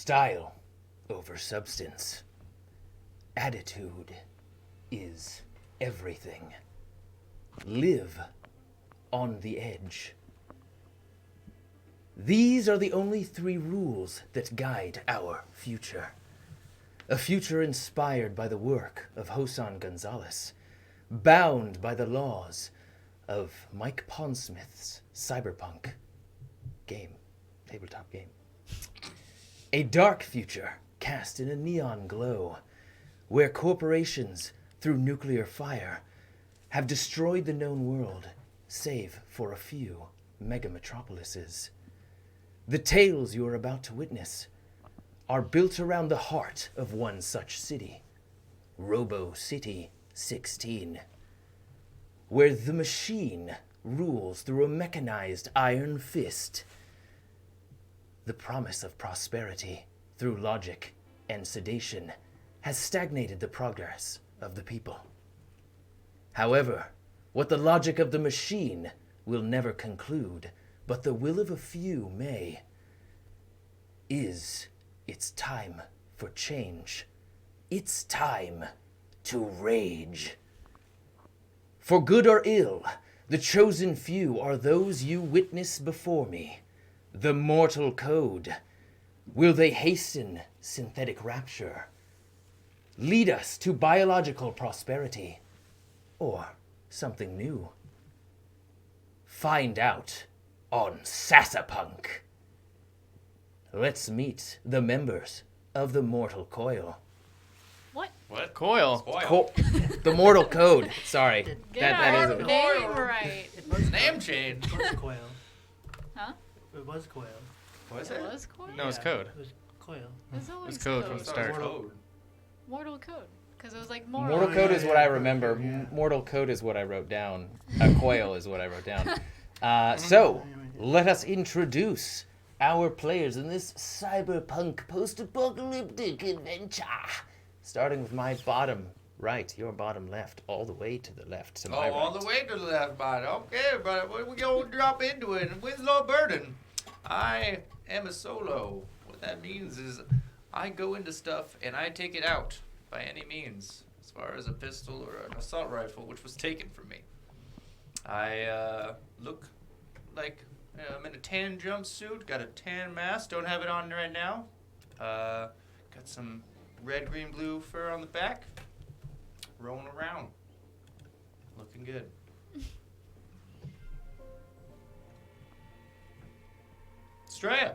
Style over substance. Attitude is everything. Live on the edge. These are the only 3 rules that guide our future. A future inspired by the work of Hosan Gonzalez, bound by the laws of Mike Pondsmith's Cyberpunk tabletop game. A dark future cast in a neon glow, where corporations, through nuclear fire, have destroyed the known world, save for a few megametropolises. The tales you are about to witness are built around the heart of one such city, Robo City 16, where the machine rules through a mechanized iron fist. The promise of prosperity through logic and sedation has stagnated the progress of the people. However, what the logic of the machine will never conclude, but the will of a few may, is it's time for change. It's time to rage. For good or ill, the chosen few are those you witness before me. The mortal code. Will they hasten synthetic rapture? Lead us to biological prosperity? Or something new? Find out on Sasapunk. Let's meet the members of the Mortal Coil. What? Coil? The Mortal Code. Sorry. Get our name right. Name change. It was Coil. Huh? It was Coil. Was It it? was Coil? No, it's code. It was Coil. It's always code from the start. Mortal Code. Because it was like Mortal. Mortal Code is what I remember. Yeah. Mortal Code is what I wrote down. Coil is what I wrote down. So, let us introduce our players in this cyberpunk post-apocalyptic adventure. Starting with my bottom right, your bottom left, all the way to the left to my right. all the way to the left, body. Okay, but we go drop into it. Winslor Burden. I am a solo. What that means is I go into stuff and I take it out by any means. As far as a pistol or an assault rifle, which was taken from me. I look like I'm in a tan jumpsuit, got a tan mask, don't have it on right now. Got some red, green, blue fur on the back. Rolling around. Looking good. Astraea.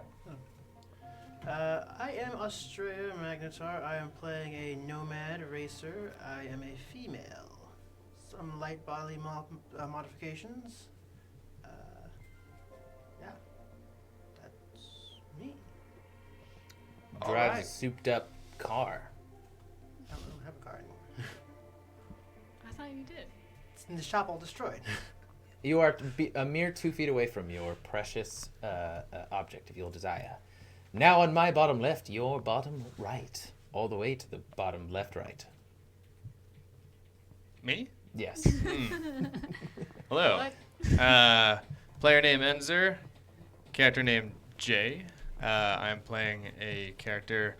I am Astraea Magnetar. I am playing a nomad racer. I am a female. Some light bodily modifications. Yeah. That's me. Drives Alright. a souped-up car. I don't have a car anymore. I thought you did. It's in the shop all destroyed. You are a mere 2 feet away from your precious object, if you'll desire. Now on my bottom left, your bottom right. All the way to the bottom left right. Me? Yes. Hello. What? Player name Enzer. Character name Jay. I'm playing a character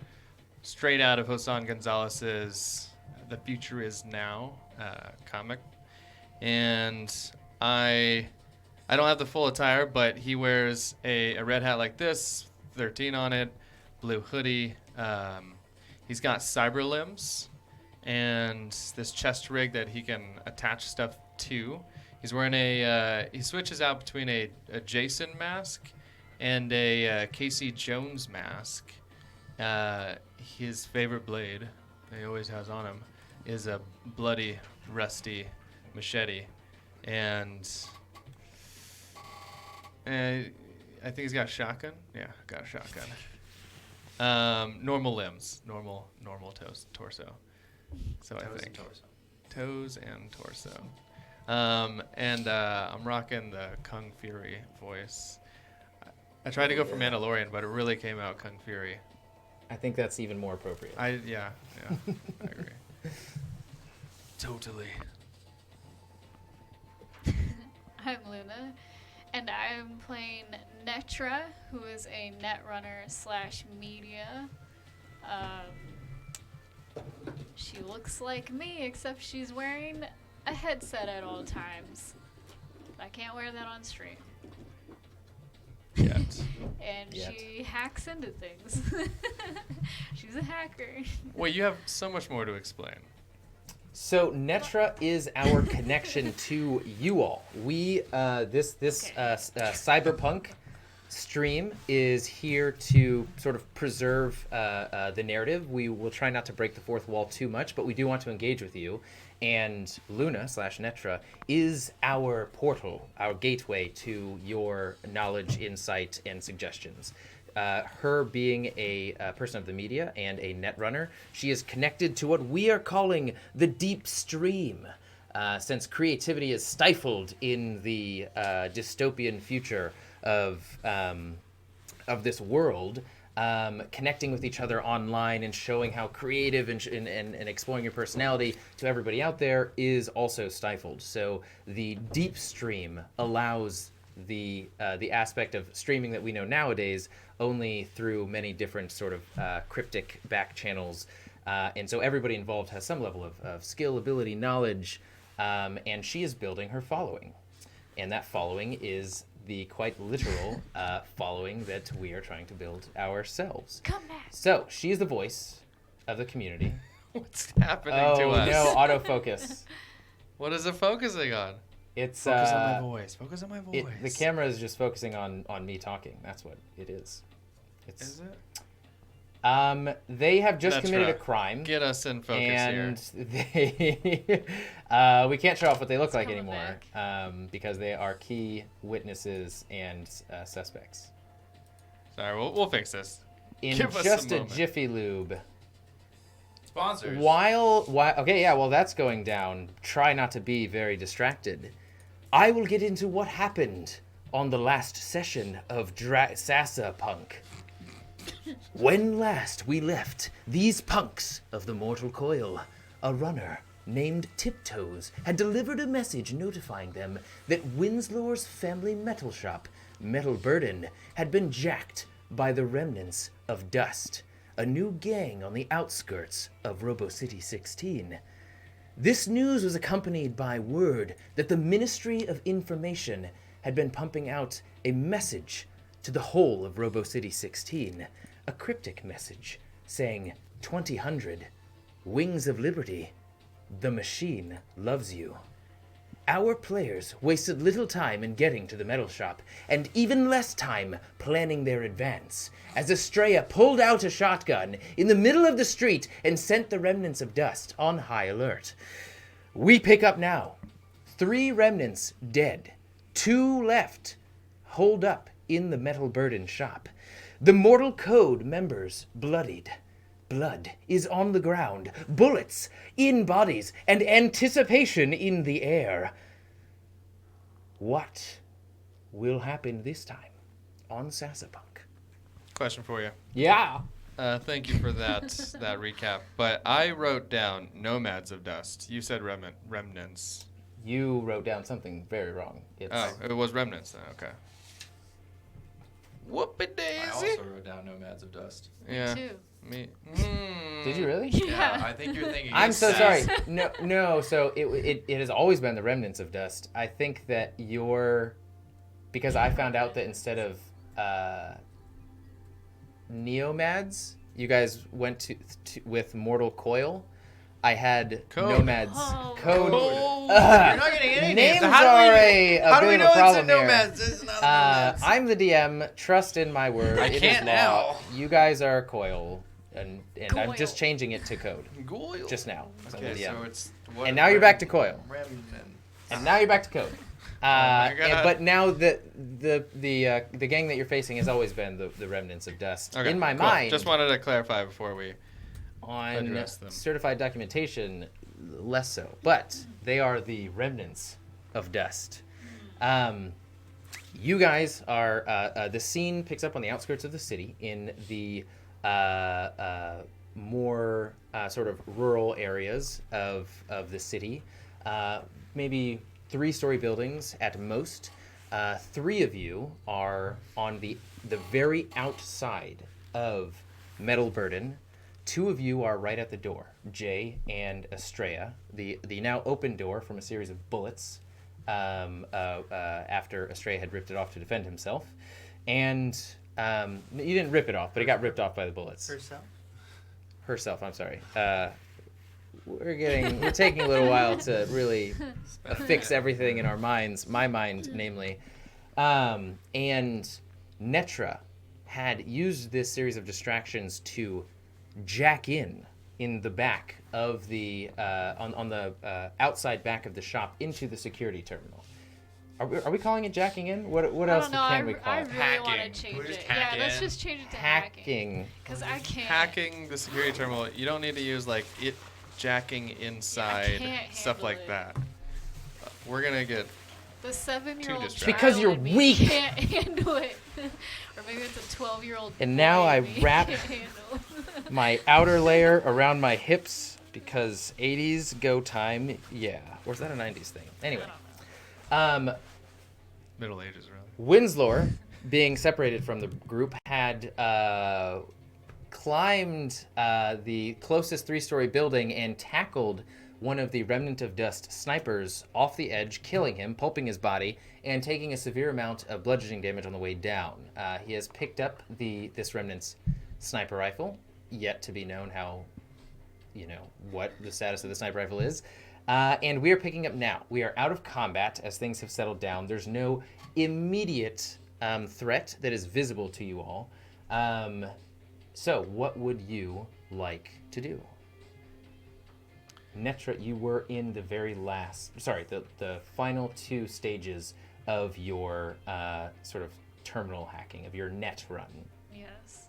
straight out of Hosan Gonzalez's The Future Is Now comic. And I don't have the full attire, but he wears a red hat like this, 13 on it, blue hoodie. He's got cyber limbs and this chest rig that he can attach stuff to. He's wearing he switches out between a Jason mask and a Casey Jones mask. His favorite blade that he always has on him is a bloody, rusty machete. And I think he's got a shotgun. Yeah, got a shotgun. Normal limbs, normal torso. So I think toes and torso. And I'm rocking the Kung Fury voice. I tried to go for Mandalorian, but it really came out Kung Fury. I think that's even more appropriate. Yeah, I agree. Totally. I'm Luna, and I'm playing Netra, who is a netrunner / media She looks like me, except she's wearing a headset at all times. I can't wear that on stream. Yet. And Yet. she hacks into things. She's a hacker. Wait, you have so much more to explain. So Netra is our connection to you all. We this Okay. Cyberpunk stream is here to sort of preserve the narrative. We will try not to break the fourth wall too much, but we do want to engage with you. And Luna/Netra is our portal, our gateway to your knowledge, insight, and suggestions. Her being a person of the media and a netrunner, she is connected to what we are calling the deep stream. Since creativity is stifled in the dystopian future of this world, connecting with each other online and showing how creative and exploring your personality to everybody out there is also stifled. So the deep stream allows the aspect of streaming that we know nowadays only through many different sort of cryptic back channels. And so everybody involved has some level of skill, ability, knowledge, and she is building her following. And that following is the quite literal following that we are trying to build ourselves. Come back. So she is the voice of the community. What's happening to Oh us? no, autofocus. What is it focusing on? It's Focus on my voice. Focus on my voice. the camera is just focusing on me talking. That's what it is. It's Is it? they have just That's committed a right. crime. Get us in focus And here. they we can't show off what they look like coming anymore because they are key witnesses and suspects. Sorry, we'll fix this. In Give us just a a moment. jiffy lube. Sponsors. While okay, yeah, well that's going down. Try not to be very distracted. I will get into what happened on the last session of Sasapunk. When last we left, these punks of the mortal coil, a runner named Tiptoes had delivered a message notifying them that Winslor's family metal shop, Metal Burden, had been jacked by the Remnants of Dust, a new gang on the outskirts of Robo City 16. This news was accompanied by word that the Ministry of Information had been pumping out a message to the whole of Robo City 16, a cryptic message saying 2000, Wings of Liberty, the machine loves you. Our players wasted little time in getting to the metal shop, and even less time planning their advance, as Astraea pulled out a shotgun in the middle of the street and sent the Remnants of Dust on high alert. We pick up now. 3 remnants dead, 2 left, holed up in the Metal Burden shop. The Mortal Code members bloodied. Blood is on the ground, bullets in bodies, and anticipation in the air. What will happen this time on Sasapunk? Question for you. Yeah. Thank you for that that recap. But I wrote down Nomads of Dust. You said remnants. You wrote down something very wrong. It's Oh, it was remnants then. Okay. Whoopie I daisy. also wrote down Nomads of Dust. Yeah. Too. Me. Did you really? Yeah. I think you're thinking. I'm of so Sas. sorry. No. So it has always been the Remnants of Dust. I think that because I found out that instead of Neomads, you guys went to with Mortal Coil. I had Code. Nomads Oh. code. Oh, Ugh. you're not getting any Names names. How are do a how do bit we of know a it's a problem here. Nomads? It's not Nomads. I'm the DM. Trust in my word. I It is can't law. now. You guys are Coil, and I'm just Coil. changing it to code Goyle. just now. So I'm Okay, the DM. so it's. What, And now you're back to Coil. Remnant. And now you're back to code. my God. But now the gang that you're facing has always been the Remnants of Dust. Okay, In my cool. mind, Just wanted to clarify before we. on address them. certified documentation, less so. But they are the Remnants of Dust. You guys are the scene picks up on the outskirts of the city in the more sort of rural areas of the city. Maybe 3-story buildings at most. 3 of you are on the very outside of Metal Burden. two of you are right at the door, Jay and Astraea. The now open door from a series of bullets after Astraea had ripped it off to defend himself. And you didn't rip it off, but it got ripped off by the bullets. Herself, I'm sorry. We're taking a little while to really fix everything in our minds, my mind, namely. And Netra had used this series of distractions to jack in the back of the, on the outside back of the shop into the security terminal. Are we calling it jacking in? What else can we call I it? really want to Hacking. change We're just it. Yeah, hacking. let's just change it to hacking. Because I can't. Hacking the security terminal. You don't need to use like it jacking inside, can't stuff like handle it. that. We're gonna get The 7-year-old distracted. Because child you're in me weak. can't handle it. Or maybe it's a 12-year-old And now boy I in me wrap can't handle. my outer layer around my hips because 80s go time. Yeah. Or is that a 90s thing? Anyway. Middle Ages, really. Winslor, being separated from the group, had climbed the closest 3-story building and tackled one of the Remnant of Dust snipers off the edge, killing him, pulping his body, and taking a severe amount of bludgeoning damage on the way down. He has picked up this Remnant's sniper rifle, yet to be known what the status of the sniper rifle is. And we are picking up now. We are out of combat as things have settled down. There's no immediate threat that is visible to you all. So what would you like to do? Netra, you were in the the final 2 stages of your sort of terminal hacking, of your net run. Yes.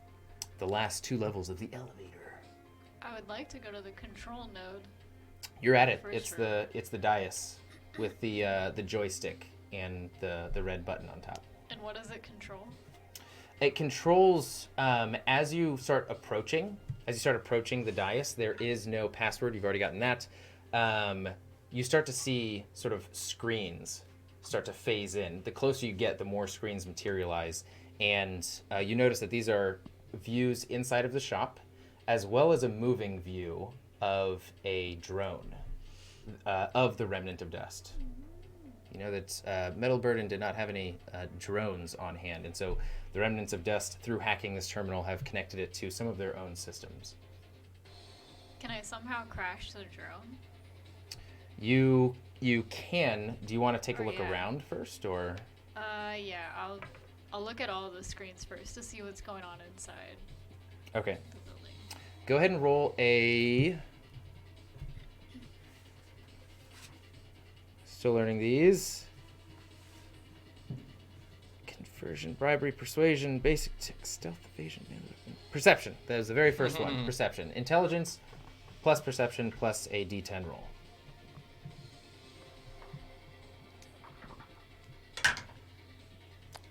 The last 2 levels of the elevator. I would like to go to the control node. You're at it. For It's sure. the dais with the joystick and the red button on top. And what does it control? It controls as you start approaching the dais. There is no password. You've already gotten that. You start to see sort of screens start to phase in. The closer you get, the more screens materialize, and you notice that these are views inside of the shop, as well as a moving view of a drone of the Remnant of Dust. You know that Metal Burden did not have any drones on hand, and so the Remnants of Dust, through hacking this terminal, have connected it to some of their own systems. Can I somehow crash the drone? You can. Do you want to take a look Yeah. around first, or? Yeah, I'll look at all the screens first to see what's going on inside Okay. the building. Go ahead and roll a. Still learning these. Conversion, bribery, persuasion, basic stealth, evasion, perception. That was the very first one. Perception. Intelligence plus perception plus a D10 roll.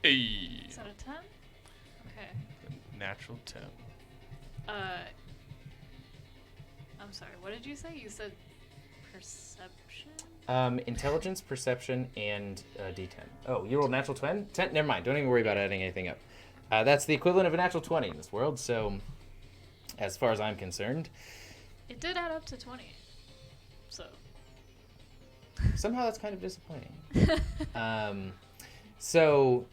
Hey. Is that a 10? Okay. Natural 10. I'm sorry, what did you say? You said perception? Intelligence, perception, and D10. Oh, you rolled natural 10? 10? Never mind. Don't even worry about adding anything up. That's the equivalent of a natural 20 in this world, so as far as I'm concerned. It did add up to 20. So. Somehow that's kind of disappointing. So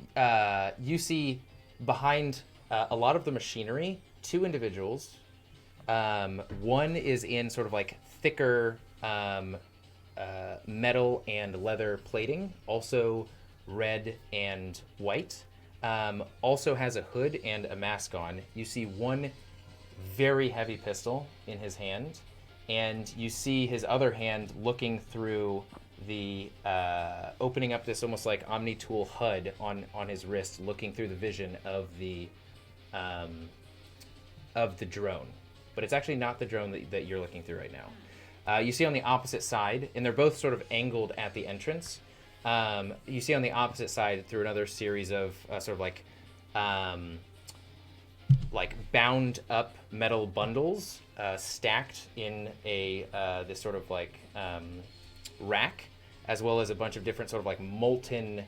you see behind a lot of the machinery, 2 individuals. One is in sort of like thicker metal and leather plating, also red and white. Also has a hood and a mask on. You see one very heavy pistol in his hand, and you see his other hand looking through the opening up this almost like Omni-Tool HUD on his wrist, looking through the vision of the drone. But it's actually not the drone that you're looking through right now. You see on the opposite side, and they're both sort of angled at the entrance. You see on the opposite side through another series of sort of like bound up metal bundles stacked in this sort of like rack, as well as a bunch of different sort of like molten,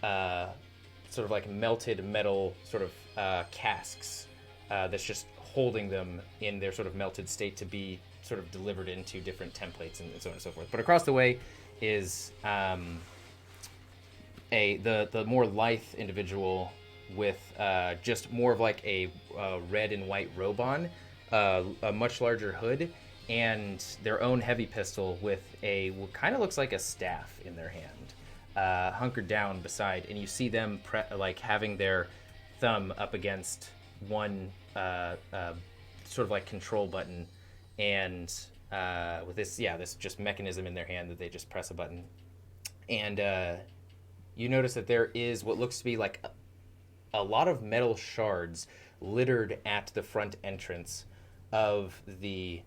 sort of like melted metal sort of casks that's just holding them in their sort of melted state to be sort of delivered into different templates and so on and so forth. But across the way is the more lithe individual with just more of like a red and white robe on, a much larger hood, and their own heavy pistol with what kind of looks like a staff in their hand, hunkered down beside, and you see them like having their thumb up against one sort of like control button, and with this just mechanism in their hand that they just press a button, and you notice that there is what looks to be like a lot of metal shards littered at the front entrance of the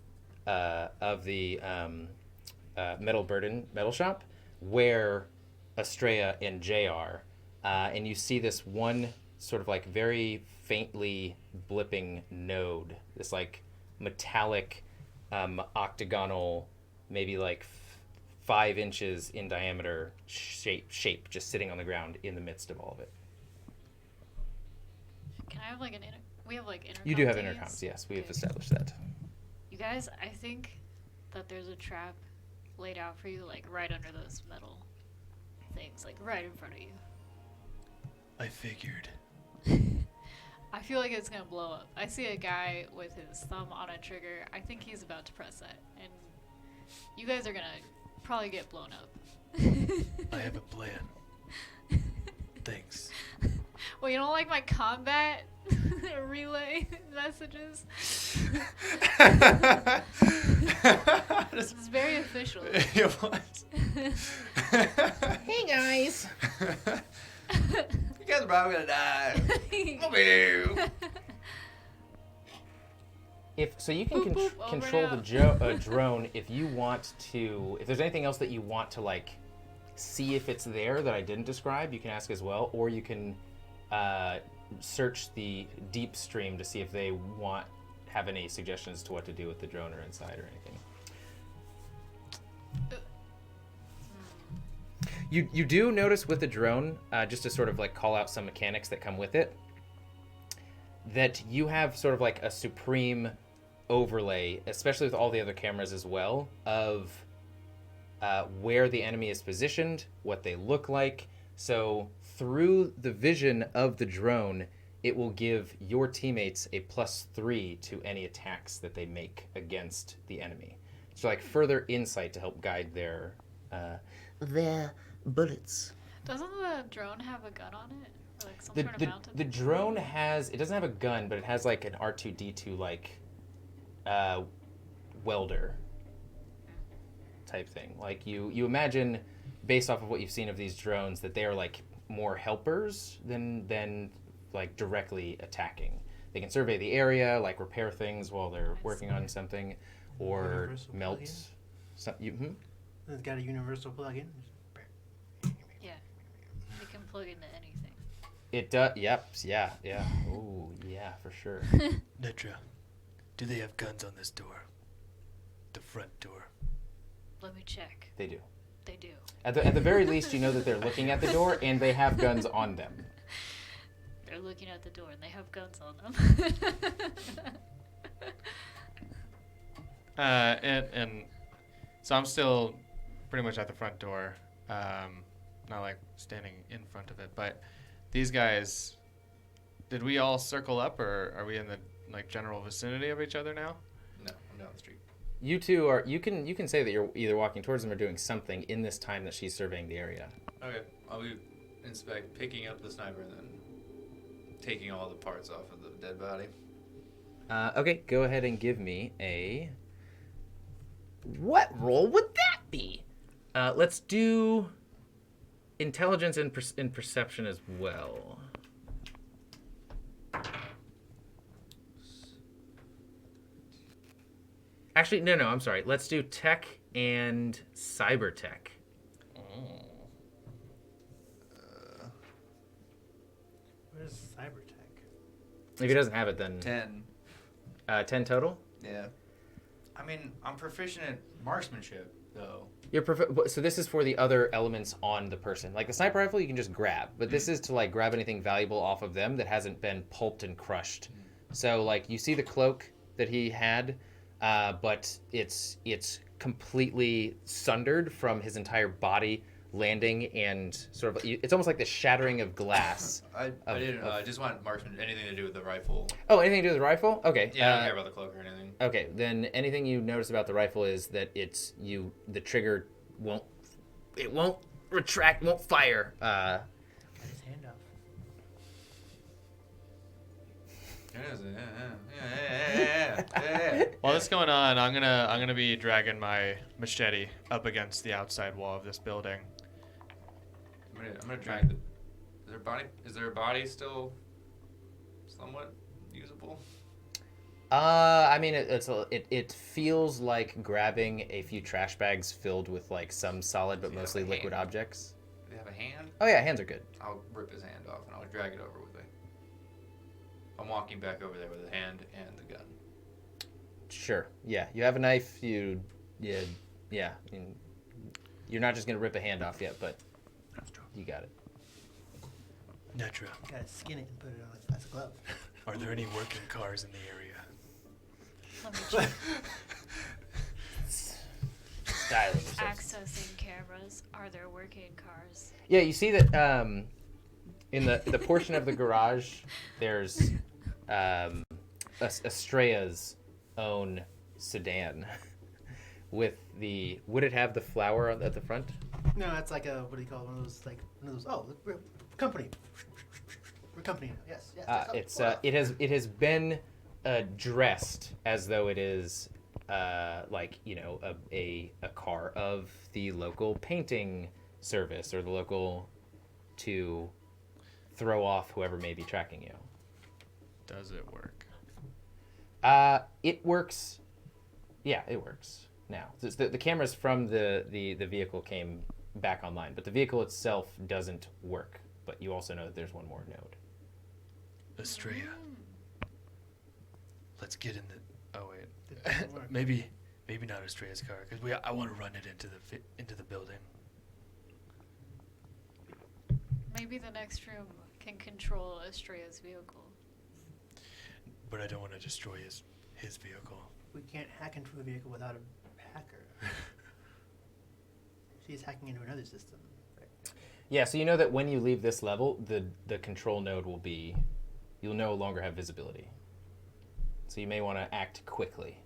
metal shop where Astraea and Jay are, and you see this one sort of like very faintly blipping node, this like metallic octagonal, maybe like 5 inches in diameter shape just sitting on the ground in the midst of all of it. Can I have like we have like intercom You do have keys? intercoms, yes. We have Okay. established that. You guys, I think that there's a trap laid out for you, like right under those metal things, like right in front of you. I figured. I feel like it's gonna blow up. I see a guy with his thumb on a trigger. I think he's about to press that, and you guys are gonna probably get blown up. I have a plan. Thanks. Well, you don't like my combat relay messages? This is very official. Hey guys! You guys are probably gonna die. So you can Boop, boop, over control and the drone if you want to. If there's anything else that you want to like see if it's there that I didn't describe, you can ask as well, or you can search the deep stream to see if they have any suggestions to what to do with the drone or inside or anything. You do notice with the drone, just to sort of like call out some mechanics that come with it, that you have sort of like a supreme overlay, especially with all the other cameras as well, of where the enemy is positioned, what they look like. So through the vision of the drone, it will give your teammates a +3 to any attacks that they make against the enemy. So like further insight to help guide their bullets. Doesn't the drone have a gun on it? Or like some The, sort of the, mounted the drone it doesn't have a gun, but it has like an R2-D2 like welder type thing. Like you imagine, based off of what you've seen of these drones, that they are like more helpers than like directly attacking. They can survey the area, like repair things while they're working on something, or Universal melt. plug-in? It's got a universal plug-in. Yeah. It can plug into anything. It does. Yep. Yeah. Oh, yeah, for sure. Netra, do they have guns on this door? The front door. Let me check. They do. They do. At the very least, you know that they're looking at the door and they have guns on them. They're looking at the door and they have guns on them. And so I'm still pretty much at the front door, not like standing in front of it. But these guys, did we all circle up, or are we in the like general vicinity of each other now? No, I'm down the street. You two are. You can say that you're either walking towards them or doing something in this time that she's surveying the area. Okay, I'll be picking up the sniper and then taking all the parts off of the dead body. Okay, go ahead and give me a. What roll would that be? Let's do intelligence and perception as well. Actually, no, I'm sorry. Let's do tech and cyber tech. What is Cybertech? If he doesn't have it, then 10. 10 total. Yeah. I mean, I'm proficient at marksmanship, though. So this is for the other elements on the person. Like the sniper rifle, you can just grab, but this is to like grab anything valuable off of them that hasn't been pulped and crushed. So like you see the cloak that he had, but it's completely sundered from his entire body landing, and sort of it's almost like the shattering of glass. I didn't know. I just want marksman, anything to do with the rifle. Oh, anything to do with the rifle? Okay. Yeah, I don't care about the cloak or anything. Okay, then anything you notice about the rifle is that the trigger won't retract, won't fire. Cut his hand off. While this is going on, I'm gonna be dragging my machete up against the outside wall of this building. I'm gonna drag the. Is there a body still somewhat usable? I mean, it feels like grabbing a few trash bags filled with like some solid but Do you mostly have a liquid hand? objects. Do they have a hand? Oh yeah, hands are good. I'll rip his hand off and I'll drag it over with me. I'm walking back over there with the hand and the gun. Sure. Yeah, you have a knife. Yeah. I mean, you're not just gonna rip a hand off yet, but you got it. Netra, Gotta skin it and put it on as a glove. are there any working cars in the area? Let me check. Styling yourself. Accessing cameras. Are there working cars? Yeah, you see that in the portion of the garage, there's Astraea's own sedan with the. Would it have the flower at the front? No, that's like a, what do you call it? One of those, like, one of those, oh, we're company. We're company now. Yes, yes. yes. Oh, It's wow. it has been dressed as though it is like a car of the local painting service or the local to throw off whoever may be tracking you. Does it work? It works. Yeah, it works now. The cameras from the vehicle came back online, but the vehicle itself doesn't work. But you also know that there's one more node. Astraea. Let's get in the. Oh wait. It doesn't work. maybe not Astraea's car, because I want to run it into the building. Maybe the next room can control Astraea's vehicle. But I don't want to destroy his vehicle. We can't hack into a vehicle without a hacker. She's hacking into another system. Right? Yeah, so you know that when you leave this level, the control node will be, you'll no longer have visibility. So you may want to act quickly.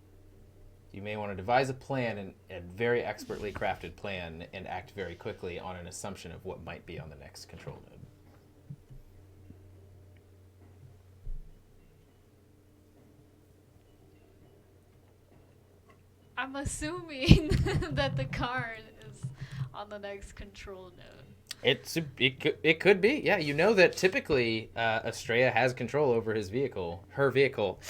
You may want to devise a plan, a very expertly crafted plan, and act very quickly on an assumption of what might be on the next control node. I'm assuming that the car is on the next control node. It could be, yeah. You know that typically Astraea has control over her vehicle.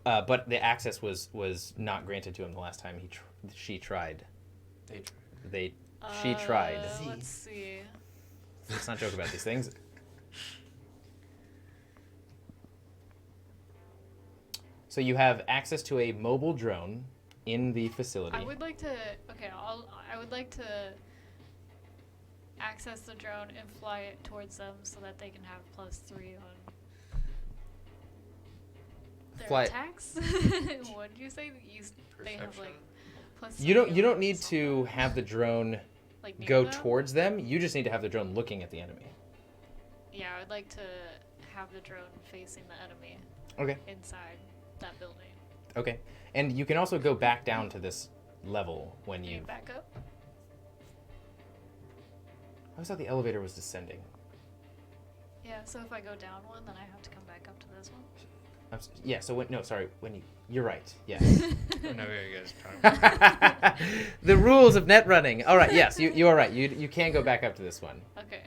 But the access was not granted to him the last time she tried. She tried. Let's see. Let's not joke about these things. So you have access to a mobile drone in the facility. I would like to. Okay, I would like to access the drone and fly it towards them so that they can have +3 on their Fly it. attacks. What did you say? They have like +3. You don't need to have the drone like near go them? towards them. You just need to have the drone looking at the enemy. Yeah, I would like to have the drone facing the enemy Okay. inside that building. Okay. And you can also go back down to this level when Can you. you back up? I always thought the elevator was descending. Yeah. So if I go down one, then I have to come back up to this one. Yeah. So when you're right. Yes. I know what you guys are talking about. The rules of net running. All right. Yes, you are right. You can go back up to this one. Okay.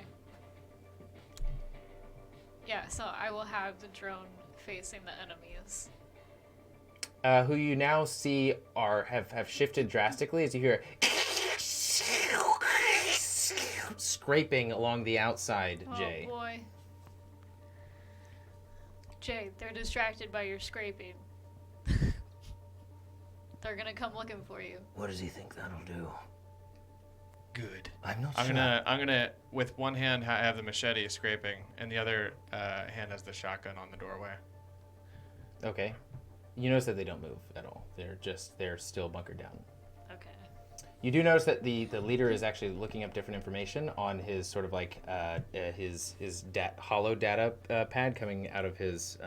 Yeah. So I will have the drone facing the enemies. Who you now see have shifted drastically as you hear scraping along the outside, Jay. Oh boy. Jay, they're distracted by your scraping. They're gonna come looking for you. What does he think that'll do? good. I'm not I'm sure. gonna with one hand have the machete scraping, and the other hand has the shotgun on the doorway. Okay. You notice that they don't move at all. They're still bunkered down. Okay. You do notice that the leader is actually looking up different information on his sort of like his hollow data pad coming out of his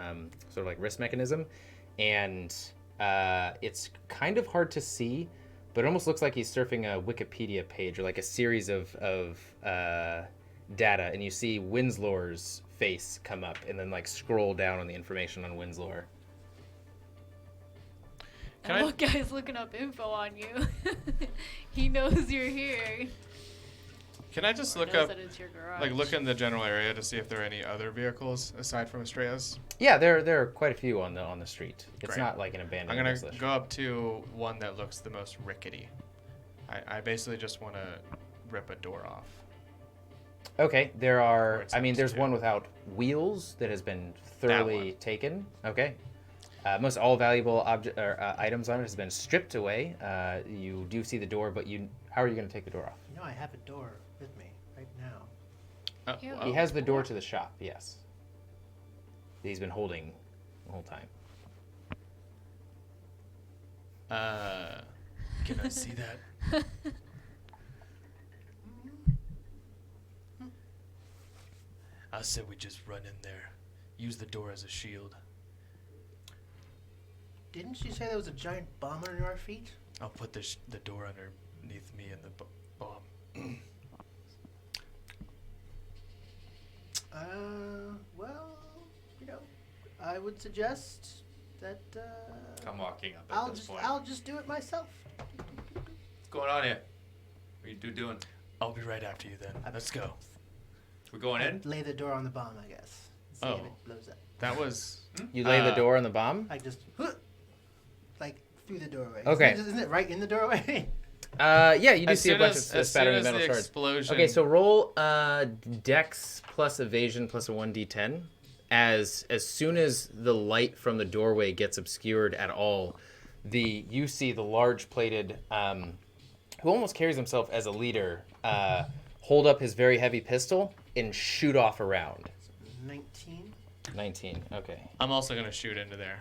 sort of like wrist mechanism, and it's kind of hard to see, but it almost looks like he's surfing a Wikipedia page or like a series of data, and you see Winslor's face come up and then like scroll down on the information on Winslor. And one guy's looking up info on you. He knows you're here. Can I just Or look knows up, that it's your garage. like look in the general area to see if there are any other vehicles aside from Astraea's? Yeah, there are quite a few on the street. It's Great. not like an abandoned. I'm gonna installation. go up to one that looks the most rickety. I basically just want to rip a door off. Okay, there Or are. it's I mean, next there's to. one without wheels that has been That thoroughly one. taken. Okay. Most all valuable items on it has been stripped away. You do see the door, but how are you going to take the door off? You know, I have a door with me right now. Ew. He has the door to the shop. Yes. He's been holding the whole time. Can I see that? I said we just run in there. Use the door as a shield. Didn't she say there was a giant bomb under our feet? I'll put the door underneath me and the bomb. Well, you know, I would suggest that I'm walking up at this point. I'll just do it myself. What's going on here? What are you doing? I'll be right after you then. Let's go. We're going in? Lay the door on the bomb, I guess. See Oh. if it blows up. That was. You lay the Uh, door on the bomb. Like just like through the doorway. Okay. Isn't it right in the doorway? Yeah, you do As see a soon bunch as, of as soon spattering as metal the shards. explosion. Okay, so roll Dex plus evasion plus a 1d10. As soon as the light from the doorway gets obscured at all, you see the large plated, who almost carries himself as a leader, hold up his very heavy pistol and shoot off a round. 19. 19. Okay. I'm also gonna shoot into there.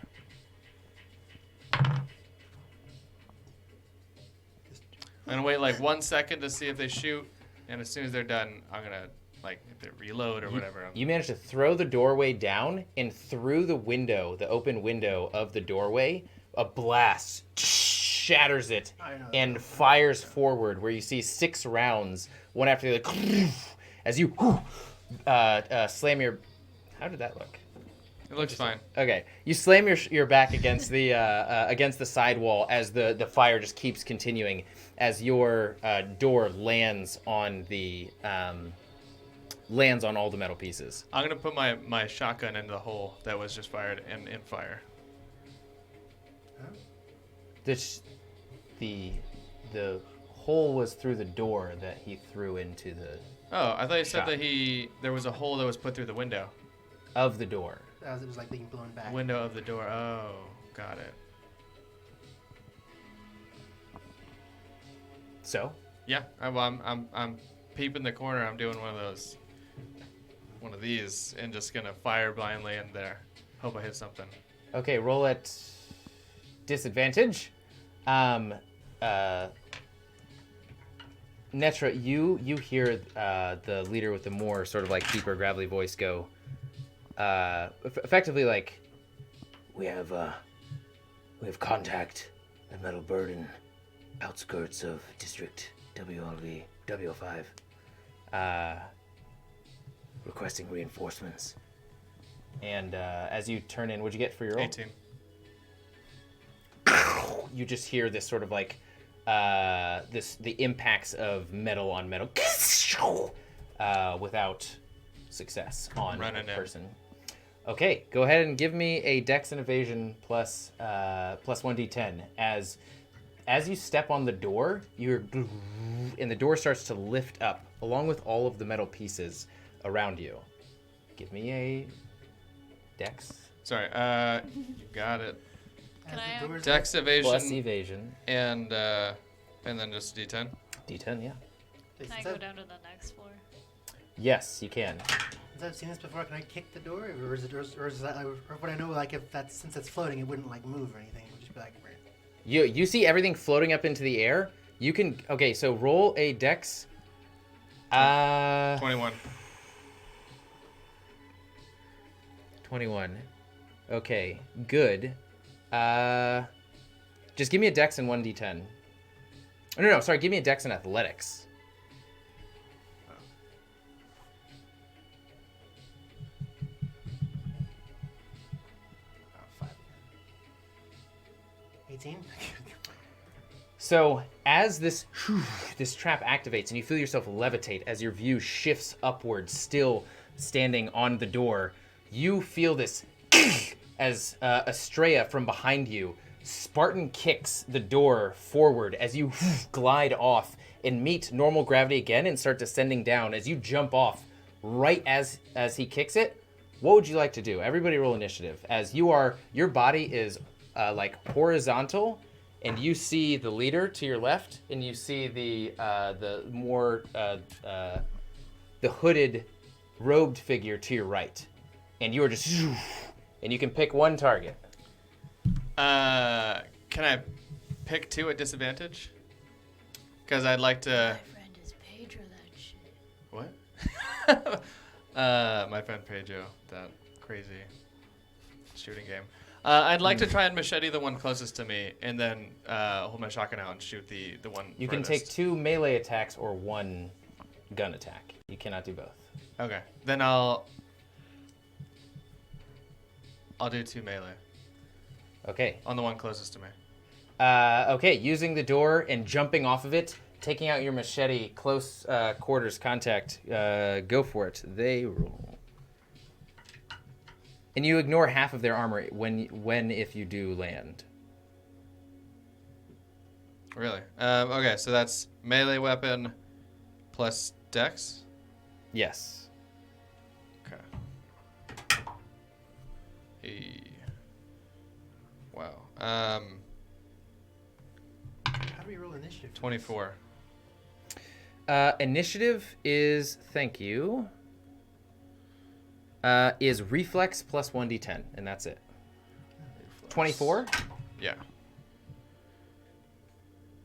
I'm gonna wait like 1 second to see if they shoot, and as soon as they're done, I'm gonna like if they reload or whatever. You manage to throw the doorway down, and through the window, the open window of the doorway, a blast shatters it I know and that. fires forward, where you see 6 rounds, one after the other, as you slam your. How did that look? It looks fine. Okay, you slam your back against the side wall as the fire just keeps continuing as your door lands on all the metal pieces. I'm gonna put my shotgun into the hole that was just fired and in fire. The hole was through the door that he threw into the Oh, I thought you said Shot. that there was a hole that was put through the window. of the door. As it was like being blown back. Window of the door. Oh, got it. So Yeah, I'm peeping the corner. I'm doing one of these, and just gonna fire blindly in there. Hope I hit something. okay, roll at disadvantage. Netra, you hear the leader with the more sort of like deeper gravelly voice go, effectively like, we have contact at Metal Burden, outskirts of District WLV, W05, requesting reinforcements. And as you turn in, what'd you get for your roll? 18. You just hear this sort of like the impacts of metal on metal without success on Running a in. person. Okay, go ahead and give me a Dex and Evasion plus 1d10 as you step on the door. And the door starts to lift up along with all of the metal pieces around you. Give me a Dex Sorry. You got it. Can As I the have- doors Dex evasion plus Evasion. and then just D10. D10, yeah. Can I go down to the next floor? Yes, you can. Since I've seen this before, can I kick the door, or is that like, or would I know like if that's since it's floating, it wouldn't like move or anything? It would just be like. You see everything floating up into the air. You can so roll a dex. 21. 21. Okay, good. Just give me a dex and 1d10. Oh, no, sorry, give me a dex and athletics. 18. So as this trap activates and you feel yourself levitate as your view shifts upwards, still standing on the door, you feel this as Astraea from behind you Spartan kicks the door forward as you glide off and meet normal gravity again and start descending down. As you jump off right as he kicks it, what would you like to do? Everybody roll initiative. As your body is like horizontal, and you see the leader to your left, and you see the hooded, robed figure to your right, and you are just, and you can pick one target. Can I pick 2 at disadvantage? Because I'd like to. My friend is Pedro, that shit. What? My friend Pedro, that crazy shooting game. I'd like to try and machete the one closest to me, and then hold my shotgun out and shoot the one. You can take 2 melee attacks or 1 gun attack. You cannot do both. Okay, then I'll do 2 melee. Okay. On the one closest to me. Okay, using the door and jumping off of it, taking out your machete, close quarters contact. Go for it. They roll. And you ignore half of their armor when if you do land. Really? Okay, so that's melee weapon plus dex? Yes. Okay. Hey. Wow. How do we roll initiative? 24. Initiative is, thank you, is reflex plus 1d10, and that's it. 24? Yeah.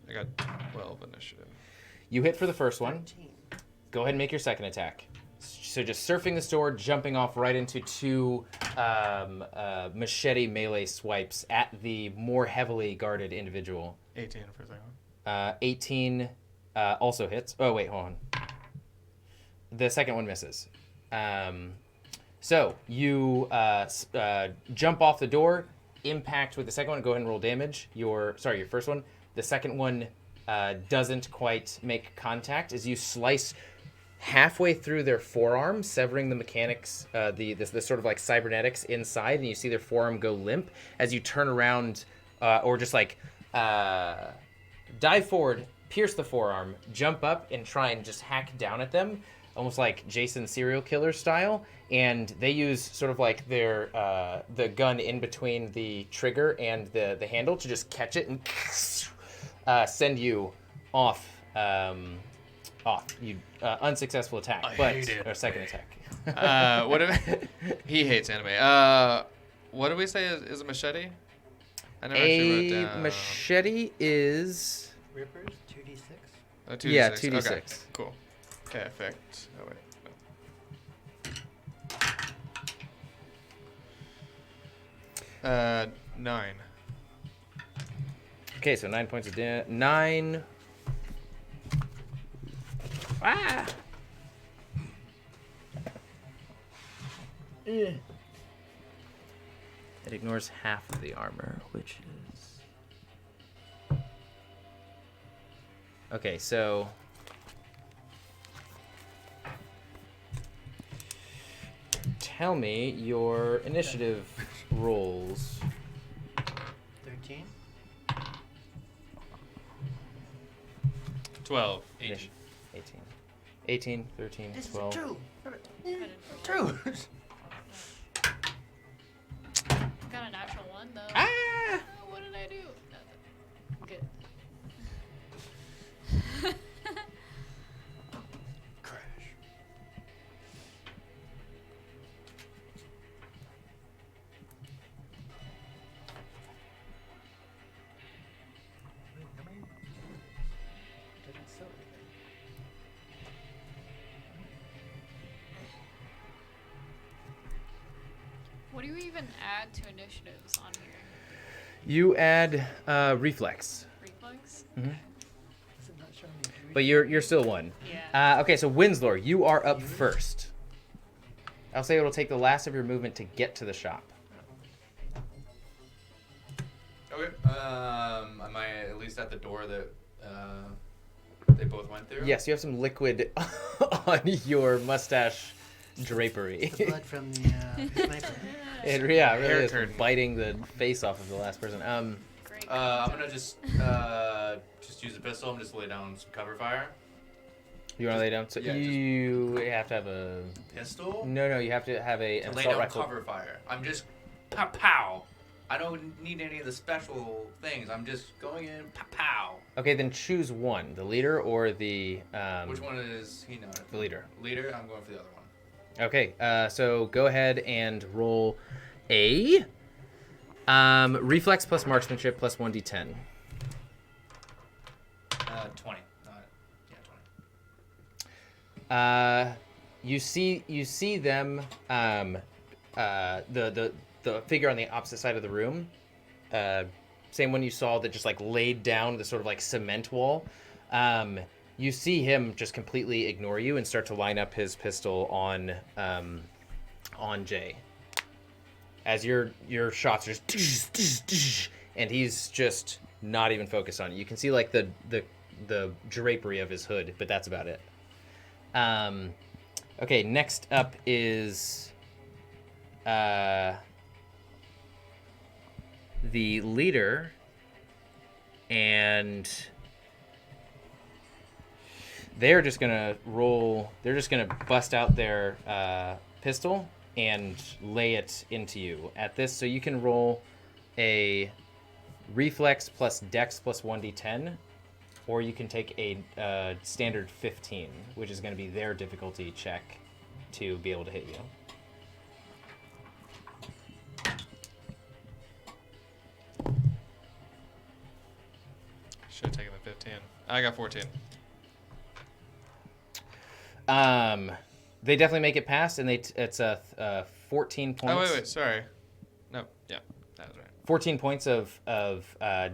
I got 12 initiative. You hit for the first one. 13. Go ahead and make your second attack. So just surfing the store, jumping off right into 2 machete melee swipes at the more heavily guarded individual. 18 for the second one. 18 also hits. Oh, wait, hold on. The second one misses. So you jump off the door, impact with the second one. Go ahead and roll damage. Your first one. The second one doesn't quite make contact as you slice halfway through their forearm, severing the mechanics, the sort of like cybernetics inside, and you see their forearm go limp as you turn around, or just like dive forward, pierce the forearm, jump up, and try and just hack down at them, almost like Jason serial killer style. And they use sort of like their the gun in between the trigger and the handle to just catch it and send you off. You unsuccessful attack, or second attack. What if he hates anime? What do we say is a machete? I never actually wrote down. Machete is Rippers, 2d6. Oh, 2d6. Yeah, 2d6. Okay, cool. Okay, effect. Oh wait, no. 9. Okay, so 9 points of damage. 9. Ah! It ignores half of the armor, which is... Okay, so... Tell me your initiative rolls. 13. 12. 18. 18, 13, This 12. is true. True. True. Got a natural 1 though. Ah! Oh, what did I do? Nothing. Good. we even add to initiatives on here? You add reflex. Reflex? Mhm. Okay. Is it not showing me But you're still one. Yeah. Okay, so Winslor, you are up first. I'll say it'll take the last of your movement to get to the shop. Okay. Am I at least at the door that they both went through? Yes, you have some liquid on your mustache drapery. the blood from the sniper? It really Hair is curtain. biting the face off of the last person. Great. I'm gonna just use the pistol and just lay down some cover fire. You want to lay down? So Yeah, you have to have a. Pistol? No, you have to have To an lay assault down rifle. cover fire. I'm just pow pow. I don't need any of the special things. I'm just going in pow pow. Okay, then choose one: the leader or the. Which one is he not? The leader. Leader. I'm going for the other one. Okay, so go ahead and roll a reflex plus marksmanship plus 1d10. 20. Yeah, 20. You see them the figure on the opposite side of the room, same one you saw that just like laid down the sort of like cement wall. You see him just completely ignore you and start to line up his pistol on Jay. As your shots are just and he's just not even focused on it. You can see like the drapery of his hood, but that's about it. Okay, next up is the leader, and they're just gonna bust out their pistol and lay it into you at this. So you can roll a reflex plus dex plus 1d10, or you can take a standard 15, which is going to be their difficulty check to be able to hit you. Should have taken the 15. I got 14. They definitely make it past, and it's 14 points. Oh, wait, sorry. No, yeah, that was right. 14 points of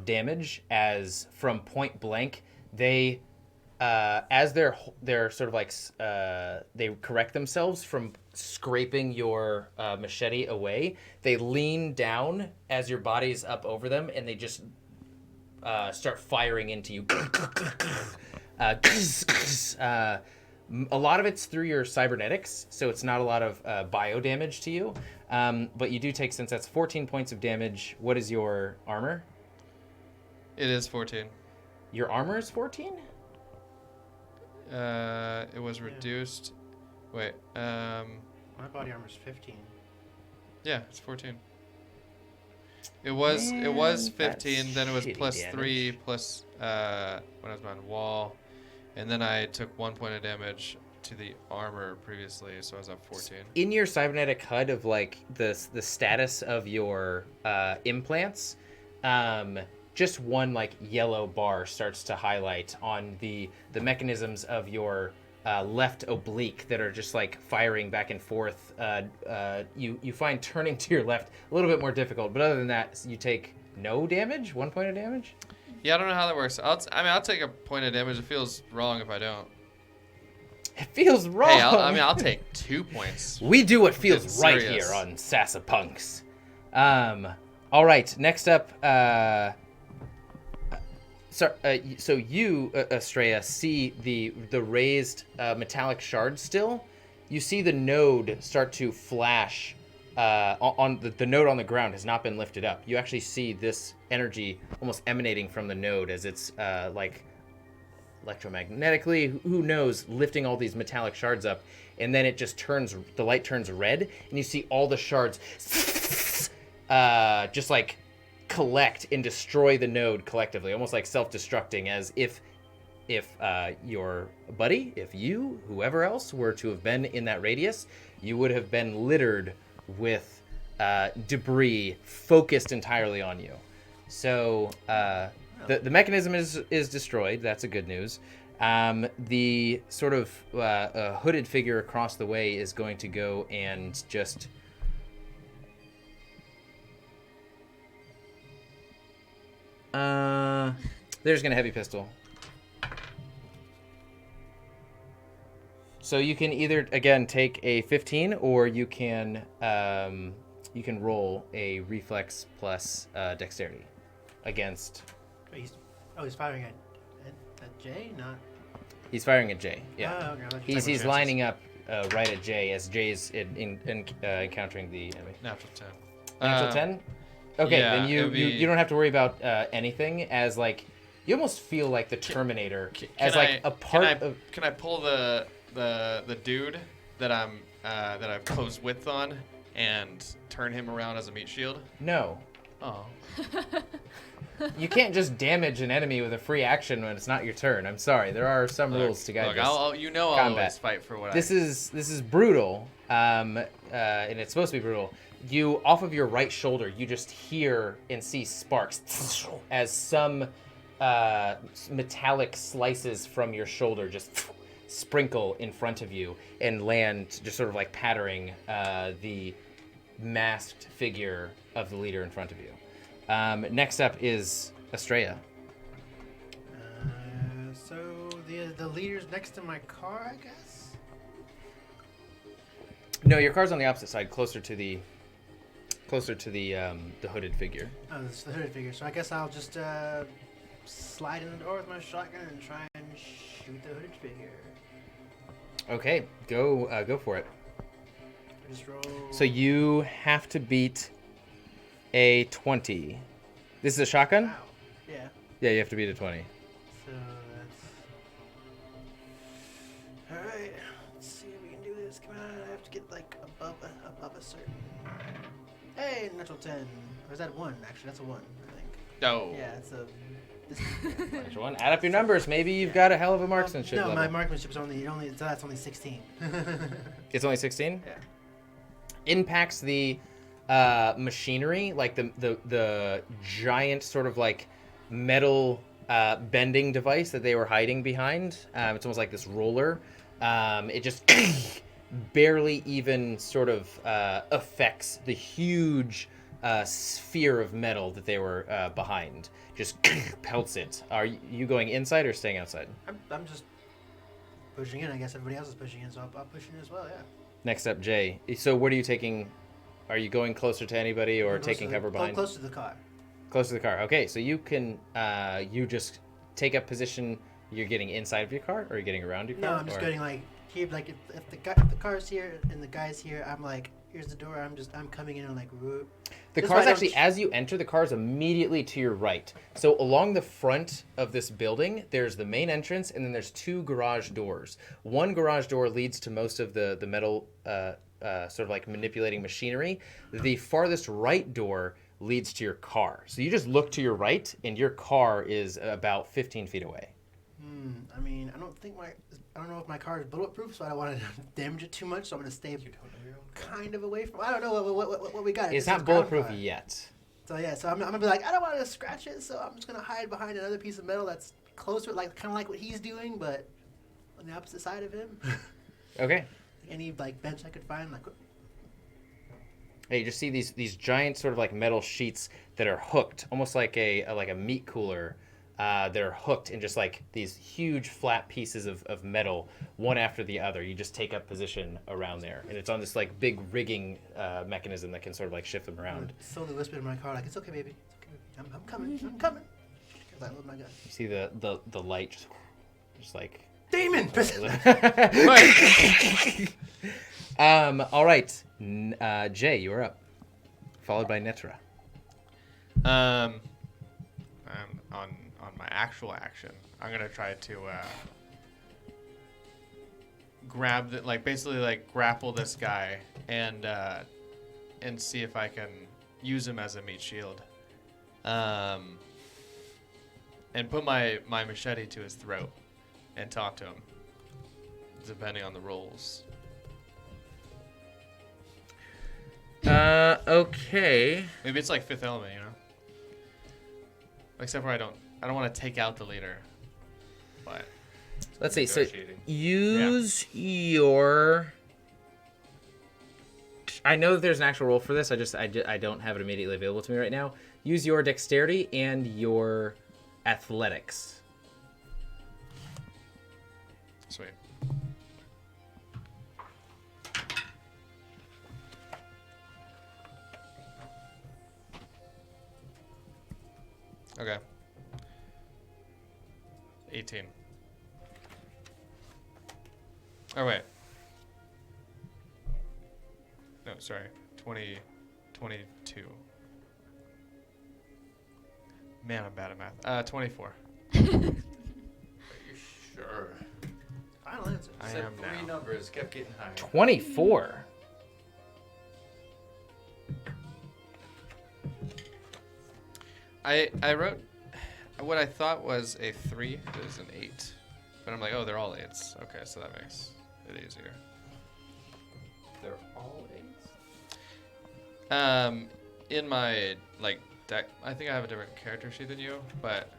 damage, as from point blank they as they're sort of like they correct themselves from scraping your machete away. They lean down as your body's up over them, and they just start firing into you. A lot of it's through your cybernetics, so it's not a lot of bio damage to you. But you do take, since that's 14 points of damage, what is your armor? It is 14. Your armor is 14? It was reduced. Wait, My body armor's 15. yeah, it's 14. It was Man, 15, then it was that's plus shitty 3 damage. plus when I was on wall, and then I took 1 point of damage to the armor previously, so I was at 14. In your cybernetic HUD of like the status of your implants, just one like yellow bar starts to highlight on the mechanisms of your left oblique that are just like firing back and forth. You find turning to your left a little bit more difficult, but other than that, you take no damage. 1 point of damage. Yeah, I don't know how that works. I'll take a point of damage. It feels wrong if I don't. It feels wrong. Hey, I'll take 2 points. We do what feels It's right serious. here on SASAPUNKS. All right, next up. So you, Astraea, see the raised metallic shard still. You see the node start to flash. On the node on the ground has not been lifted up. You actually see this energy almost emanating from the node as it's like electromagnetically, who knows, lifting all these metallic shards up, and then it just the light turns red, and you see all the shards just like collect and destroy the node collectively, almost like self-destructing, as if your buddy, if you, whoever else were to have been in that radius, you would have been littered with debris focused entirely on you. So the mechanism is destroyed. That's a good news. The sort of hooded figure across the way is going to go and just They're just gonna heavy pistol. So you can either again take a 15, or you can roll a reflex plus dexterity against. He's firing at Jay, not. He's firing at Jay. Yeah. Oh, okay. He's lining up right at Jay as Jay's encountering the enemy. Natural 10. Natural 10. Okay, yeah, then it'd be- you don't have to worry about anything, as like you almost feel like the Terminator as like a part of. Can I pull the dude that I've closed width on and turn him around as a meat shield? No. Oh. You can't just damage an enemy with a free action when it's not your turn. I'm sorry. There are some rules to guide Look, this. I'll combat. always fight for what This is brutal, and it's supposed to be brutal. You, off of your right shoulder, you just hear and see sparks as some metallic slices from your shoulder just sprinkle in front of you and land, just sort of like pattering the masked figure of the leader in front of you. Next up is Astraea. So the leader's next to my car, I guess. No, your car's on the opposite side, closer to the hooded figure. Oh, it's the hooded figure. So I guess I'll just slide in the door with my shotgun and try and shoot the hooded figure. Okay, go for it. Just roll. So you have to beat a 20. This is a shotgun? Wow. Yeah. Yeah, you have to beat a 20. So that's. All right. Let's see if we can do this. Come on, I have to get like above a certain. Hey, natural 10. Or is that 1? Actually, that's a 1. I think. No. Yeah, it's a. This, Extra one. Add up your numbers. Maybe you've got a hell of a marksmanship no, level. my marksmanship's only so that's only 16. It's only 16? Yeah. Impacts the machinery, like the giant sort of like metal bending device that they were hiding behind. It's almost like this roller. It just barely even sort of affects the huge sphere of metal that they were behind. Just pelts it. Are you going inside or staying outside? I'm just pushing in. I guess everybody else is pushing in, so I'll push in as well. Yeah. Next up, Jay. So what are you taking? Are you going closer to anybody or Close taking to cover behind? Close to the car. Close to the car. Okay, so you can you just take up position. You're getting inside of your car, or are you getting around your car? No, I'm just or? getting like here. Like if the car's here and the guy's here, I'm like, here's the door. I'm coming in and like. Whoop. The This car's way I don't actually, as you enter, the car's immediately to your right. So along the front of this building, there's the main entrance, and then there's 2 garage doors. One garage door leads to most of the metal sort of like manipulating machinery. The farthest right door leads to your car. So you just look to your right, and your car is about 15 feet away. I mean, I don't know if my car is bulletproof, so I don't want to damage it too much. So I'm gonna stay kind of away from. I don't know what we got. It's This not is ground bulletproof fire. yet. So yeah, so I'm gonna be like, I don't want to scratch it, so I'm just gonna hide behind another piece of metal that's closer, like kind of like what he's doing, but on the opposite side of him. Okay. Any like bench I could find, like. Hey, you just see these giant sort of like metal sheets that are hooked, almost like a meat cooler. That are hooked in just like these huge flat pieces of metal, one after the other. You just take up position around there, and it's on this like big rigging mechanism that can sort of like shift them around. I'm slowly whispering in my car, like, it's okay, baby. It's okay, baby. I'm coming. I'm coming. Because I load my gun. You see the light just like. Demon! All right, Jay, you are up, followed by Netra. On my actual action, I'm gonna try to grab basically grapple this guy and see if I can use him as a meat shield, and put my machete to his throat and talk to him, depending on the rolls. Okay. Maybe it's like Fifth Element, you know. Except for I don't want to take out the leader, but Let's see. So Negotiating. use your. I know that there's an actual roll for this. I don't have it immediately available to me right now. use your dexterity and your athletics. Sweet. Okay. 18. Oh, wait. No, sorry. 22. Man, I'm bad at math. 24. Are you sure? Final answer. I Said am three now. numbers kept getting higher. 24. I wrote what I thought was a 3. It was an 8. But I'm like, oh, they're all 8s. Okay, so that makes it easier. They're all 8s? In my, like, deck, I think I have a different character sheet than you, but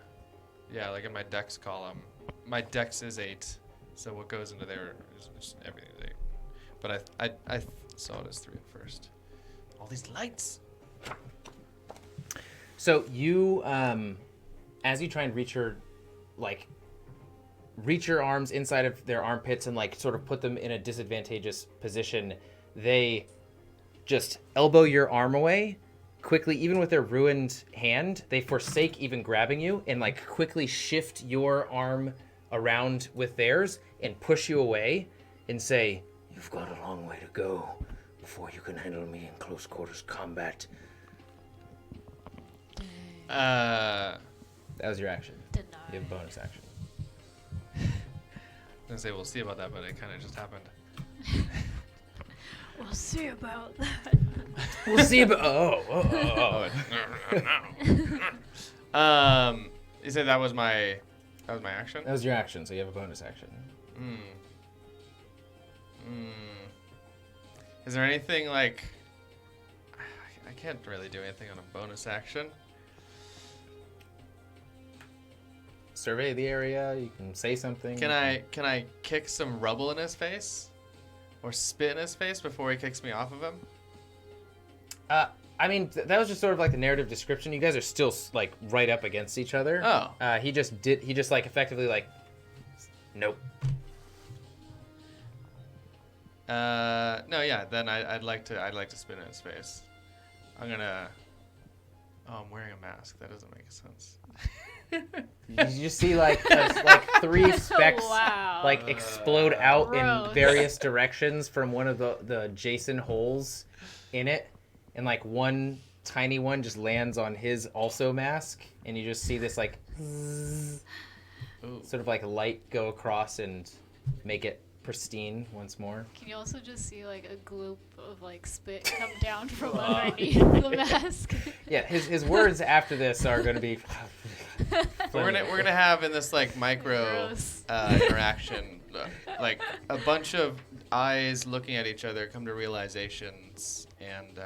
yeah, like in my dex column, my dex is 8, so what goes into there is just everything is 8. But I saw it as 3 at first. All these lights. So you, as you try and reach your arms inside of their armpits and like sort of put them in a disadvantageous position, they just elbow your arm away quickly. Even with their ruined hand, they forsake even grabbing you and like quickly shift your arm around with theirs and push you away and say, "You've got a long way to go before you can handle me in close quarters combat." That was your action. You have a bonus action. I was gonna say we'll see about that, but it kind of just happened. We'll see about that. We'll see about. You said that was my action. That was your action, so you have a bonus action. Is there anything like? I can't really do anything on a bonus action. Survey the area. You can say something. Can I kick some rubble in his face, or spit in his face before he kicks me off of him? I mean, that was just sort of like the narrative description. You guys are still like right up against each other. Oh. He just like effectively like, nope. No, yeah. Then I'd like to spit in his face. I'm gonna. Oh, I'm wearing a mask. That doesn't make sense. You just see like 3 specks Wow. like explode out in Gross. various directions from one of the adjacent holes in it, and like one tiny one just lands on his also mask, and you just see this like sort of like light go across and make it pristine once more. Can you also just see like a gloop of like spit come down from underneath the mask? Yeah, his words after this are going to be. We're gonna have in this like micro Gross. interaction, like a bunch of eyes looking at each other come to realizations, and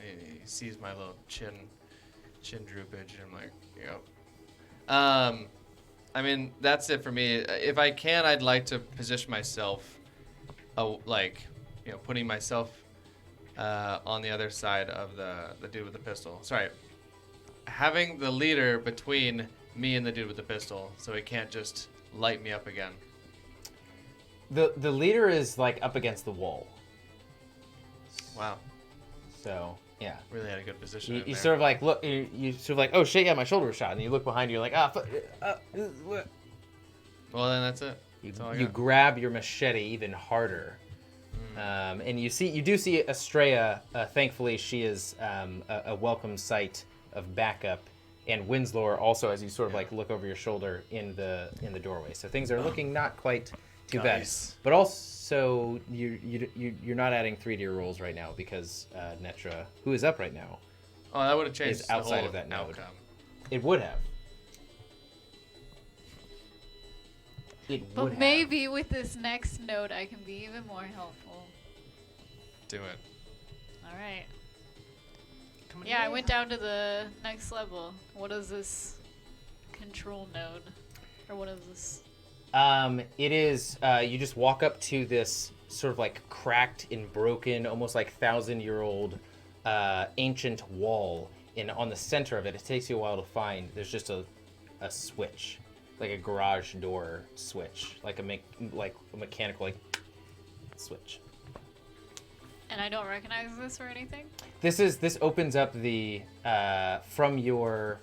he sees my little chin droopage, and I'm like, yep. I mean, that's it for me. If I can, I'd like to position myself, putting myself on the other side of the dude with the pistol. Sorry, having the leader between me and the dude with the pistol, so he can't just light me up again. The leader is like up against the wall. Wow, So yeah. really had a good position. You in there. sort of like look. You sort of like, oh shit, yeah, my shoulder was shot, and you look behind you, you're like, what? Well, then that's it. You, That's all I you got. grab your machete even harder, and you do see Astraea. Thankfully, she is a welcome sight of backup, and Winslor also, as you sort of like look over your shoulder in the doorway. So things are looking not quite too Nice. bad. But also, you're not adding 3 to your rolls right now because Netra, who is up right now, Oh, that would have changed is the outside whole of that node. outcome. it would have. But maybe with this next node, I can be even more helpful. Do it. All right. Yeah, I went down to the next level. What is this control node? Or what is this? It is, you just walk up to this sort of like cracked and broken, almost like 1,000-year-old ancient wall, on the center of it, it takes you a while to find. There's just a switch, like a garage door switch, like a mechanical switch. And I don't recognize this or anything? This opens up the from your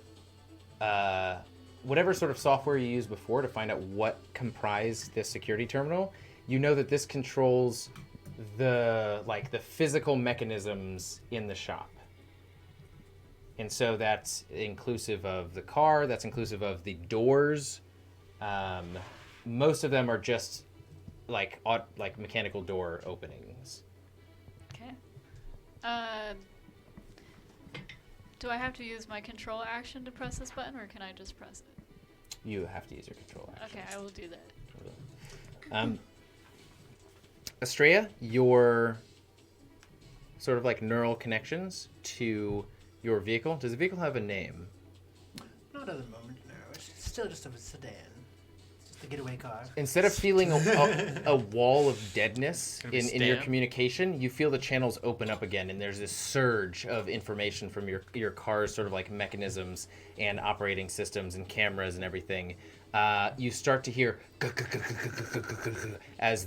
whatever sort of software you used before to find out what comprised this security terminal. You know that this controls the physical mechanisms in the shop. And so that's inclusive of the car, that's inclusive of the doors. Most of them are just like mechanical door openings. Okay. Do I have to use my control action to press this button, or can I just press it? You have to use your control action. Okay, I will do that. Astraea, your sort of like neural connections to your vehicle. Does the vehicle have a name? Not at the moment, no. It's still just a sedan. It's just a getaway car. Instead of feeling a wall of deadness Gonna be in your Stan? communication, you feel the channels open up again, and there's this surge of information from your car's sort of like mechanisms and operating systems and cameras and everything. You start to hear as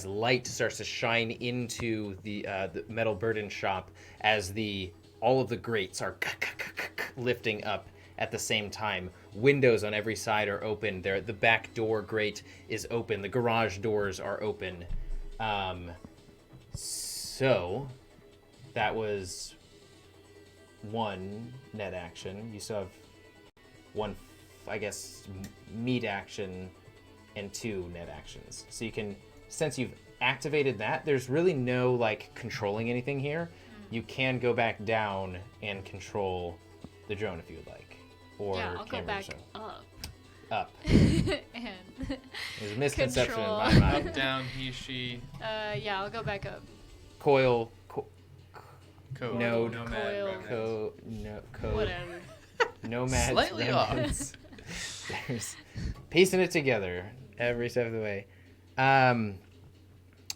light starts to shine into the metal burden shop as all of the grates are lifting up at the same time. Windows on every side are open. The back door grate is open. The garage doors are open. So that was one net action. You still have one, I guess, meat action and 2 net actions. So you can, since you've activated that, there's really no like controlling anything here. You can go back down and control the drone if you would like, or Yeah, I'll go camera back so. up. Up. And There's a misconception Control. in my mind. Up, down, he, she, yeah, I'll go back up. Coil, code, Node. nomad, Coil. remnants. code, Whatever. nomads, Slightly off. remnants. There's piecing it together every step of the way.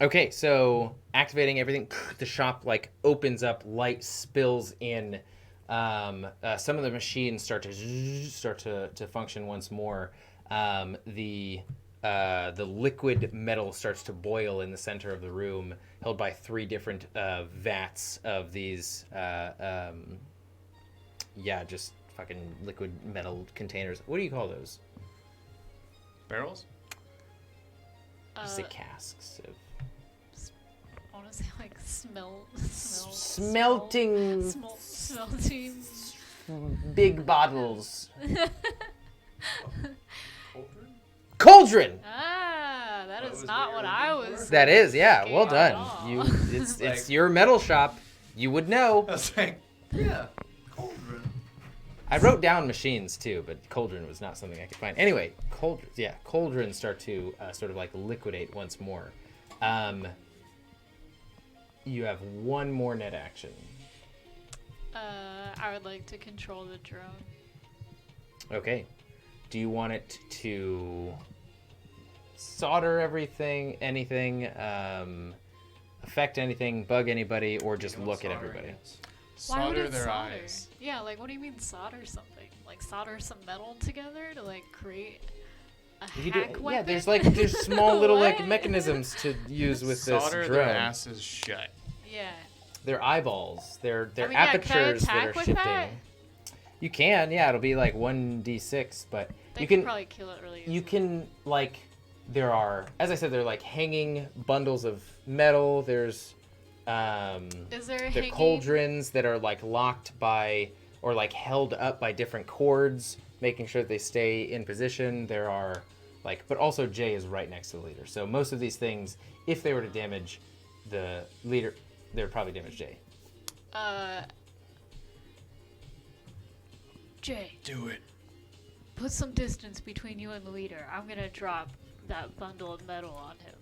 Okay, so activating everything, the shop like opens up, light spills in. Some of the machines start to function once more. The liquid metal starts to boil in the center of the room, held by 3 different vats of these just fucking liquid metal containers. What do you call those? Barrels? Just say casks of I want to say like smelting smelting. big bottles. Cauldron. Ah, that That is was not what what you were I looking was. for? That is, yeah. Okay, Well done. aw. You, it's Like- your metal shop. You would know. I was like, Yeah. Cauldron. I wrote down machines too, but cauldron was not something I could find. Anyway, cauldrons start to sort of like liquidate once more. You have 1 more net action. I would like to control the drone. Okay. Do you want it to solder anything, affect anything, bug anybody, or just You know look what at soldering everybody? is? Why would solder it their solder? eyes. Yeah, like what do you mean solder something? Like solder some metal together to like create a You do- hack weapon? yeah, there's small little like What? mechanisms to use with this Solder drone. their asses shut. Yeah. They're eyeballs. They're I mean, yeah, can I apertures that attack are with shifting. that? You can, yeah. It'll be like 1d6, but They you could can probably kill it really you easily. can like there are, as I said, they're like hanging bundles of metal. There's Is there they're hanging? cauldrons that are like locked by or like held up by different cords, making sure that they stay in position. There are like, but also Jay is right next to the leader. So most of these things, if they were to damage the leader, they would probably damage Jay. Jay, Do it. put some distance between you and the leader. I'm gonna drop that bundle of metal on him.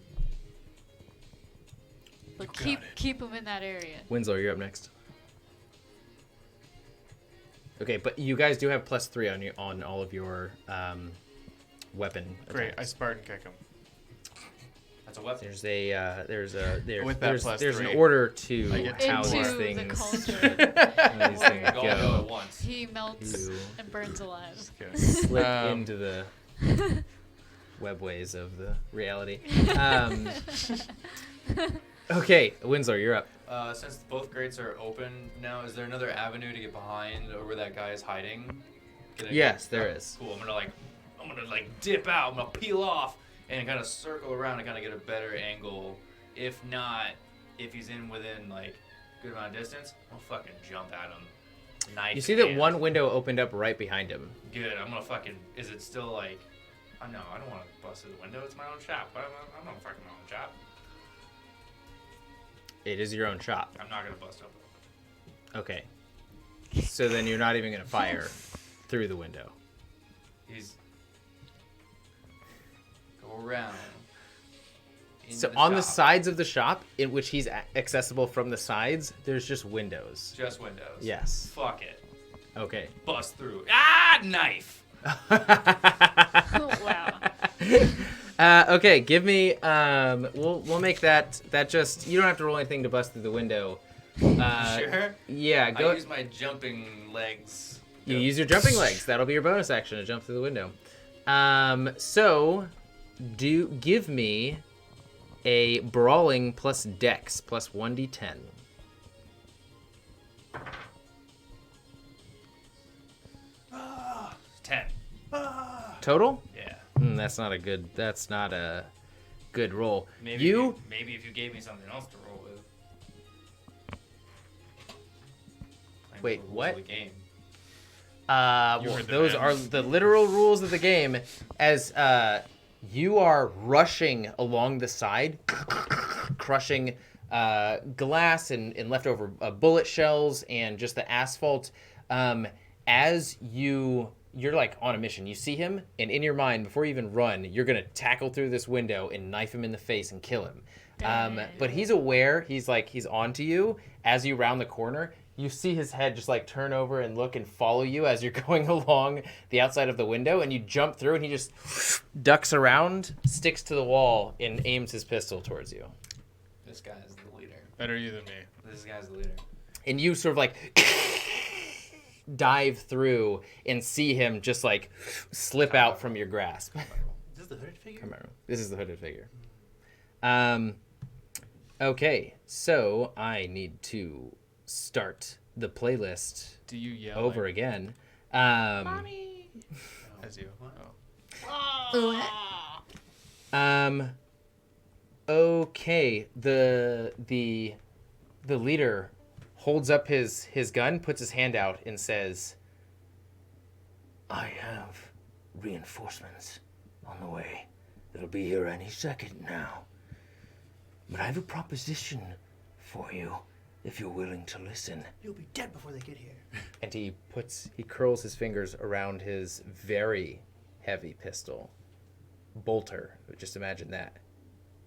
But You got it. keep him in that area. Winslor, you're up next. Okay, but you guys do have +3 on all of your weapon. Great, I attacks. Spartan kick him. That's a weapon. There's a With that plus there's an 3. order to I get how two these more. Into the things, cauldron. how these things Go at go. once. He melts You and burns alive. Okay. slip Um, into the webways of the reality. Okay, Winslor, you're up. Since both grates are open now, is there another avenue to get behind or where that guy is hiding? Can I Yes, go- there is. Cool. I'm gonna dip out. I'm gonna peel off and kind of circle around and kind of get a better angle. If not, if he's within like good amount of distance, I'll fucking jump at him. Knife. You see in that hand. one window opened up right behind him. Good. I'm gonna fucking. Is it still like? Oh no, I don't want to bust through the window. It's my own shop. I'm not fucking my own shop. It is your own shop. I'm not gonna bust open. Okay. So then you're not even going to fire through the window. He's go around. So into on the shop. sides of the shop, in which he's accessible from the sides, there's just windows. Just windows. Yes. Fuck it. Okay. Bust through. Ah, knife. Wow. Okay, give me. We'll make that just. You don't have to roll anything to bust through the window. Sure. Yeah, I go. use my jumping legs. You use your jumping legs. That'll be your bonus action to jump through the window. So, give me a brawling plus dex plus 1d10. Ah, 10. Total? Yeah. That's not a good roll. Maybe You maybe if you gave me something else to roll with. Playing Wait, the rules what? of the game. well, heard the those man. are the literal rules of the game. As you are rushing along the side, crushing glass and leftover bullet shells and just the asphalt. As you're like on a mission. You see him, and in your mind, before you even run, you're gonna tackle through this window and knife him in the face and kill him. But he's aware. He's on to you. As you round the corner, you see his head just like turn over and look and follow you as you're going along the outside of the window, and you jump through, and he just ducks around, sticks to the wall, and aims his pistol towards you. This guy is the leader. Better you than me. This guy's the leader. And you sort of like dive through and see him just like slip out from your grasp. Is this the hooded figure? Camaro. This is the hooded figure. Okay, so I need to start the playlist Do you yell over like, again. Mommy. as you? Oh. Okay, the leader holds up his gun, puts his hand out, and says, "I have reinforcements on the way. It'll be here any second now. But I have a proposition for you if you're willing to listen." You'll be dead before they get here. And he curls his fingers around his very heavy pistol. Bolter, just imagine that.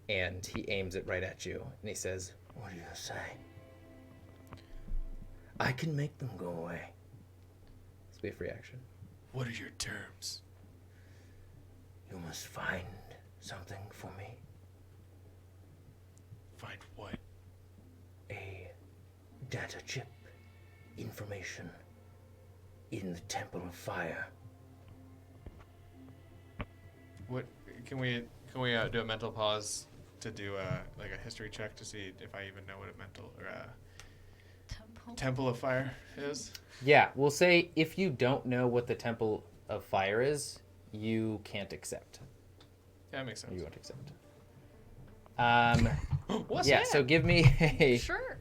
And he aims it right at you, and he says, "What do you say? I can make them go away." This will be a free action. What are your terms? You must find something for me. Find what? A data chip. Information. In the Temple of Fire. What can we do a mental pause to do like a history check to see if I even know what a mental or Temple of Fire is? Yeah, we'll say if you don't know what the Temple of Fire is, you can't accept. Yeah, that makes sense. You won't accept. What's Yeah, that? so give me a Sure.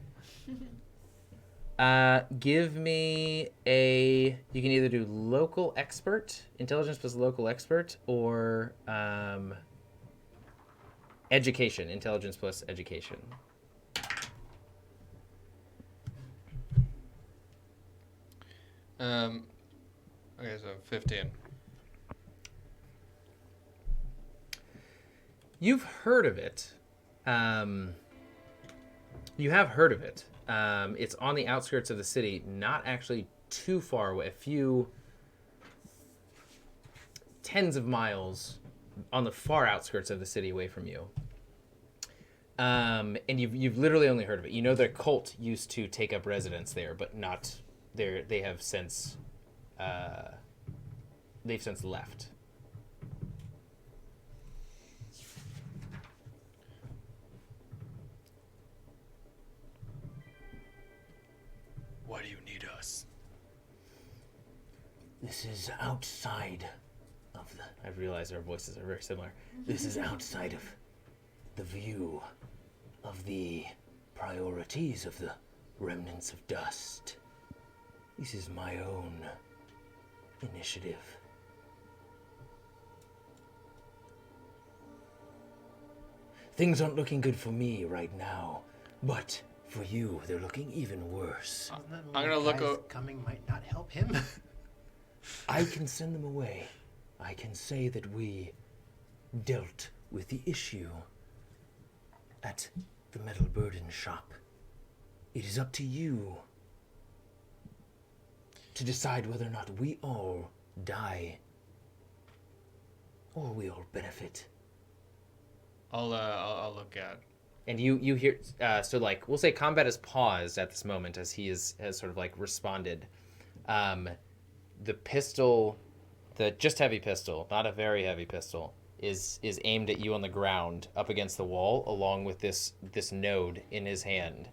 give me a, you can either do local expert, intelligence plus local expert, or education, intelligence plus education. Okay, so 15. You've heard of it. You have heard of it. It's on the outskirts of the city, not actually too far away, a few tens of miles on the far outskirts of the city away from you. And you've literally only heard of it. You know the cult used to take up residence there, but not there. They have since they've since left. Why do you need us? This is outside of the... I realize our voices are very similar. This is outside of the view of the priorities of the Remnants of Dust. This is my own initiative. Things aren't looking good for me right now, but for you, they're looking even worse. I'm gonna look coming might not help him. I can send them away. I can say that we dealt with the issue at the Metal Burden shop. It is up to you to decide whether or not we all die or we all benefit. I'll look at. And you hear so like we'll say combat is paused at this moment as he has sort of like responded. The pistol, the just heavy pistol, not a very heavy pistol, is aimed at you on the ground up against the wall, along with this node in his hand,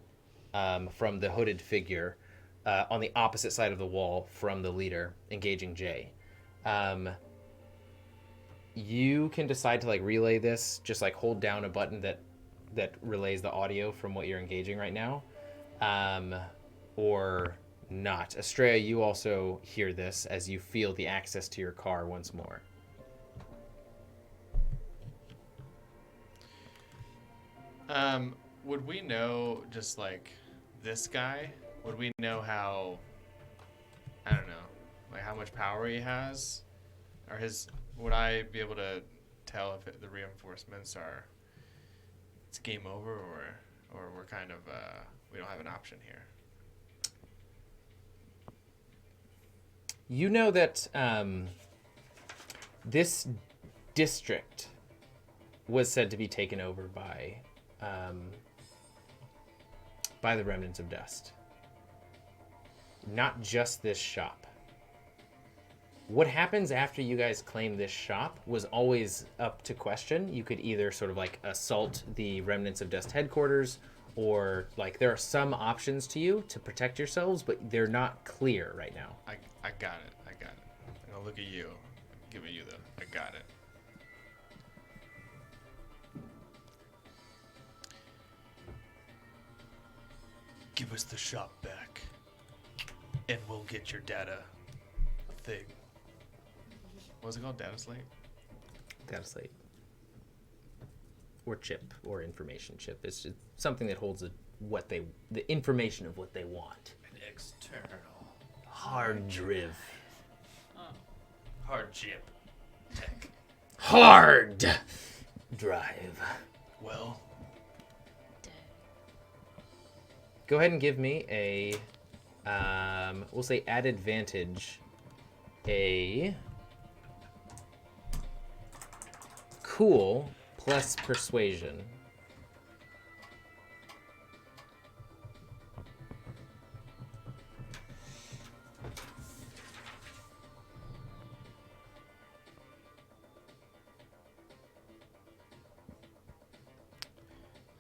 from the hooded figure on the opposite side of the wall from the leader engaging Jay. You can decide to like relay this, just like hold down a button that relays the audio from what you're engaging right now, or not. Astraea, you also hear this as you feel the access to your car once more. Would we know, just like this guy, would we know how, I don't know, like how much power he has? Or would I be able to tell if the reinforcements are, it's game over, or we're kind of, we don't have an option here? You know that this district was said to be taken over by the Remnants of Dust. Not just this shop. What happens after you guys claim this shop was always up to question. You could either sort of like assault the Remnants of Dust headquarters, or like there are some options to you to protect yourselves, but they're not clear right now. I got it. I'm gonna look at you, giving you I got it. Give us the shop back, and we'll get your data thing. What was it called? Data slate? Data slate. Or chip, or information chip. It's just something that holds the information of what they want. An external Hard drive. hard chip tech. Hard drive. Well, Go ahead and give me a, we'll say add advantage, a cool plus persuasion.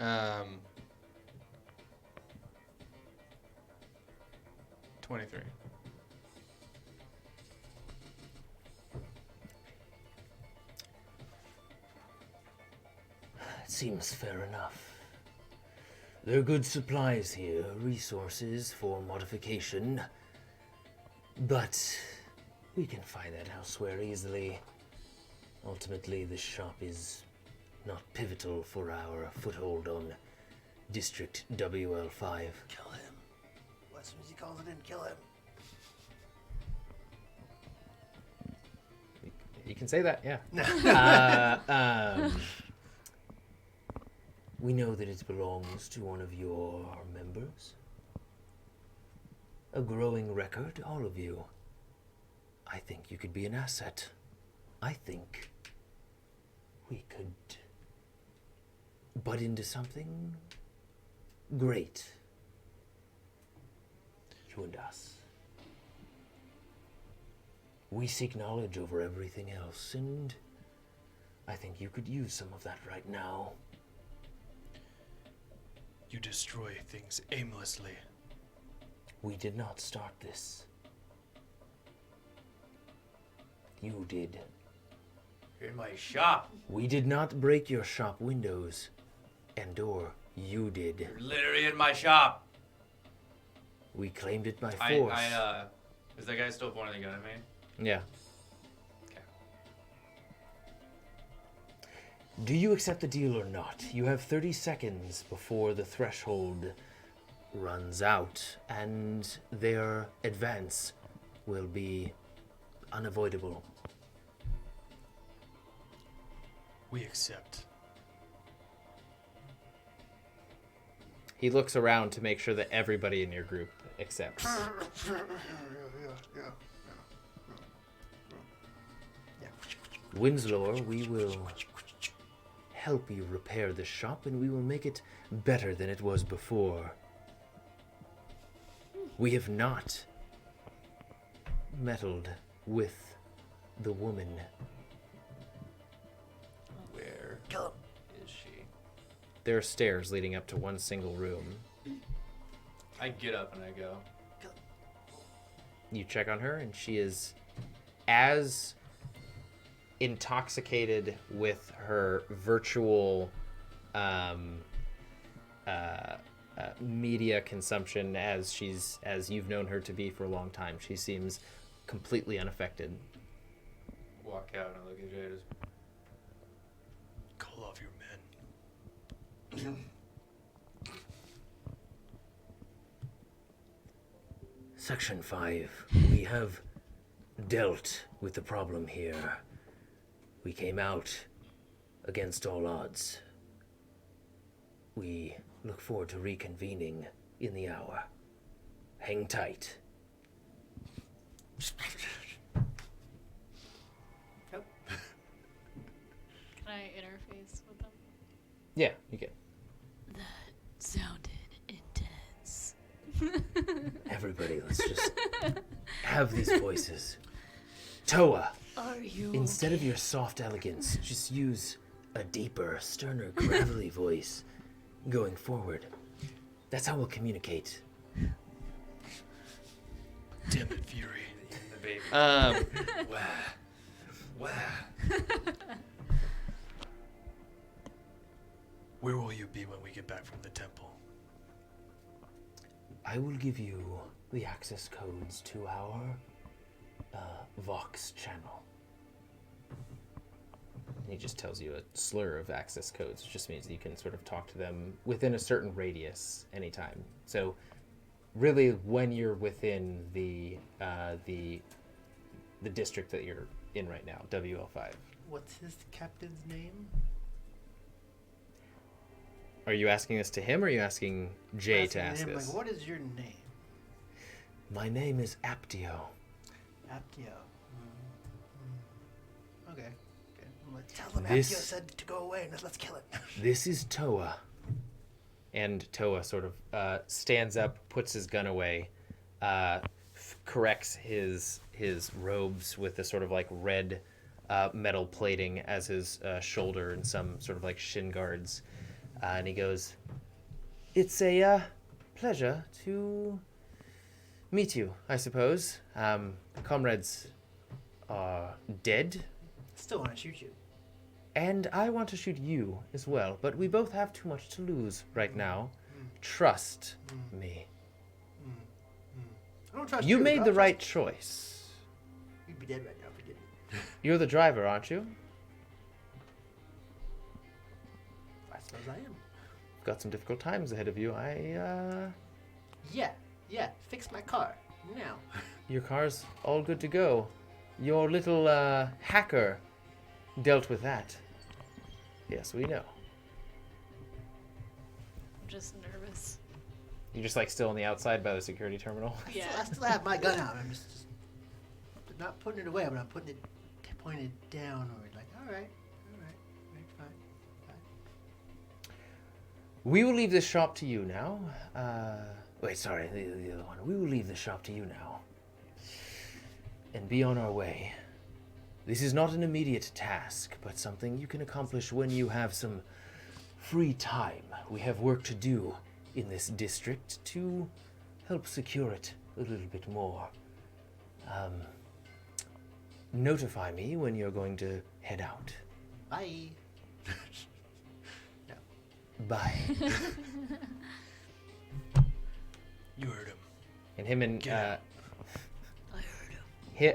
Um, 23. Seems fair enough. There are good supplies here, resources for modification, but we can find that elsewhere easily. Ultimately, the shop is not pivotal for our foothold on District WL5. Kill him. As soon as he calls it in, kill him. You can say that, yeah. We know that it belongs to one of your members. A growing record, all of you. I think you could be an asset. I think we could but into something great. You and us. We seek knowledge over everything else, and I think you could use some of that right now. You destroy things aimlessly. We did not start this. You did. You're in my shop. We did not break your shop windows and door. You did. You're literally in my shop. We claimed it by force. Is that guy still pointing the gun at me? Yeah. Okay. Do you accept the deal or not? You have 30 seconds before the threshold runs out, and their advance will be unavoidable. We accept. He looks around to make sure that everybody in your group accepts. Winslor, we will help you repair the shop, and we will make it better than it was before. We have not meddled with the woman. Where is she? There are stairs leading up to one single room. I get up and I go. You check on her, and she is as intoxicated with her virtual media consumption as you've known her to be for a long time. She seems completely unaffected. Walk out and look at Jade. Call off your men. Section 5. We have dealt with the problem here. We came out against all odds. We look forward to reconvening in the hour. Hang tight. Can I interface with them? Yeah, you can. That sounded intense. Everybody, let's just have these voices. Toa, Are you instead of your soft elegance, just use a deeper, sterner, gravelly voice going forward. That's how we'll communicate. Damn it, Fury. The baby. Um, Wow. Where will you be when we get back from the temple? I will give you the access codes to our Vox channel. he just tells you a slur of access codes, which just means that you can sort of talk to them within a certain radius anytime. So really, when you're within the district that you're in right now, WL5. What's his captain's name? Are you asking this to him, or are you asking Jay to ask him, this? like, what is your name? My name is Aptio. Aptio. Okay. I'm like, tell them This- Aptio said to go away and let's kill it. This is Toa. And Toa sort of stands up, puts his gun away, corrects his robes with a sort of like red metal plating as his shoulder and some sort of like shin guards. And he goes, "It's a pleasure to meet you, I suppose. Comrades are dead, Still want to shoot you. and I want to shoot you as well, but we both have too much to lose right now. Trust me. I don't trust You but made I'll the trust right choice. you. You'd be dead right now if you didn't. You're the driver, aren't you? I suppose I am. Got some difficult times ahead of you. Yeah. Fix my car now. Your car's all good to go. Your little hacker dealt with that. Yes, we know. I'm just nervous. You're just like still on the outside by the security terminal. Yeah. I still have my gun out. I'm just not putting it away, but I'm putting it pointed downward. Like, all right, fine. We will leave this shop to you now. Wait, sorry, the other one. We will leave the shop to you now. And be on our way. This is not an immediate task, but something you can accomplish when you have some free time. We have work to do in this district to help secure it a little bit more. Notify me when you're going to head out. Bye. Bye. You heard him. And him and Get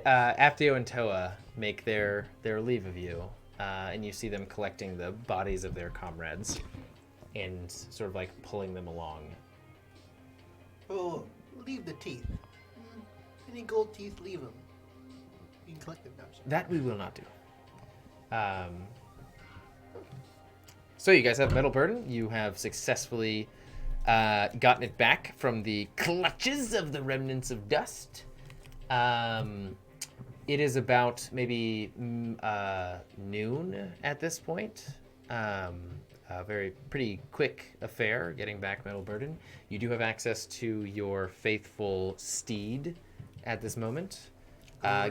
out. Aptio and Toa make their leave of you, and you see them collecting the bodies of their comrades and sort of like pulling them along. Oh, leave the teeth. Any gold teeth, leave them. You can collect them now. That we will not do. So you guys have Metal Burden. You have successfully gotten it back from the clutches of the Remnants of Dust. It is about maybe noon at this point. A very pretty quick affair getting back Metal Burden. You do have access to your faithful steed at this moment,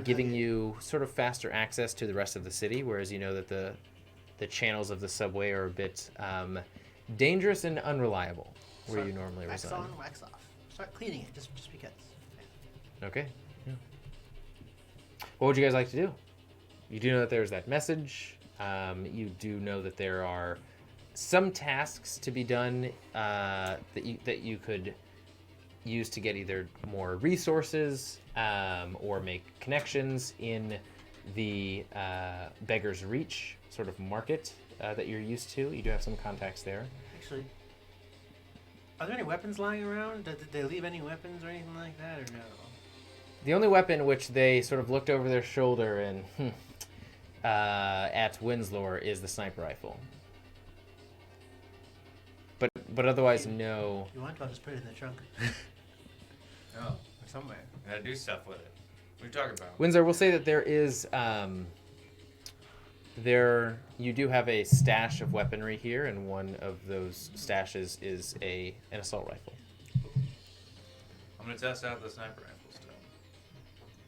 giving you sort of faster access to the rest of the city, whereas you know that the channels of the subway are a bit dangerous and unreliable where you normally wax reside. on, wax off. Start cleaning it, just because. Okay. Yeah. What would you guys like to do? You do know that there's that message. You do know that there are some tasks to be done that you could use to get either more resources or make connections in the Beggar's Reach sort of market that you're used to. You do have some contacts there. Actually, are there any weapons lying around? Did they leave any weapons or anything like that, or no? The only weapon which they sort of looked over their shoulder and at Winslor is the sniper rifle. But otherwise, no. If you want to, I'll just put it in the trunk. Oh, somewhere. I gotta do stuff with it. What are you talking about? Windsor, we'll say that there is you do have a stash of weaponry here, and one of those stashes is an assault rifle. I'm gonna test out the sniper rifle still.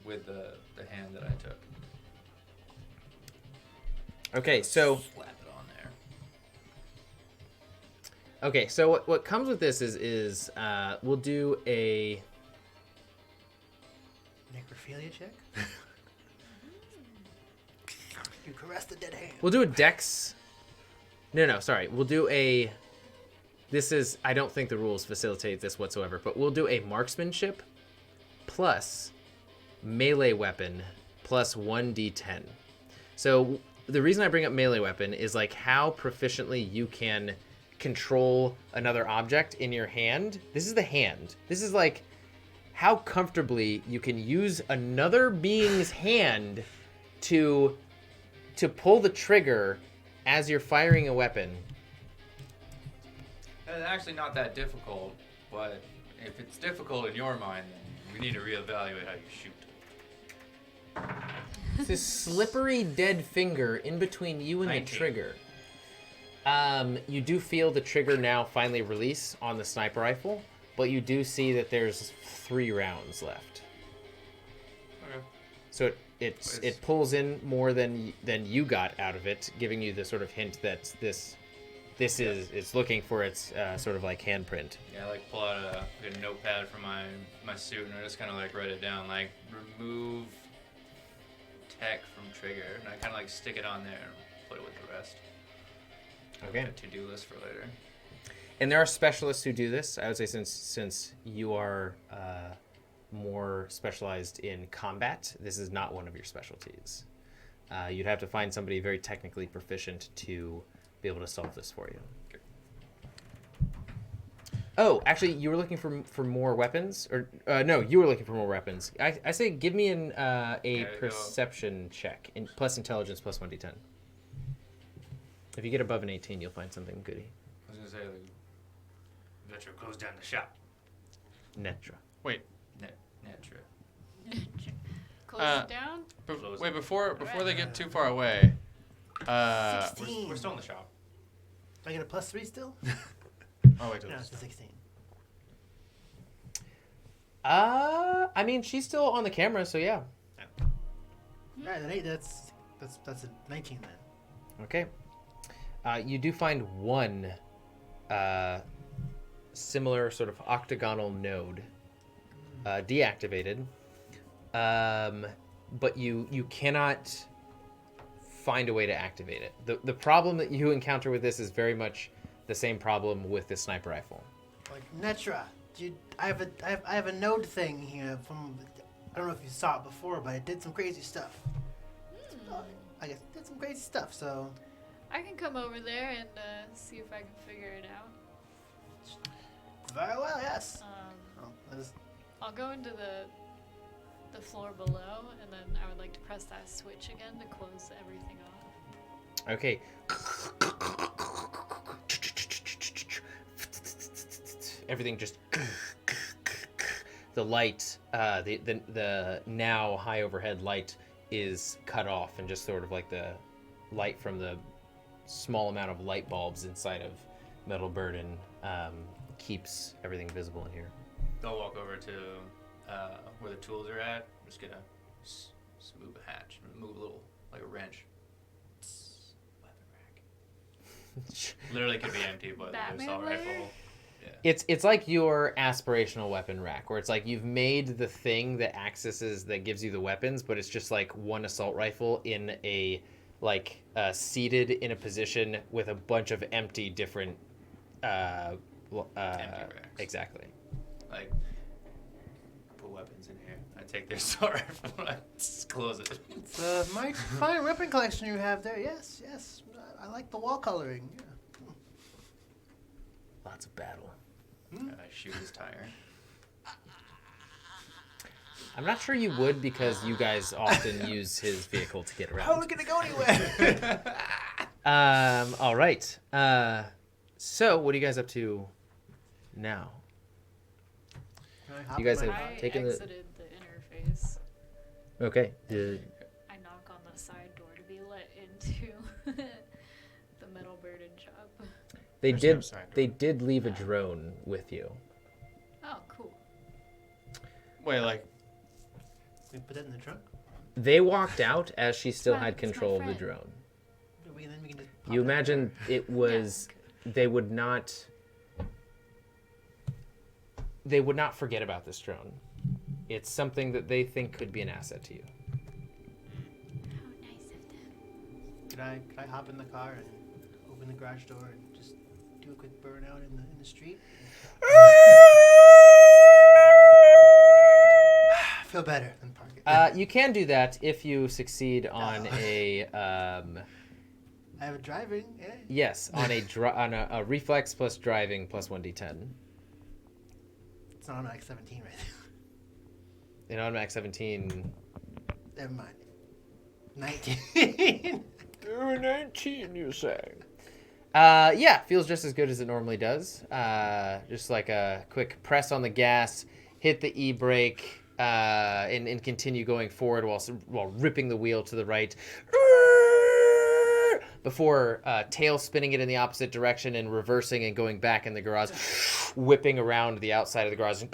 With the hand that I took. Okay, so Slap it on there. okay, so what comes with this is we'll do a Necrophilia check? You caress the dead hand. we'll do a dex. No, sorry. We'll do a. This is I don't think the rules facilitate this whatsoever, but we'll do a marksmanship plus melee weapon plus 1d10. So the reason I bring up melee weapon is like how proficiently you can control another object in your hand. This is the hand. This is like how comfortably you can use another being's hand to pull the trigger as you're firing a weapon. It's actually not that difficult, but if it's difficult in your mind, then we need to reevaluate how you shoot. It's this slippery dead finger in between you and 19. the trigger. You do feel the trigger now finally release on the sniper rifle, but you do see that there's 3 rounds left. Okay. So it pulls in more than you got out of it, giving you the sort of hint that this is it's looking for its sort of like handprint. Yeah, I like pull out a notepad from my suit and I just kind of like write it down, like remove tech from trigger, and I kind of like stick it on there and put it with the rest. Okay. A to-do list for later. And there are specialists who do this. I would say since you are more specialized in combat, this is not one of your specialties. You'd have to find somebody very technically proficient to be able to solve this for you. Okay. Oh, actually, you were looking for more weapons, or no, you were looking for more weapons. I say give me a Okay, perception check, plus intelligence plus 1d10. If you get above an 18, you'll find something goody. I was gonna say like, Metro close down the shop. Netra. Wait, Netra. Close it down. Close wait it. before they get too far away. 16. We're still in the shop. Do I get a +3 still? Oh, wait till No, it's it's the 16. I mean, she's still on the camera, so yeah. Alright, then that's a 19 then. Okay. You do find one similar sort of octagonal node deactivated, but you cannot find a way to activate it. The problem that you encounter with this is very much the same problem with the sniper rifle. Like Netra, I have a node thing here from. I don't know if you saw it before, but it did some crazy stuff. I guess it did some crazy stuff. So I can come over there and see if I can figure it out. very well, yes. I'll go into the floor below, and then I would like to press that switch again to close everything off. Okay. Everything just the light, the now high overhead light is cut off, and just sort of like the light from the small amount of light bulbs inside of Metal Burden keeps everything visible in here. I'll walk over to where the tools are at. I'm just gonna move a hatch, move a little, like a wrench. Weapon rack. Literally could be empty, but the Batman assault layer? rifle. It's like your aspirational weapon rack, where it's like you've made the thing that accesses, that gives you the weapons, but it's just like one assault rifle in a like seated in a position with a bunch of empty different Empty racks. exactly. Like, put weapons in here. I take their assault rifle and I just close it. It's my fine weapon collection you have there. Yes, yes. I like the wall coloring. Yeah. Lots of battle. And I shoot his tire. I'm not sure you would, because you guys often use his vehicle to get How are we around. gonna go anywhere? All right. So what are you guys up to now? You guys have I taken the. exited the interface. Okay. I knock on the side door to be let into the Metal Burden shop. They There's no did. side door. They did leave a drone with you. Oh, cool. Wait, like, We put that in the trunk. They walked out as she still fine, had it's my control of the friend. drone. Then we can just pop You it in the imagine trunk. it was. They would not. They would not forget about this drone. It's something that they think could be an asset to you. How nice of them. Could I hop in the car and open the garage door and just do a quick burnout in the street? Feel better than park it. You can do that if you succeed on a. I have a driving. Yeah. Yes, on a reflex plus driving plus 1d10. It's not on like 17 right In automatic 17. there. Never mind. 19. 19, you say? Yeah, feels just as good as it normally does. Just like a quick press on the gas, hit the e-brake, and continue going forward while ripping the wheel to the right. Before tail spinning it in the opposite direction and reversing and going back in the garage, whipping around the outside of the garage and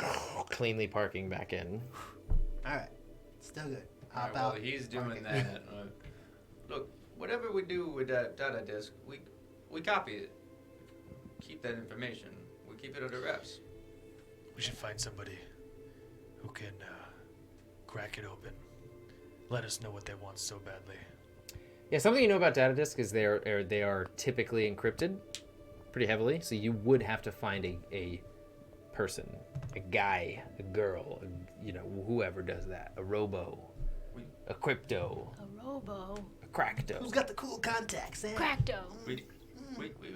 cleanly parking back in. All right. Still good. Alright, Hop while out. he's park doing it. that, look, whatever we do with that data disk, we copy it. Keep that information. We keep it under wraps. We should find somebody who can crack it open. Let us know what they want so badly. Yeah, something you know about data disk is they are typically encrypted pretty heavily, so you would have to find a person, a guy, a girl, whoever does that, a robo, a crypto, A robo. a crackdo. Who's got the cool contacts? Eh? Crackdo. We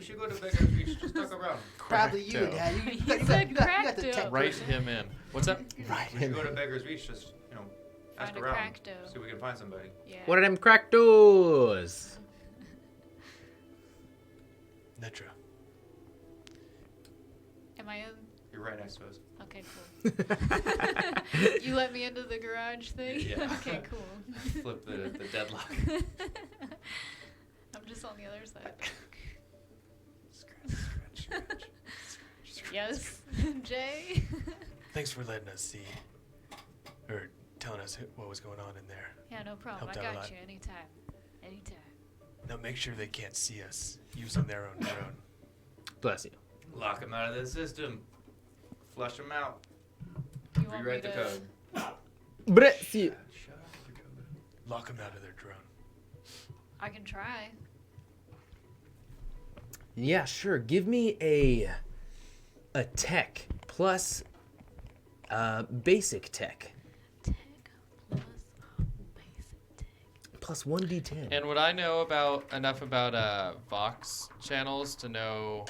should go to Beggars Reach. Just talk around. Probably you, Crackdo. Dad. He You said got the crackdo. tech write person. him in. What's that? Right. We should go to Beggars Reach. Just ask Find a around. crackdo. See if we can find somebody. Yeah. What are them crackdos? Netra. Am I in? You're right next to us. Okay, cool. You let me into the garage thing? Yeah. Okay, cool. Flip the deadlock. I'm just on the other side. Scratch, scratch, scratch. Yes, Jay. Thanks for letting us see, or telling us what was going on in there. Yeah, no problem. Helped I out a got lot. you anytime. Anytime. Now make sure they can't see us using their own drone. Bless you. Lock them out of the system. Flush them out. You want Rewrite me the to? code. Bless you. Lock them out of their drone. I can try. Yeah, sure. Give me a tech plus basic tech Tech plus basic tech. plus 1d10. And would I know enough about Vox channels to know?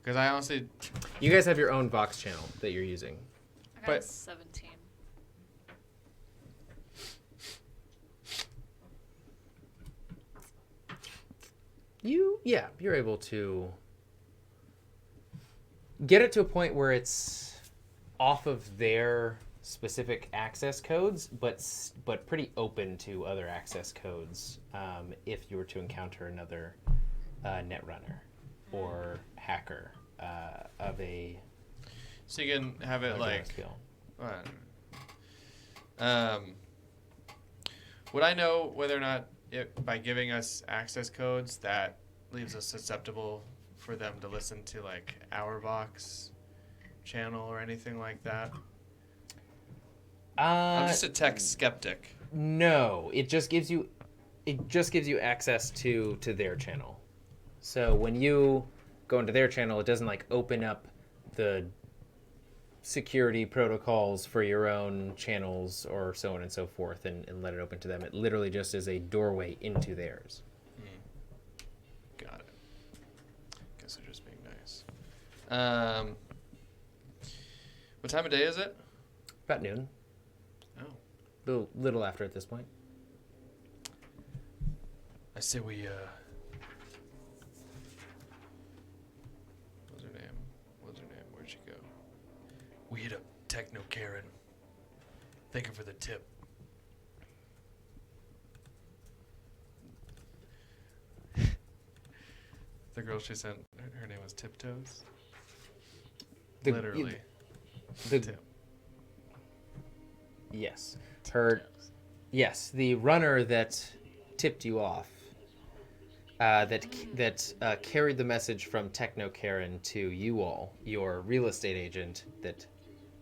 Because I honestly, You guys have your own Vox channel that you're using. I got But- a 17. You're able to get it to a point where it's off of their specific access codes, but pretty open to other access codes if you were to encounter another netrunner or hacker of a so you can have it larger like. scale. Would I know whether or not by giving us access codes that leaves us susceptible for them to listen to like our Vox channel or anything like that? I'm just a tech skeptic. No, it just gives you access to their channel. So when you go into their channel, it doesn't like open up the security protocols for your own channels or so on and so forth and let it open to them. It literally just is a doorway into theirs. Got it. Guess they're just being nice. What time of day is it? About noon. Oh. Little after at this point. I say we, What's her name? Where'd she go? we hit up Techno Karen. Thank her for the tip. The girl she sent, her name was Tiptoes? The- Literally. The, Tip. yes. Yes, the runner that tipped you off, that carried the message from Techno Karen to you all, your real estate agent that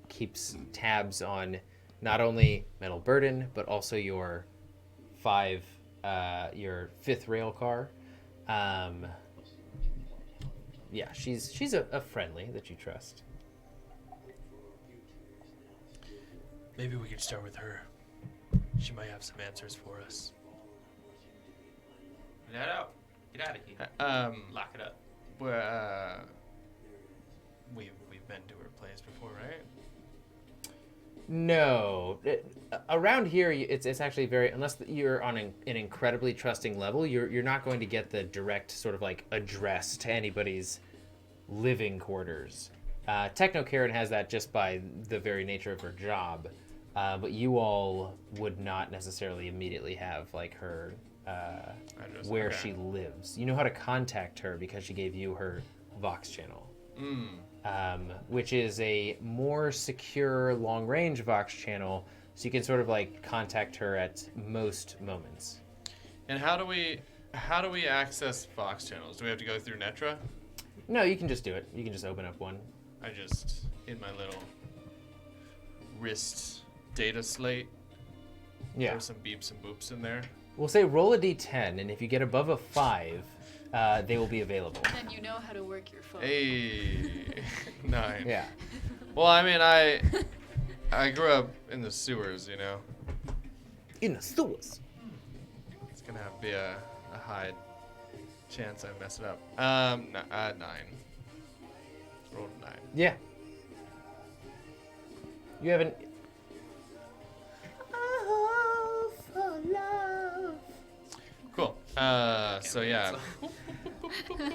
keeps tabs on not only Metal Burden but also your fifth rail car. Yeah, she's a friendly that you trust. Maybe we could start with her. She might have some answers for us. Get that out. Get out of here. Lock it up. We've been to her place before, right? No, around here it's actually very, unless you're on an incredibly trusting level, you're not going to get the direct sort of like address to anybody's living quarters. Techno Karen has that just by the very nature of her job, but you all would not necessarily immediately have like her Address, where okay. she lives. You know how to contact her because she gave you her Vox channel. Which is a more secure long-range Vox channel, so you can sort of like contact her at most moments. And how do we access Vox channels? Do we have to go through Netra? No, you can just do it. You can just open up one. I just, in my little wrist data slate, Yeah. throw some beeps and boops in there. We'll say roll a d10, and if you get above a 5, they will be available. Then you know how to work your phone. Hey, 9. Yeah. Well, I mean, I grew up in the sewers, you know. In the sewers. It's gonna have to be a high chance I mess it up. 9. Rolled a 9. Yeah. You haven't. Cool. So yeah.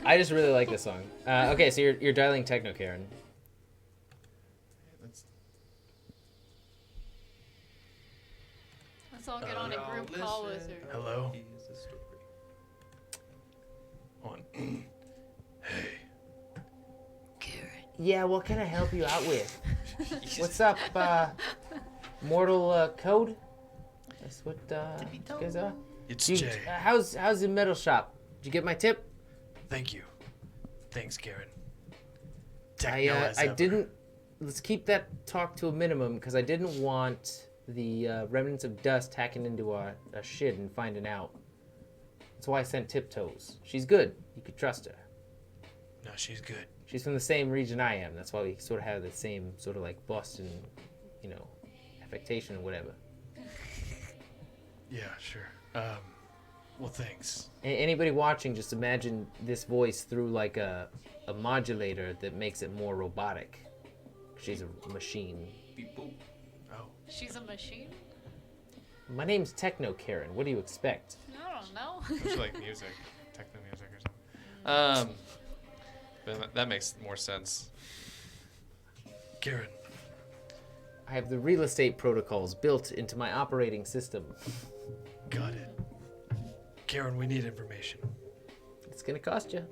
I just really like this song. Okay, so you're dialing Techno Karen. That's, Let's all get on a group call with her. Hello? Here's the story. On. Hey, Karen. Yeah, what can I help you out with? What's up, Mortal Code? That's what you guys are. It's You- Jay. how's the metal shop? Did you get my tip? Thank you. Thanks, Karen. I Techno as ever. didn't. Let's keep that talk to a minimum because I didn't want the remnants of dust hacking into our shit and finding out. That's why I sent Tiptoes. She's good. You could trust her. No, she's good. She's from the same region I am. That's why we sort of have the same sort of like Boston, you know, affectation or whatever. Yeah, sure. Well, thanks. Anybody watching, just imagine this voice through like a modulator that makes it more robotic. She's a machine. Beep boop. Oh, She's a machine? My name's Techno Karen. What do you expect? I don't know. It's like music, techno music or something. But that makes more sense. Karen. I have the real estate protocols built into my operating system. Got it. Karen, we need information. It's gonna cost you.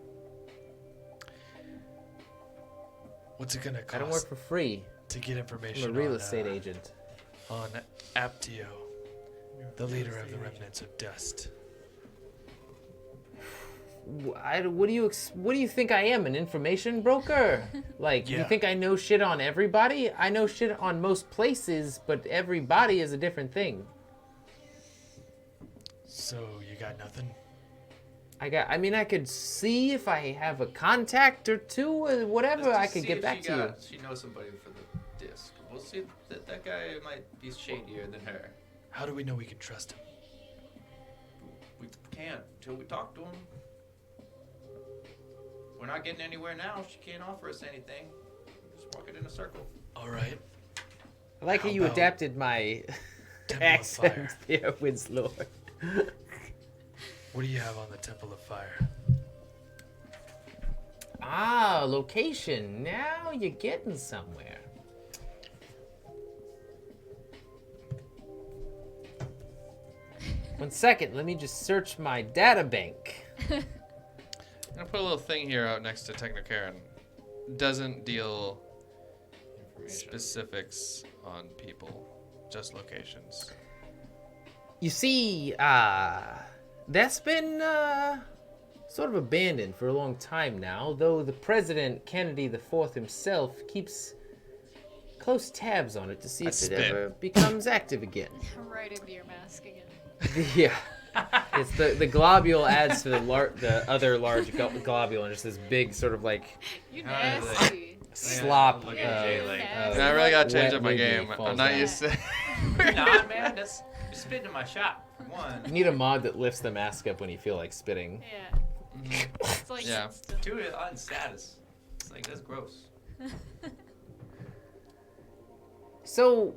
What's it gonna cost I don't work for free. to get information I'm a real on, estate agent. on Aptio, the leader of the Remnants of Dust? What do you think I am, an information broker? Like, you Yeah. think I know shit on everybody? I know shit on most places, but everybody is a different thing. So you got nothing? I mean, I could see if I have a contact or two or whatever. Let's I just could see get if back to you. She knows somebody for the disc. We'll see that guy might be shadier than her. How do we know we can trust him? We can't until we talk to him. We're not getting anywhere now. She can't offer us anything. We're just walking in a circle. All right. I like how How you about adapted my Temple of accent Fire. there, Winslor. What do you have on the Temple of Fire? Ah, location. Now you're getting somewhere. One second, let me just search my data bank. I'm gonna put a little thing here out next to Techno Karen. Doesn't deal specifics on people, just locations. You see, that's been sort of abandoned for a long time now, though the president, Kennedy IV himself, keeps close tabs on it to see I if it spit. ever becomes active again. Right into your mask again. Yeah. It's the globule adds to the other large globule, and just this big sort of like You Ah, nasty. slop. look at Jay like- And I really gotta change wet up my wiggy game. falls I'm not down. used to. Nah, man, that's you're spitting in my shop. For one. You need a mod that lifts the mask up when you feel like spitting. Yeah. It's like Yeah. instant. Do it on status. It's like that's gross. So,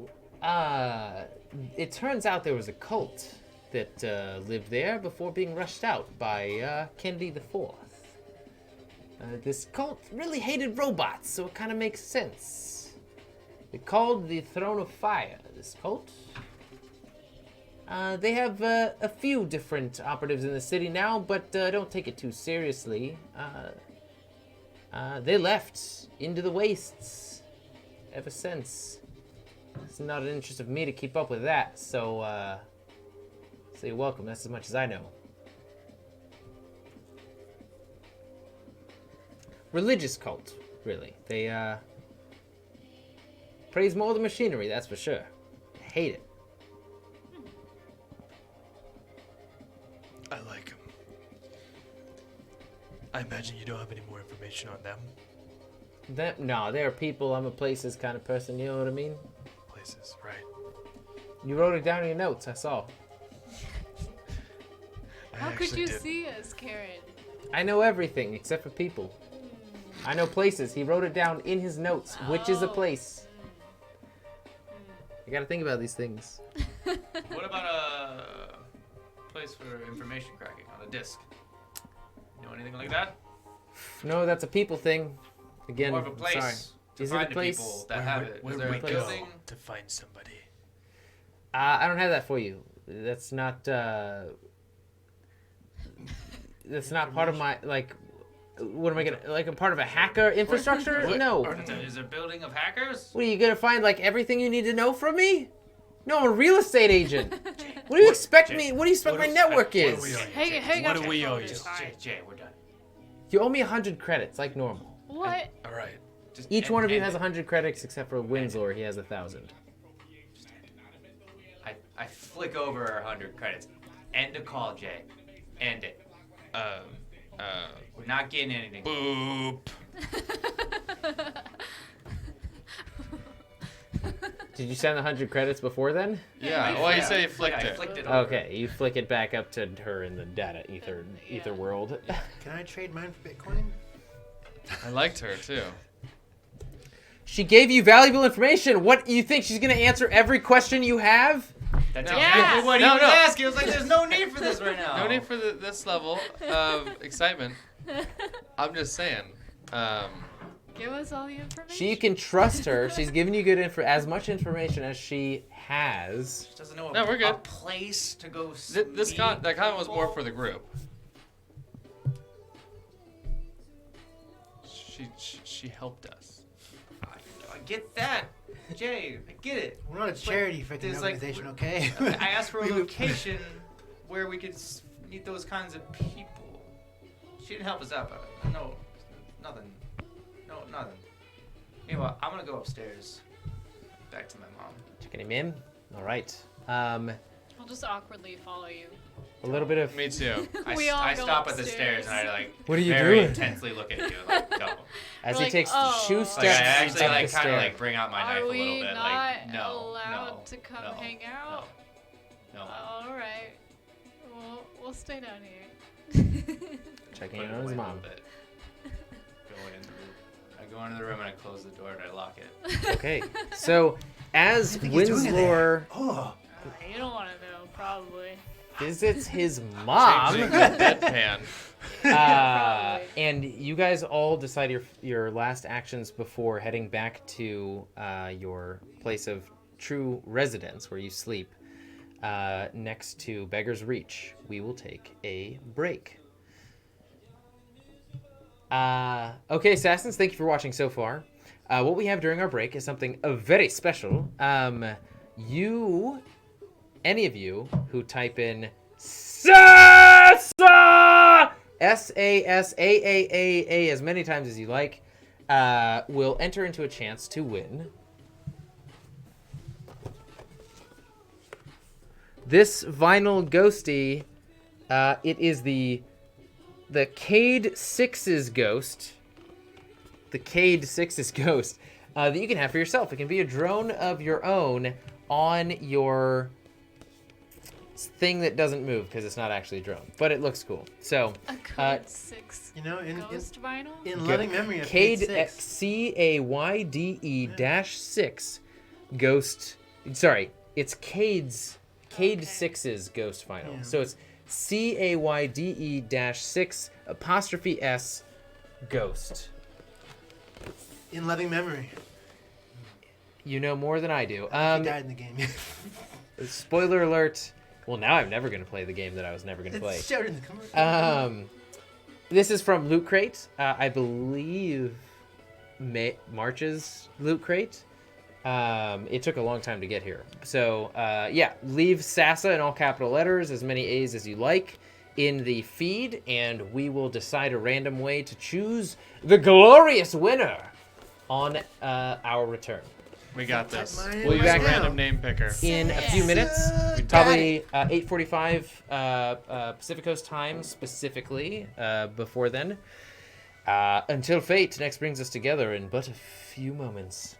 it turns out there was a cult that lived there before being rushed out by Kennedy IV. This cult really hated robots, so it kind of makes sense. They're called the Throne of Fire, this cult. They have a few different operatives in the city now, but don't take it too seriously. They left into the wastes ever since. It's not an interest of me to keep up with that, so you're welcome. That's as much as I know. Religious cult, really. They praise more the machinery, that's for sure. Hate it. I like him. I imagine you don't have any more information on them. No, they're people. I'm a places kind of person. You know what I mean? Places, right? You wrote it down in your notes. I saw. I How could actually you did. see us, Karen? I know everything except for people. I know places. He wrote it down in his notes, which is a Oh. place. You gotta think about these things. What about a place for information cracking on a disc? You know anything like that? No, that's a people thing. Again, More of a I'm place sorry. to Is it a find the place? people that have it. Where Is there we a go building? to find somebody? I don't have that for you. That's not. That's not part of my like. What am I gonna like? I'm part of a hacker infrastructure? No. Is it a building of hackers? What are you gonna find? Like everything you need to know from me? No, I'm a real estate agent. What do you expect me? What do you expect my network is? Hang What on. do we owe you? Jay, we're done. You owe me 100 credits, like normal. What? All right. Each one of you has 100 credits, except for Winslor. He has 1,000. I flick over 100 credits. End the call, Jay. End it. We're not getting anything. Boop. Did you send the 100 credits before then? Yeah. Well, you say you flicked I it. flicked it over. Okay, you flick it back up to her in the data ether world. Can I trade mine for Bitcoin? I liked her too. She gave you valuable information. What, you think she's gonna answer every question you have? That's No. exactly what he No, was no. asking. I was like, there's no need for this right now. No need for this level of excitement. I'm just saying. Give us all the information. She can trust her. She's giving you as much information as she has. She doesn't know No, we're good. a place to go That comment was more for the group. She helped us. I get that. Jay, I get it. We're not a charity freaking there's, like, organization, okay? I asked for a location where we could meet those kinds of people. She didn't help us out, but no, nothing. No, nothing. Anyway, I'm gonna go upstairs. Back to my mom. Checking him in. All right. I'll just awkwardly follow you. A little bit of. Me too. We all I go stop at the upstairs. stairs and I like What are you very doing? intensely look at you like no. As We're he like, takes oh. 2 Like, steps Like I actually up like the kind of stair. like bring out my knife Are a we little bit. not Like no, allowed no, to come no, hang out? No. All right. We'll stay down here. Checking Put in it on his away a mom. little bit. I go into the room and I close the door and I lock it. Okay. So as think he's doing it Winslor Oh, You don't want to know, probably. visits his mom, Changing the deadpan. Probably. and you guys all decide your last actions before heading back to your place of true residence where you sleep, next to Beggar's Reach. We will take a break. Okay, Assassins, thank you for watching so far. What we have during our break is something very special. Any of you who type in SASA, SASAAA as many times as you like, will enter into a chance to win this vinyl ghosty. It is the Cade 6's ghost. The Cade 6's ghost that you can have for yourself. It can be a drone of your own on your thing that doesn't move because it's not actually a drone, but it looks cool. So, A code 6 you know, in ghost vinyl? loving memory of Cade Cade 6. CAYDE-6 ghost. Sorry, it's Cade 6's ghost vinyl. Yeah. So it's CAYDE-6 apostrophe S ghost. In loving memory. You know more than I do. He died in the game. Spoiler alert. Well, now I'm never going to play the game that I was never going to play. It's showed in the commercial. This is from Loot Crate. I believe March's Loot Crate. It took a long time to get here. So, yeah, leave Sasa in all capital letters, as many A's as you like, in the feed, and we will decide a random way to choose the glorious winner on our returon. We got this. Mine We'll be right back now. Random name picker. In a few minutes, We probably 8:45 Pacific Coast time specifically. Before then, until fate next brings us together in but a few moments.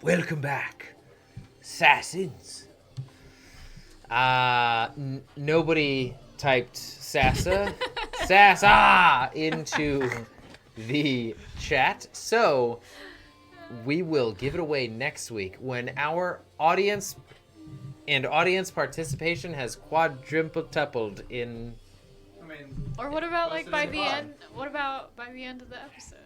Welcome back, Sassins. Nobody typed Sasa into the chat, so we will give it away next week when our audience participation has quadrupled in. I mean, Or what about like posted by in the pod. end? What about by the end of the episode?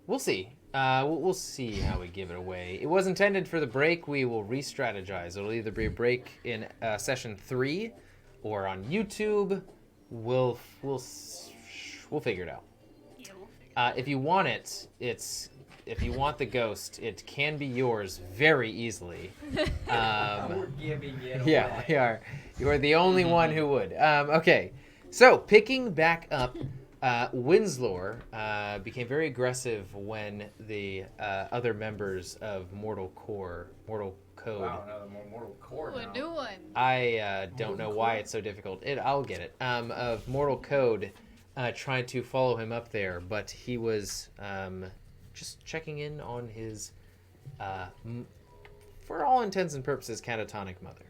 We'll see. We'll see how we give it away. It was intended for the break. We will re-strategize. It'll either be a break in session 3 or on YouTube. We'll figure it out. Yeah, we'll figure. If you want it, if you want the ghost, it can be yours very easily. We're giving it away. Yeah, we are. You are the only one who would. Okay, so picking back up, Winslor became very aggressive when the other members of Mortal Code. Wow, another more Mortal Core Ooh, now. a new one. I don't know why it's so difficult. I'll get it. Of Mortal Code, tried to follow him up there, but he was just checking in on his, for all intents and purposes, catatonic mother.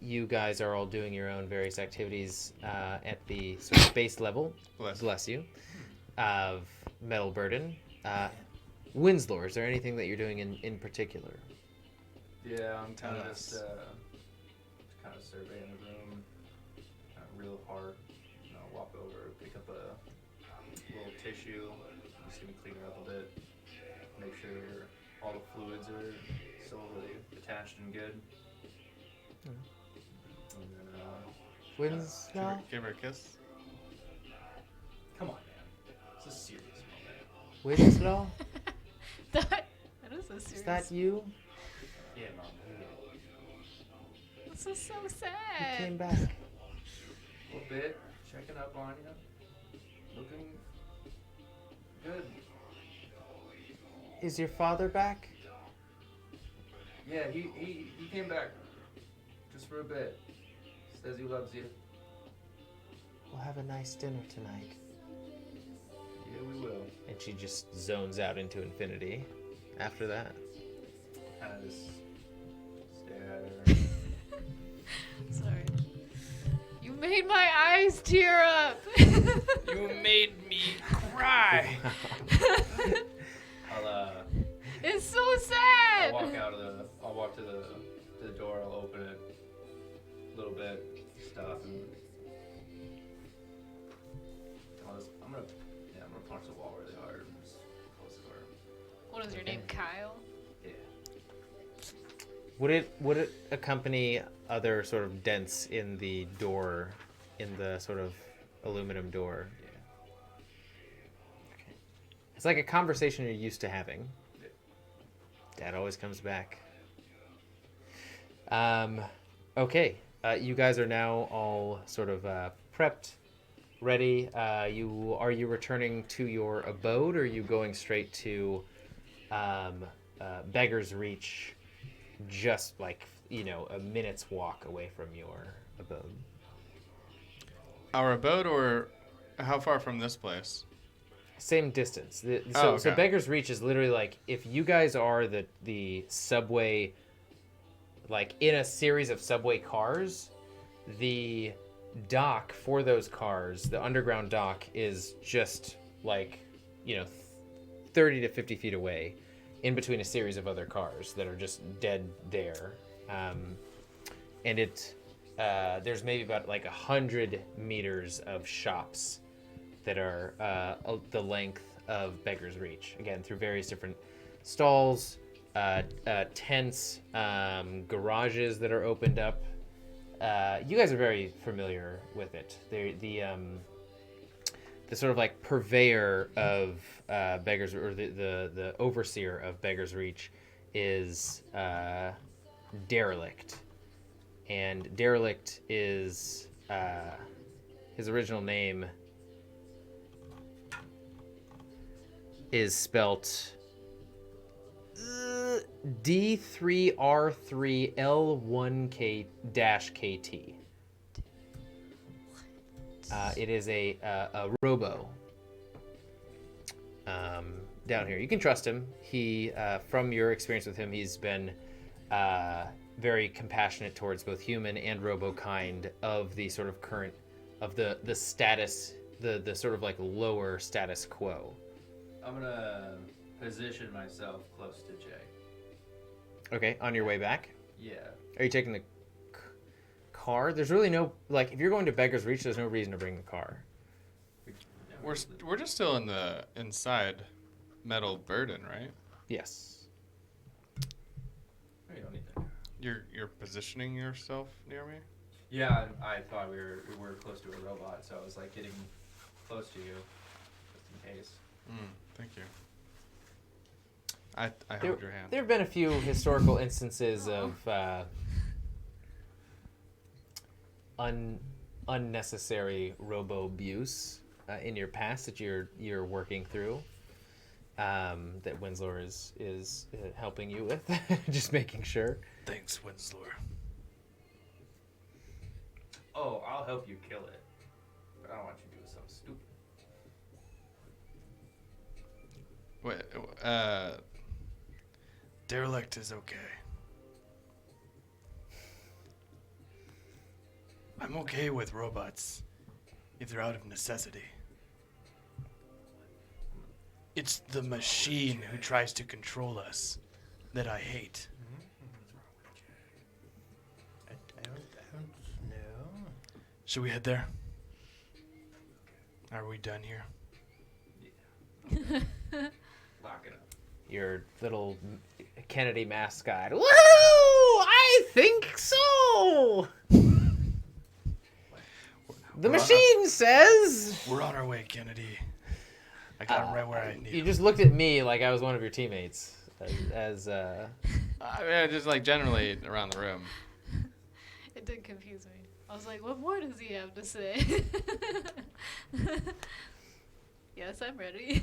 You guys are all doing your own various activities at the sort of base level. Bless you. Of Metal Burden. Winslor, is there anything that you're doing in particular? Yeah, I'm kind of just kind of surveying the room, kind of real hard. You know, walk over, pick up a little tissue, just gonna clean it up a bit, make sure all the fluids are still really attached and good. And then, Winslor? Give her a kiss. come on, man, it's a serious moment. Winslor? that is a serious. Is that you? Yeah, Mom. This is so You sad. came back. A little bit, checking up on you, looking good. Is your father back? Yeah, he came back just for a bit. Says he loves you. We'll have a nice dinner tonight. Yeah, we will. And she just zones out into infinity after that. Kind of just stare at her. Sorry. You made my eyes tear up. You made me cry. It's so I'll sad. I'll walk to the door. I'll open it a little bit, stuff, and I'm gonna punch the wall really hard and just close the door. What is your name, Kyle? Yeah. Would it accompany other sort of dents in the door, in the sort of aluminum door? Yeah. It's like a conversation you're used to having. Yeah. Dad always comes back. Okay. You guys are now all sort of prepped, ready. Are you returning to your abode, or are you going straight to Beggar's Reach, just like, a minute's walk away from your abode? Our abode, or how far from this place? Same distance. Oh, So okay. Beggar's Reach is literally like, if you guys are the subway, like in a series of subway cars, the dock for those cars, the underground dock, is just like, 30 to 50 feet away, in between a series of other cars that are just dead there. And there's maybe about like 100 meters of shops that are the length of Beggar's Reach. Again, through various different stalls, tents, garages that are opened up. You guys are very familiar with it. The sort of like purveyor of Beggar's, or the overseer of Beggar's Reach, is Derelict. And Derelict is his original name is spelt D3R3L1K-KT. It is a robo. down here. You can trust him. He, from your experience with him, he's been very compassionate towards both human and robo kind of the sort of current, of the status, the sort of like lower status quo. I'm gonna position myself close to Jay. Okay, on your way back? Yeah. Are you taking the car? There's really no, like, if you're going to Beggar's Reach, there's no reason to bring the car. We're just still inside Metal Burden, right? Yes. We don't need that. You're positioning yourself near me? Yeah, I thought we were close to a robot, so I was like getting close to you, just in case. Thank you. I hold your hand. There have been a few historical instances of unnecessary robo abuse in your past that you're working through. That Winslor is helping you with, just making sure. Thanks, Winslor. Oh, I'll help you kill it, but I don't want you doing something stupid. Wait, Derelict is okay. I'm okay with robots if they're out of necessity. It's the machine who tries to control us that I hate. I don't know. Should we head there? Are we done here? Lock it up. Your little Kennedy mascot. Woohoo! I think so. The machine says. We're on our way, Kennedy. I got him right where I need You him. just looked at me like I was one of your teammates. As I mean, just like generally around the room. It did confuse me. I was like, what more does he have to say? Yes, I'm ready.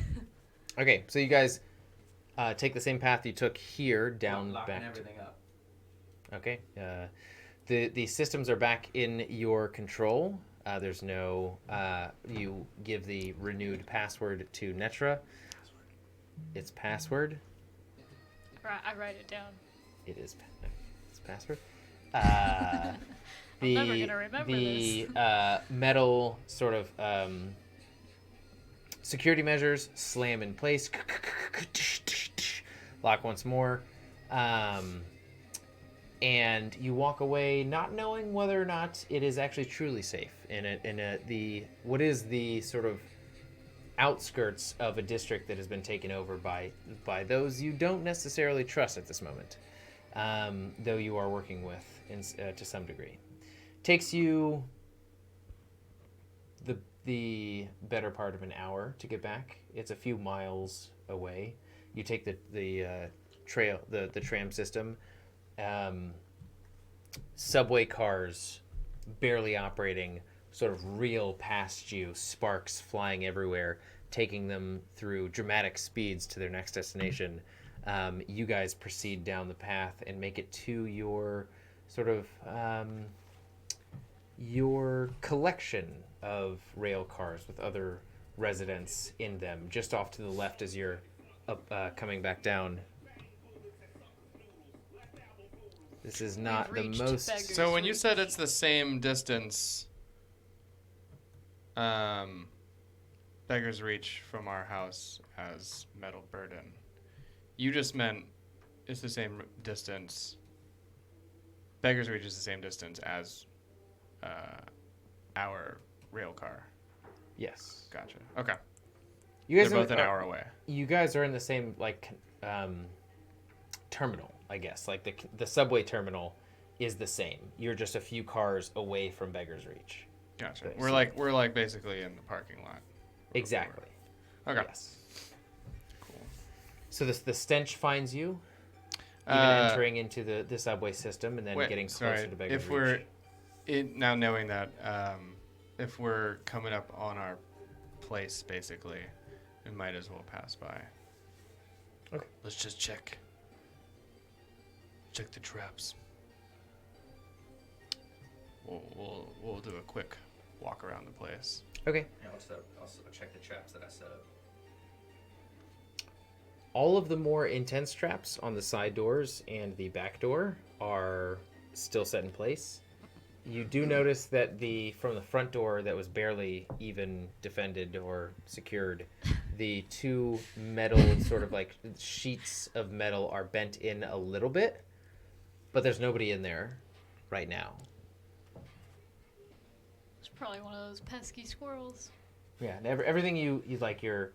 Okay, so you guys take the same path you took here down locking back. everything up. Okay. The systems are back in your control. There's no. You give the renewed password to Netra. It's password. I write it down. It is. It's password. I'm never gonna remember the this. metal sort of security measures slam in place. Lock once more. And you walk away not knowing whether or not it is actually truly safe what is the sort of outskirts of a district that has been taken over by those you don't necessarily trust at this moment, though you are working with to some degree. Takes you the better part of an hour to get back. It's a few miles away. You take the tram system. Subway cars barely operating sort of reel past you, sparks flying everywhere, taking them through dramatic speeds to their next destination. You guys proceed down the path and make it to your sort of your collection of rail cars with other residents in them. Just off to the left as you're coming back down. This is not the reached most. Beggar's So when you Reach. said it's the same distance, Beggar's Reach from our house as Metal Burden, you just meant it's the same distance. Beggar's Reach is the same distance as our rail car. Yes. Gotcha. Okay. You guys They're both are, an hour away. You guys are in the same terminal, I guess. Like the subway terminal is the same. You're just a few cars away from Beggar's Reach. Gotcha. Okay, We're like basically in the parking lot. Exactly. Okay. Yes. Cool. So the stench finds you, even entering into the subway system and then getting closer to Beggar's if Reach. we're now knowing that if we're coming up on our place, basically, we might as well pass by. Let's just check. Check the traps. We'll do a quick walk around the place. Okay. Yeah, I'll check the traps that I set up. All of the more intense traps on the side doors and the back door are still set in place. You do notice that from the front door that was barely even defended or secured, the 2 metal sort of like sheets of metal are bent in a little bit, but there's nobody in there right now. It's probably one of those pesky squirrels. Yeah, and everything you like your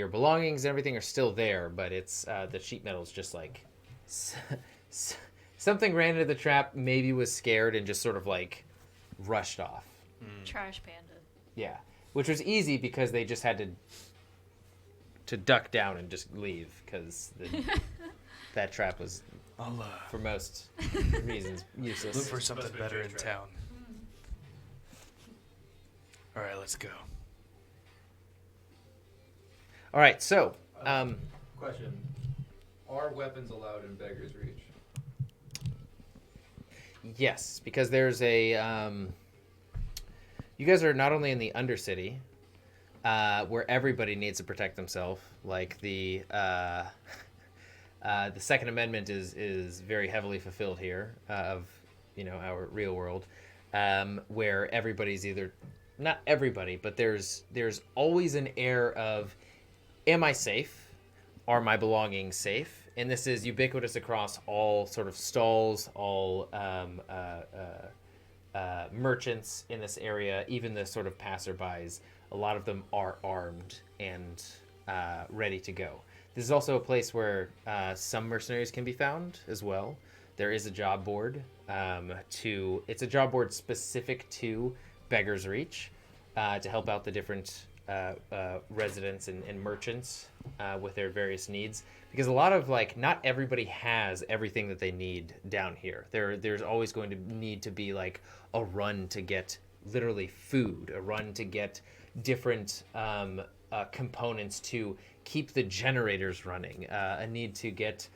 belongings and everything are still there, but it's the sheet metal's just like something ran into the trap, maybe was scared and just sort of like rushed off. Trash panda. Yeah, which was easy because they just had to duck down and just leave because that trap was, for most reasons, useless. Look for something Must've been better in Jay's trap. town. All right, let's go. All right, so Question: are weapons allowed in Beggar's Reach? yes, because there's a you guys are not only in the Undercity, where everybody needs to protect themselves, like the Second Amendment is very heavily fulfilled here of our real world, where everybody's either not everybody, but there's always an air of, am I safe? Are my belongings safe? And this is ubiquitous across all sort of stalls, all merchants in this area, even the sort of passerbys. A lot of them are armed and ready to go. This is also a place where some mercenaries can be found as well. There is a job board. It's a job board specific to Beggar's Reach to help out the different residents and merchants with their various needs, because a lot of not everybody has everything that they need down here. There's always going to need to be like a run to get literally food, a run to get different components to keep the generators running, a need to get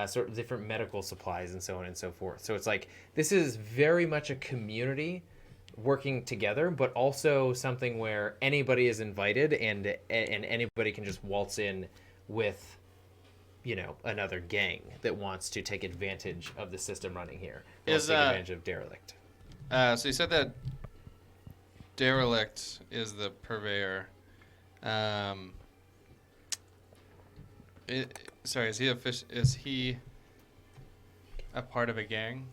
sort of different medical supplies and so on and so forth. So it's like this is very much a community working together, but also something where anybody is invited and anybody can just waltz in with another gang that wants to take advantage of the system running here. Wants to take advantage of Derelict. So you said that Derelict is the purveyor. Is he a part of a gang?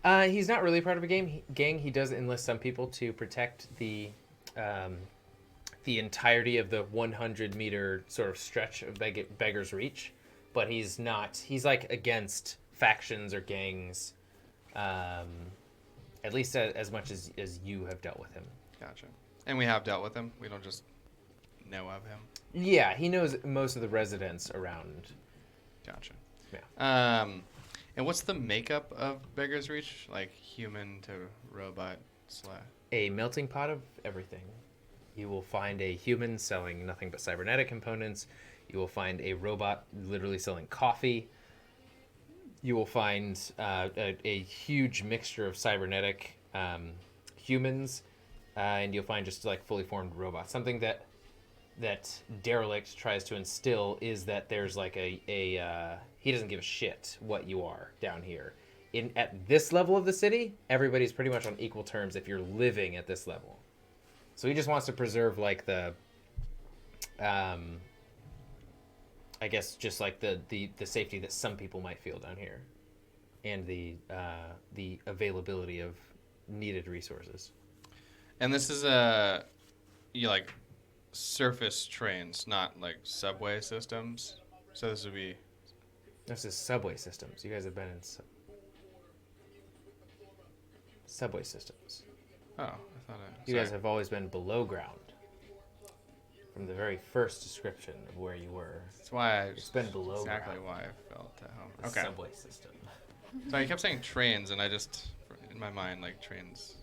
He's not really part of a gang. He does enlist some people to protect the entirety of the 100-meter sort of stretch of Beggar's Reach, but he's not. He's like against factions or gangs, at least as much as you have dealt with him. Gotcha. And we have dealt with him. We don't just know of him. Yeah, he knows most of the residents around. Gotcha. Yeah. And what's the makeup of Beggar's Reach? Like human to robot / A melting pot of everything. You will find a human selling nothing but cybernetic components. You will find a robot literally selling coffee. You will find a huge mixture of cybernetic humans, and you'll find just like fully formed robots. Something that Derelict tries to instill is that there's like he doesn't give a shit what you are down here. At this level of the city, everybody's pretty much on equal terms if you're living at this level. So he just wants to preserve like the I guess just like the safety that some people might feel down here, and the availability of needed resources. And this is like surface trains, not like subway systems. So this would be. This is subway systems. You guys have been in subway systems. Oh, I thought You guys have always been below ground. From the very first description of where you were. That's why It's been below exactly ground. why I felt at home. The Okay. subway system. So you kept saying trains, and I just in my mind like trains,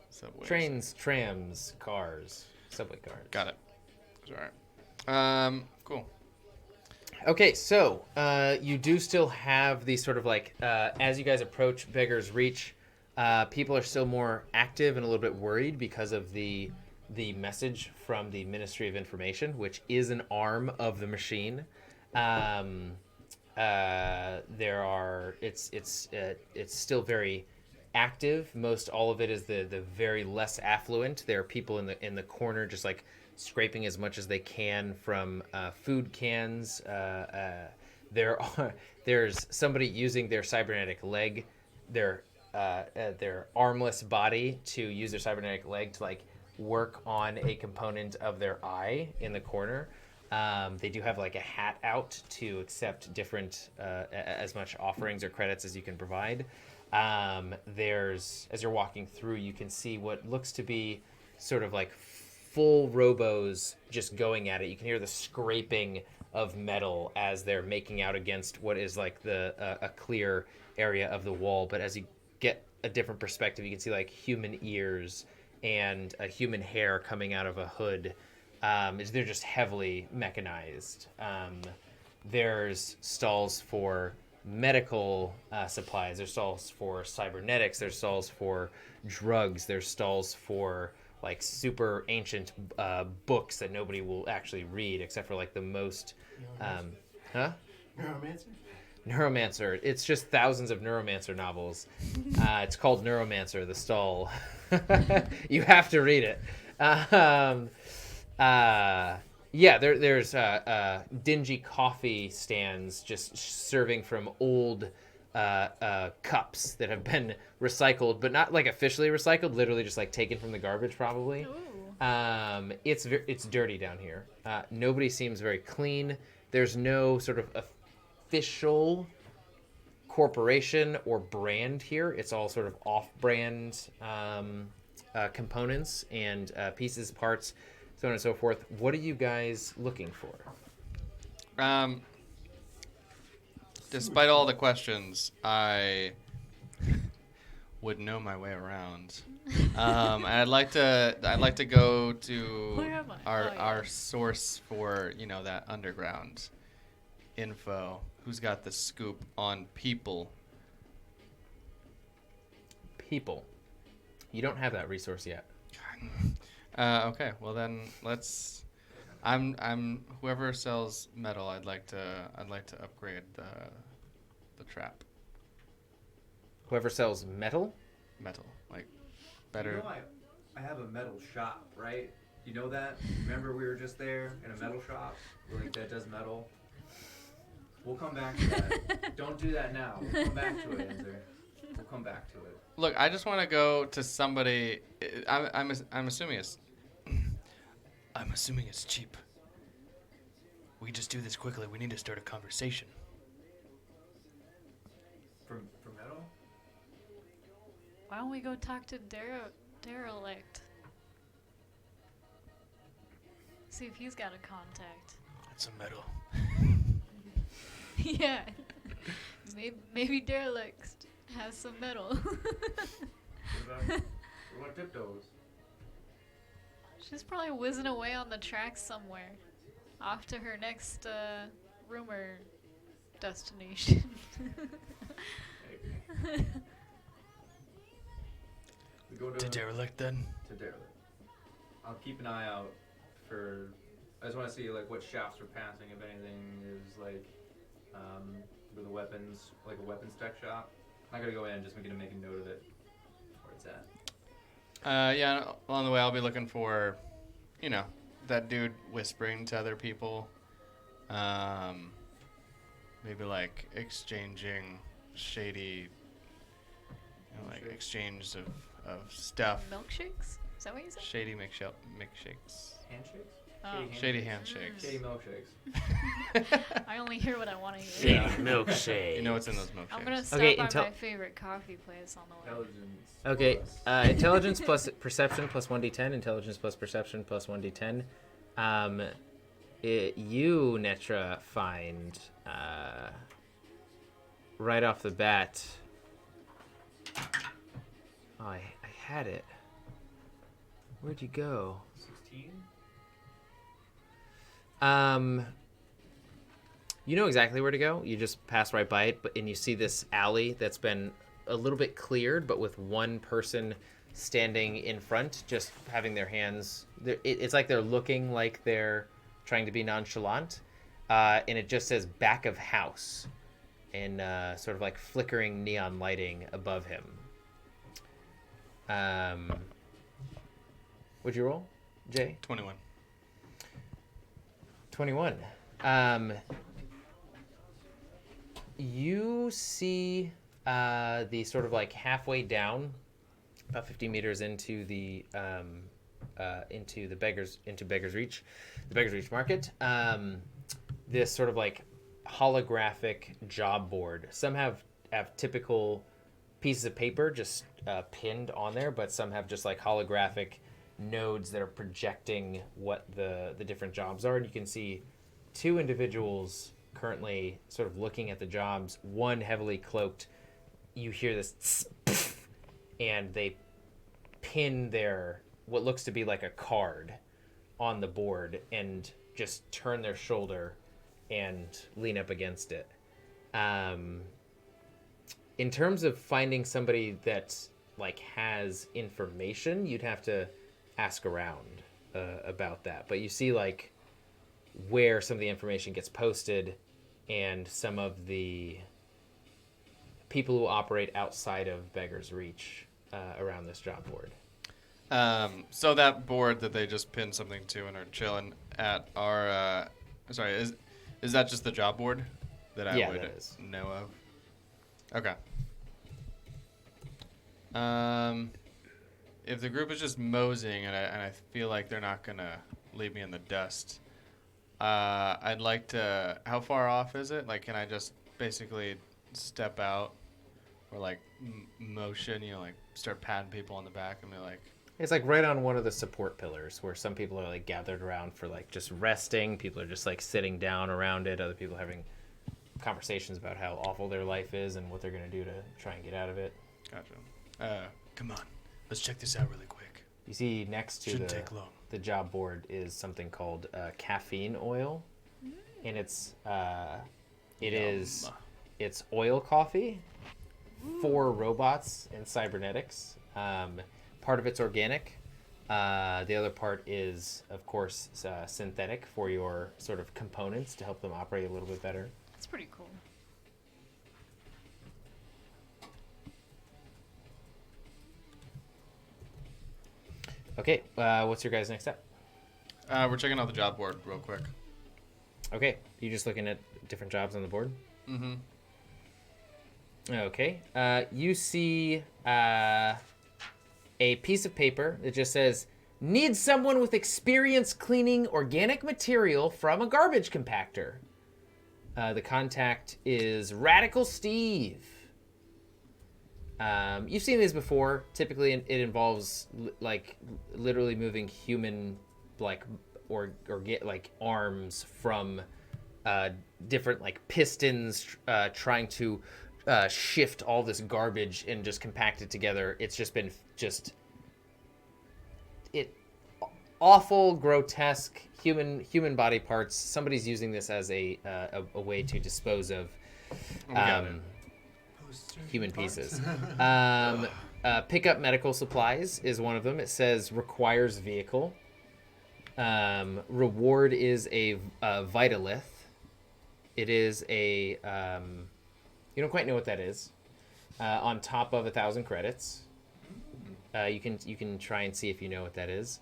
subways. Trains, trams, cars, subway cars. Got it. All right. Cool. Okay, so you do still have these sort of like as you guys approach Beggar's Reach, people are still more active and a little bit worried because of the the message from the Ministry of Information, which is an arm of the machine. It's still very active. Most all of it is the very less affluent. There are people in the corner just like scraping as much as they can from food cans. There's somebody using their cybernetic leg, their armless body, to use their cybernetic leg to like work on a component of their eye in the corner. They do have like a hat out to accept different as much offerings or credits as you can provide. There's, as you're walking through, you can see what looks to be sort of like full robos just going at it. You can hear the scraping of metal as they're making out against what is like a clear area of the wall. But as you get a different perspective, you can see like human ears and a human hair coming out of a hood. They're just heavily mechanized. There's stalls for medical supplies. There's stalls for cybernetics. There's stalls for drugs. There's stalls for like super ancient books that nobody will actually read except for like the most. Neuromancer? Neuromancer. It's just thousands of Neuromancer novels. It's called Neuromancer, the stall. You have to read it. There's dingy coffee stands just serving from old cups that have been recycled, but not like officially recycled, literally just like taken from the garbage probably. It's dirty down here. Nobody seems very clean. There's no sort of official corporation or brand here. It's all sort of off-brand components and pieces, parts, so on and so forth. What are you guys looking for? Despite all the questions, I would know my way around. I'd like to go to Where am I? our source for that underground info. Who's got the scoop on people? People. You don't have that resource yet. Okay, well then let's. I'm whoever sells metal. I'd like to upgrade the trap. Whoever sells metal? Metal, like better. You know, I have a metal shop, right? You know that? Remember we were just there in a metal shop? Like that does metal. We'll come back to that. Don't do that now. We'll come back to it, Enzer. We'll come back to it. Look, I just want to go to somebody. I'm assuming it's. I'm assuming it's cheap. We just do this quickly. We need to start a conversation. For metal? Why don't we go talk to Derelict? See if he's got a contact. That's a metal. Yeah. Maybe Derelict has some metal. What about Tiptoes? She's probably whizzing away on the tracks somewhere. Off to her next rumor destination. We go To derelict then? To Derelict. I'll keep an eye out for. I just want to see like what shafts are passing. If anything is like, with the weapons, like a weapons tech shop. I'm not gonna go in. Just make a note of it. Where it's at. Yeah, along the way I'll be looking for, that dude whispering to other people. Maybe like exchanging shady, like exchange of stuff. Milkshakes? Is that what you said? Shady milkshakes. Handshakes? Oh. Shady handshakes. Shady milkshakes. I only hear what I want to hear. Milkshake. You know what's in those milkshakes. I'm gonna stop Okay, by my favorite coffee place on the way. Intelligence. Okay, plus- intelligence plus perception plus 1d10, intelligence plus perception plus 1d10. You, Netra, find right off the bat. Oh, I had it. Where'd you go? 16? You know exactly where to go. You just pass right by it, and you see this alley that's been a little bit cleared, but with one person standing in front, just having their hands. It's like they're looking like they're trying to be nonchalant, and it just says "back of house," and sort of like flickering neon lighting above him. What'd you roll, Jay? 21. 21. You see the sort of like halfway down, about 50 meters into the Beggars Reach, the Beggars Reach Market. This sort of like holographic job board. Some have typical pieces of paper just pinned on there, but some have just like holographic nodes that are projecting what the different jobs are. And you can see two individuals currently sort of looking at the jobs. One heavily cloaked. You hear this and they pin their what looks to be like a card on the board and just turn their shoulder and lean up against it. In terms of finding somebody that like has information, you'd have to ask around about that. But you see like where some of the information gets posted and some of the people who operate outside of Beggar's Reach around this job board. So that board that they just pinned something to and are chilling at our sorry, is that just the job board that I would that is. know of? Okay. If the group is just moseying and I feel like they're not gonna leave me in the dust, I'd like to. How far off is it? Like, can I just basically step out or like motion? You know, like start patting people on the back and be like. It's like right on one of the support pillars where some people are like gathered around for like just resting. People are just like sitting down around it. Other people having conversations about how awful their life is and what they're gonna do to try and get out of it. Gotcha. Come on, let's check this out really quick. You see next to Shouldn't take long. the job board is something called caffeine oil, and it's oil coffee for robots and cybernetics. Part of it's organic. The other part is, of course, synthetic for your sort of components to help them operate a little bit better. That's pretty cool. Okay, what's your guys' next step? We're checking out the job board real quick. Okay, you just looking at different jobs on the board? Mm-hmm. Okay, you see a piece of paper that just says, "Need someone with experience cleaning organic material from a garbage compactor." The contact is Radical Steve. You've seen these before. Typically, it involves like literally moving human, like or get like arms from different like pistons, trying to shift all this garbage and just compact it together. It's just been awful, grotesque human body parts. Somebody's using this as a way to dispose of human pieces. Pick up medical supplies is one of them. It says requires vehicle. Reward is a Vitalith. It is a you don't quite know what that is. On top of 1,000 credits. You can try and see if you know what that is.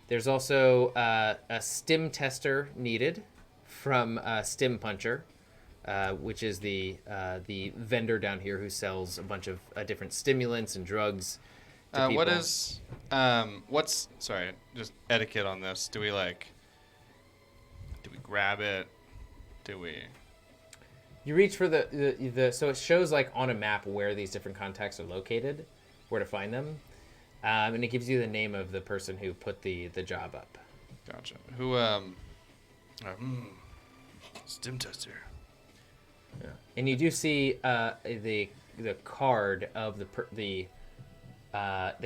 There's also a stim tester needed from Stim Puncher, which is the vendor down here who sells a bunch of different stimulants and drugs to people. What's sorry, just etiquette on this? Do we grab it? You reach for the so it shows like on a map where these different contacts are located, where to find them. And it gives you the name of the person who put the job up. Gotcha. Who Stim tester. Yeah. And you do see the card of the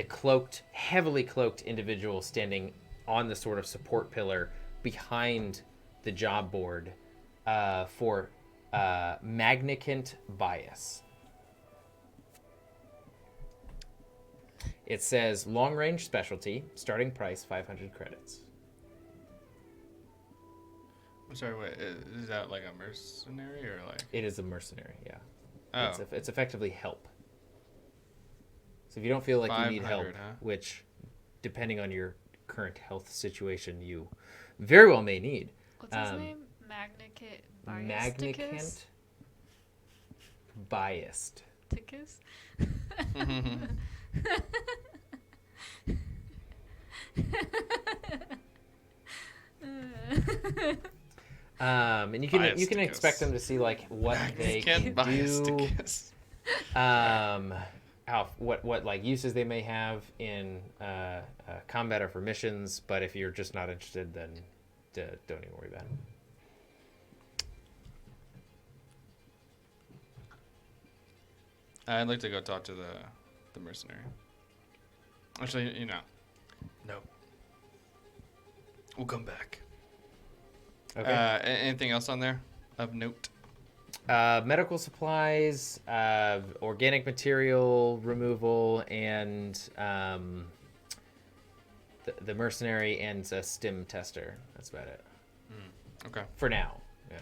cloaked, heavily cloaked individual standing on the sort of support pillar behind the job board for magnicant bias. It says long range specialty, starting price 500 credits. I'm sorry, wait, is that like a mercenary or like? It is a mercenary, yeah. Oh, It's effectively help. So if you don't feel like you need 500, help, huh? which, depending on your current health situation, you very well may need. What's his name? Magnicant. Magnicant. Biased. Tickus? And you can Biasticus. expect them to see like what they can Can't bias to do. kiss. What like uses they may have in combat or for missions, but if you're just not interested, then don't even worry about it. I'd like to go talk to the mercenary. Actually, you know. No. We'll come back. Okay. Anything else on there of note? Medical supplies, organic material removal, and the mercenary and a stim tester. That's about it. Okay. For now. Yeah.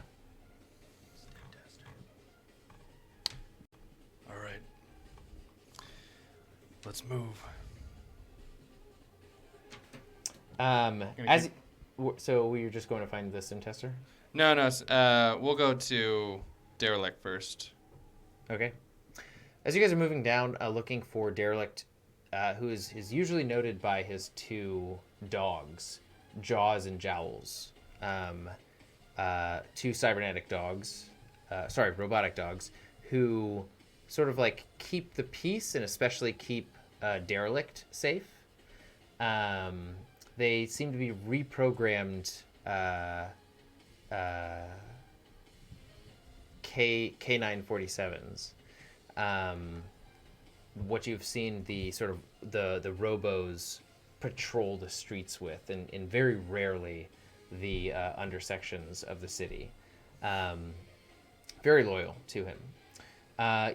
All right. Let's move. So we were just going to find the stim tester? No. We'll go to Derelict first. Okay. As you guys are moving down, looking for Derelict, who is usually noted by his two dogs, Jaws and Jowls. Two cybernetic dogs, robotic dogs, who sort of like keep the peace and especially keep Derelict safe. They seem to be reprogrammed K947s. What you've seen the sort of the robos patrol the streets with, and very rarely the undersections of the city. Very loyal to him.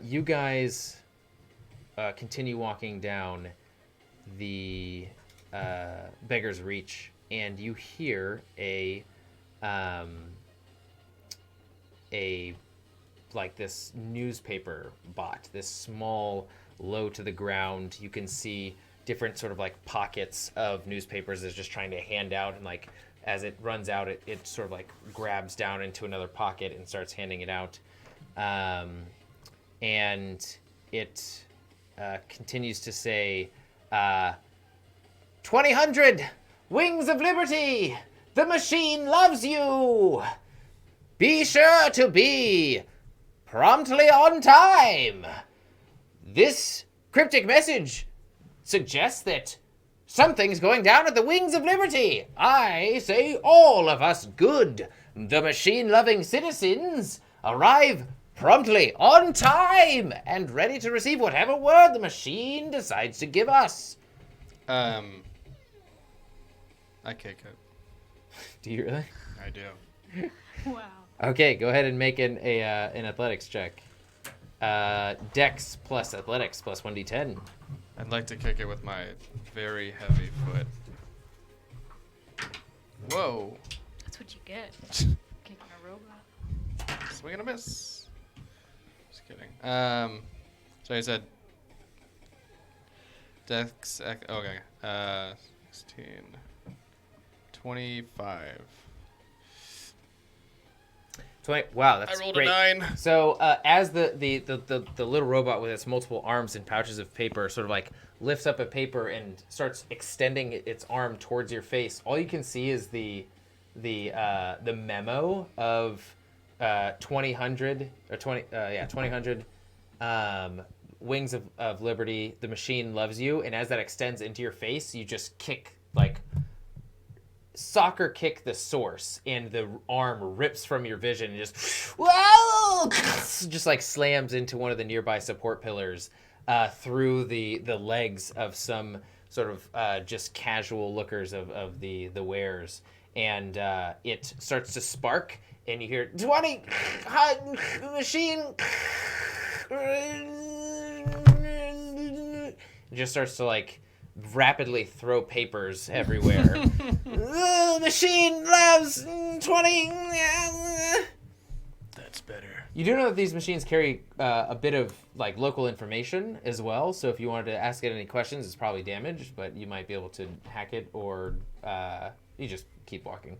You guys continue walking down the Beggar's Reach, and you hear a like this newspaper bot, this small, low to the ground. You can see different sort of like pockets of newspapers is just trying to hand out, and like as it runs out, it sort of like grabs down into another pocket and starts handing it out. And it continues to say, 2000 Wings of Liberty! The machine loves you! Be sure to be promptly on time! This cryptic message suggests that something's going down at the Wings of Liberty. I say all of us good, the machine-loving citizens, arrive promptly on time and ready to receive whatever word the machine decides to give us. I kick it. Do you really? I do. Wow. Okay, go ahead and make an athletics check. Dex plus athletics plus 1d10. I'd like to kick it with my very heavy foot. Whoa. That's what you get. Kicking a robot. Swing and a miss. Just kidding. So I said Dex. Okay. 16. 25. 20. Wow, that's I rolled great. a 9. So as the little robot with its multiple arms and pouches of paper sort of like lifts up a paper and starts extending its arm towards your face, all you can see is the memo of 2000 or 2000 Wings of Liberty. The machine loves you, and as that extends into your face, you just kick like soccer kick the source, and the arm rips from your vision and just whoa, just like slams into one of the nearby support pillars through the legs of some sort of just casual lookers of the wares, and it starts to spark, and you hear 20 machine. It just starts to like rapidly throw papers everywhere. Machine loves 20. That's better. You do know that these machines carry a bit of like local information as well. So if you wanted to ask it any questions, it's probably damaged, but you might be able to hack it, or you just keep walking.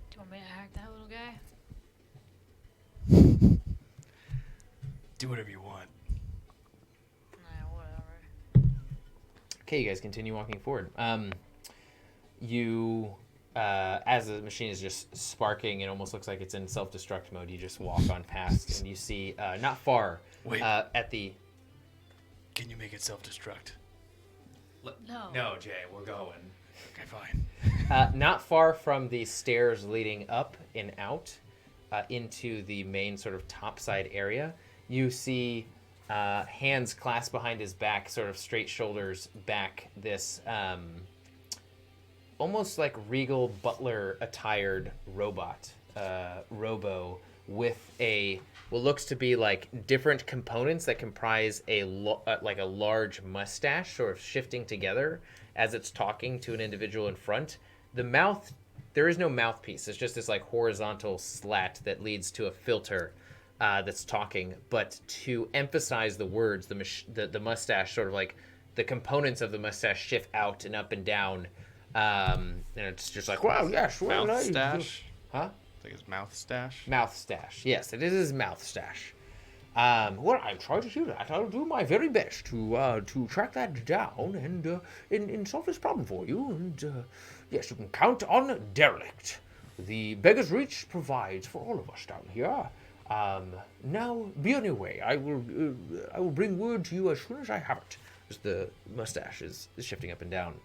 Do you want me to hack that little guy? Do whatever you want. Whatever. Okay, you guys continue walking forward. As the machine is just sparking, it almost looks like it's in self-destruct mode. You just walk on past, and you see not far Wait. at the. Can you make it self-destruct? No. No, Jay, we're going. Okay, fine. Not far from the stairs leading up and out into the main sort of topside area, you see hands clasped behind his back, sort of straight shoulders back, this almost like regal butler attired robot, Robo, with what looks to be like different components that comprise like a large mustache sort of shifting together as it's talking to an individual in front. The mouth, there is no mouthpiece. It's just this like horizontal slat that leads to a filter that's talking. But to emphasize the words, the mustache sort of like the components of the mustache shift out and up and down. And it's just like, wow, yes, well, Mouth nice. stash. Huh? It's like his mouth stash. Mouth stash. Yes, it is his mouth stash. Well, I'm trying to do that. I'll do my very best to track that down and solve this problem for you. And yes, you can count on Derelict. The Beggar's Reach provides for all of us down here. Now, be on your way. I will bring word to you as soon as I have it. As the mustache is shifting up and down.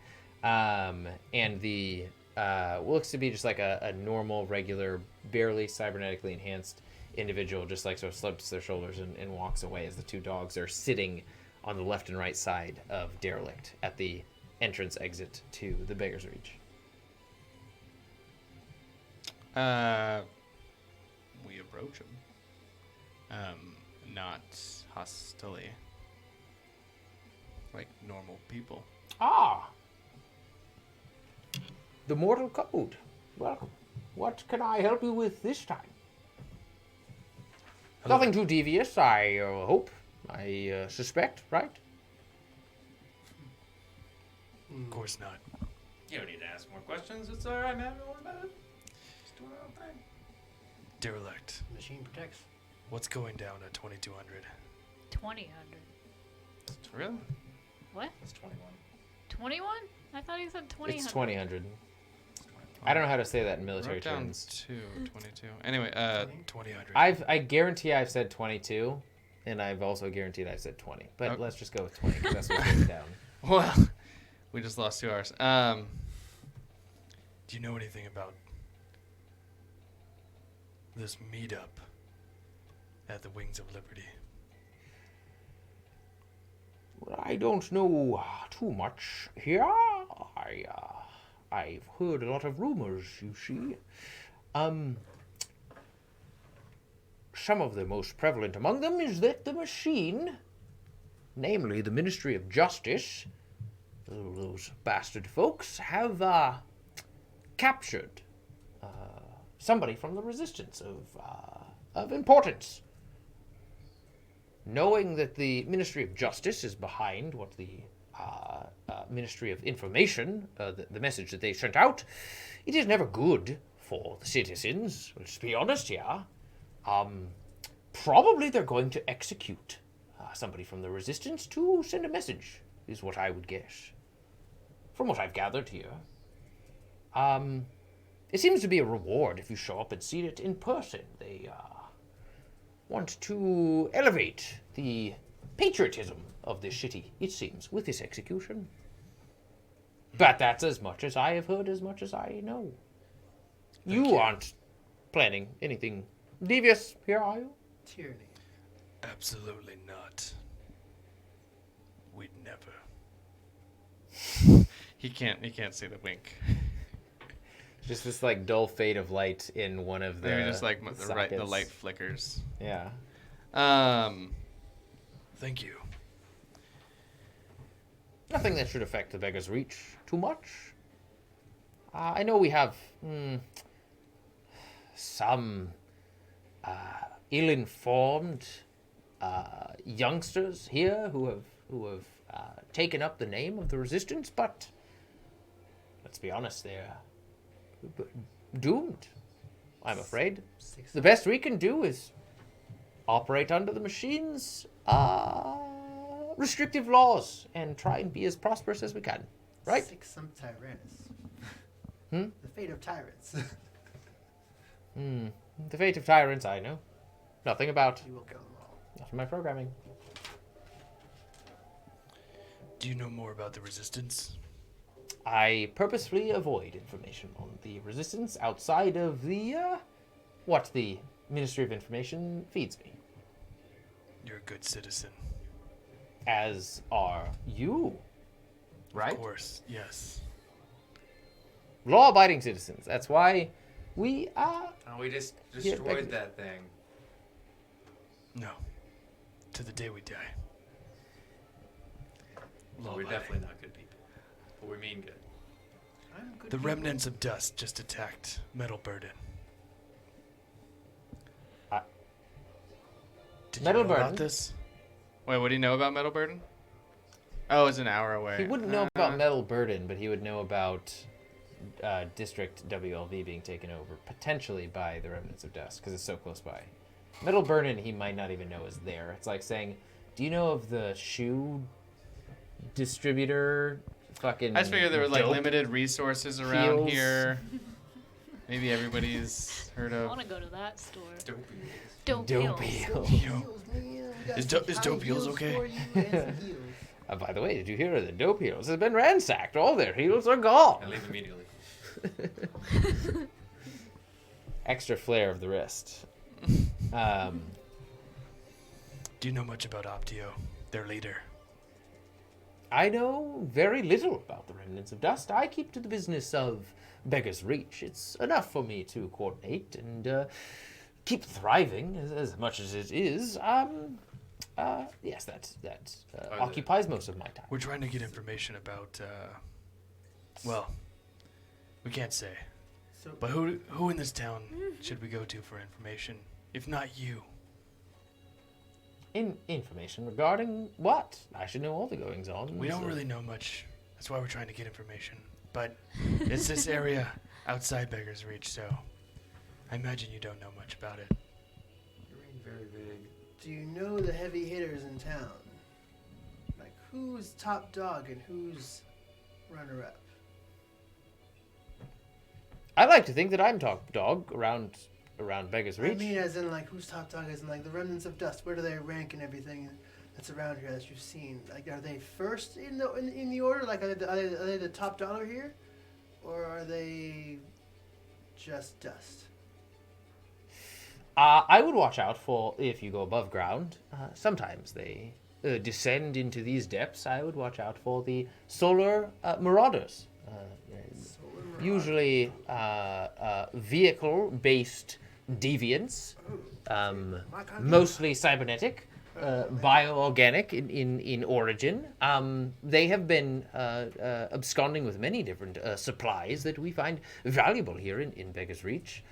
And the what looks to be just like a normal, regular, barely cybernetically enhanced individual just like sort of slips their shoulders and walks away as the two dogs are sitting on the left and right side of Derelict at the entrance exit to the Beggar's Reach. We approach him. Not hostilely. Like normal people. Ah! The Mortal Code. Welcome. What can I help you with this time? Hello. Nothing too devious, I hope. I suspect, right? Of course not. You don't need to ask more questions. It's all right, man. Don't worry about it. Just doing our own thing. Derelict. Machine protects. What's going down at 2200? 2000. Really? What? It's 21. 21? I thought he said 20. It's 2000. I don't know how to say that in military Wrote down terms. 22. Anyway, 2000. I guarantee I've said 22, and I've also guaranteed I've said 20. But Okay. let's just go with 20 because that's what's written down. well, we just lost 2 hours. Do you know anything about this meetup at the Wings of Liberty? Well, I don't know too much here. I've heard a lot of rumors, you see. Some of the most prevalent among them is that the machine, namely the Ministry of Justice, those bastard folks, have captured somebody from the resistance of importance. Knowing that the Ministry of Justice is behind what the Ministry of Information, the message that they sent out, it is never good for the citizens. Let's be honest here. Probably they're going to execute somebody from the resistance to send a message, is what I would guess. From what I've gathered here. It seems to be a reward if you show up and see it in person. They want to elevate the patriotism of this city, it seems, with this execution. But that's as much as I have heard, as much as I know. You aren't planning anything devious here, are you? Tyranny. Absolutely not. We'd never. he can't see the wink. Just this like dull fade of light in one of the They're just like the sockets. light flickers. Yeah. Thank you. nothing that should affect the Beggar's Reach too much. I know we have some ill-informed youngsters here who have taken up the name of the Resistance, but let's be honest, they're doomed, I'm afraid. The best we can do is operate under the machine's restrictive laws and try and be as prosperous as we can, right? Some tyrants. Hmm? The fate of tyrants. The fate of tyrants, I know nothing about. You will kill them all. Not in my programming. Do you know more about the Resistance? I purposefully avoid information on the Resistance outside of the, what the Ministry of Information feeds me. You're a good citizen. As are you, right? Of course, yes. Law-abiding citizens. That's why we are... Oh, we just Yeah, destroyed that thing. No. To the day we die. Well, we're definitely not good people. But we mean good. I'm good The people. Remnants of Dust just attacked Metal Burden. Did Metal you know Burden? about this? Wait, what do you know about Metal Burden? Oh, it's an hour away. He wouldn't know about Metal Burden, but he would know about District WLV being taken over, potentially by the Remnants of Dust, because it's so close by. Metal Burden, he might not even know is there. It's like saying, do you know of the shoe distributor fucking I just figured there were like dope limited resources around heels? here. Maybe everybody's heard I of. want to go to that store. Dope. Dope Heels. heels. Yo. Got Is some Do- is high Dope Heels heels okay? for you and some heels. By the way, did you hear of the dope heels? Has been ransacked. All their heels are gone. I leave immediately. Extra flare of the wrist. Do you know much about Optio, their leader? I know very little about the Remnants of Dust. I keep to the business of Beggar's Reach. It's enough for me to coordinate and keep thriving as much as it is. Yes, that occupies most of my time. We're trying to get information about, well, we can't say. So, But who in this town should we go to for information? If not you. Information regarding what? I should know all the goings on. We don't really know much. That's why we're trying to get information. But it's this area outside Beggar's Reach, so I imagine you don't know much about it. You're being very vague. do you know the heavy hitters in town? Like, who's top dog and who's runner-up? I like to think that I'm top dog around Beggar's Reach. I mean, as in, like, who's top dog? As in, like, the Remnants of Dust. Where do they rank and everything that's around here that you've seen? Like, are they first in the order? Like, are they the top dollar here, or are they just dust? I would watch out for, if you go above ground, sometimes they descend into these depths. I would watch out for the solar marauders. Usually vehicle-based deviants, mostly cybernetic, bioorganic in origin. They have been absconding with many different supplies that we find valuable here in Beggar's Reach.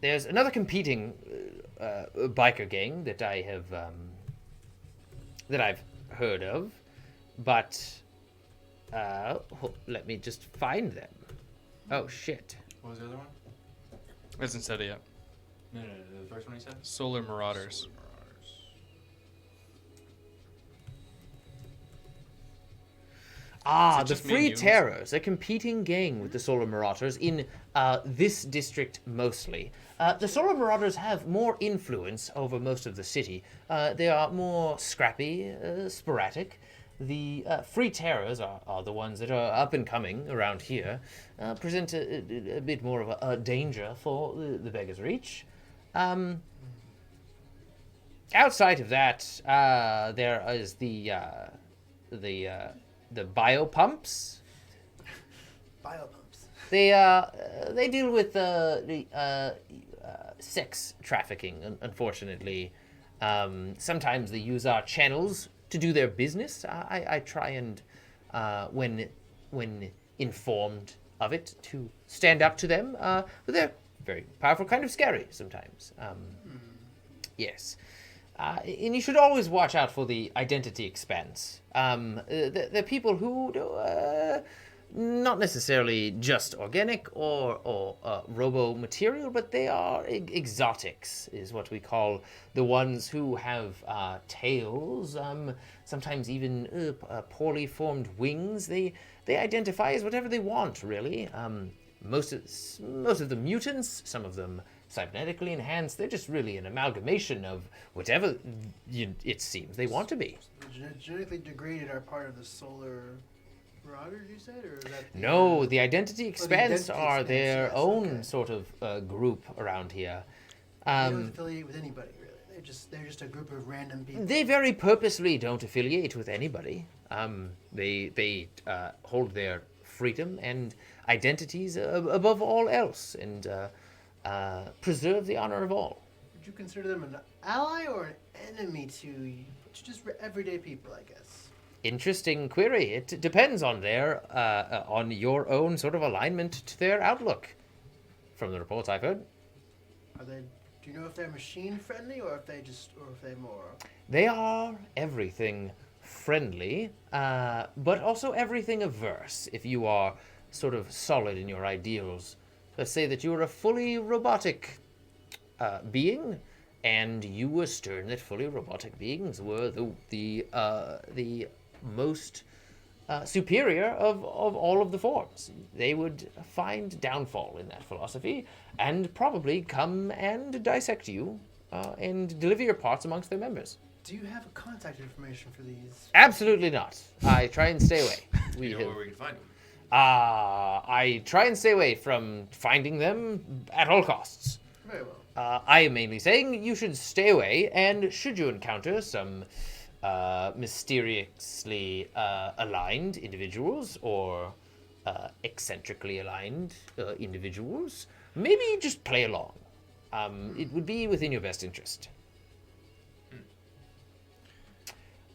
There's another competing biker gang that I have that I've heard of, but let me just find them. Oh shit! What was the other one? Hasn't said it yet. No, the first one you said? Solar Marauders. Ah, Is it the just me and Free you? Terrors, a competing gang with the Solar Marauders in this district mostly. The Solar Marauders have more influence over most of the city. They are more scrappy, sporadic. The Free Terrors are the ones that are up and coming around here, present a bit more of a danger for the Beggar's Reach. Outside of that, there is the biopumps. Biopumps. They deal with sex trafficking. Unfortunately, sometimes they use our channels to do their business. I try and, when informed of it, to stand up to them. But they're very powerful, kind of scary sometimes. Yes. And you should always watch out for the identity expense. The people who not necessarily just organic or robo material, but they are exotics, is what we call the ones who have tails, sometimes even poorly formed wings. They identify as whatever they want, really. Most of the mutants, some of them cybernetically enhanced, they're just really an amalgamation of whatever it seems they want to be. Genetically degraded are part of the solar marauders, you said? Or is that No, the identity expense identity are expense, their yes, own okay. sort of group around here. They don't affiliate with anybody, really. They're just a group of random people. They very purposely don't affiliate with anybody. They hold their freedom and identities above all else, and preserve the honor of all. Would you consider them an ally or an enemy to just everyday people, I guess? Interesting query. It depends on on your own sort of alignment to their outlook. From the reports I've heard, Do you know if they're machine friendly or if they're more? they are everything friendly, but also everything averse. If you are sort of solid in your ideals, let's say that you are a fully robotic being, and you were stern that fully robotic beings were the most superior of all of the forms. They would find downfall in that philosophy and probably come and dissect you and deliver your parts amongst their members. Do you have a contact information for these? Absolutely not. I try and stay away. You know where we can find them. I try and stay away from finding them at all costs. Very well. I am mainly saying you should stay away, and should you encounter some mysteriously aligned individuals or eccentrically aligned individuals, maybe just play along. It would be within your best interest.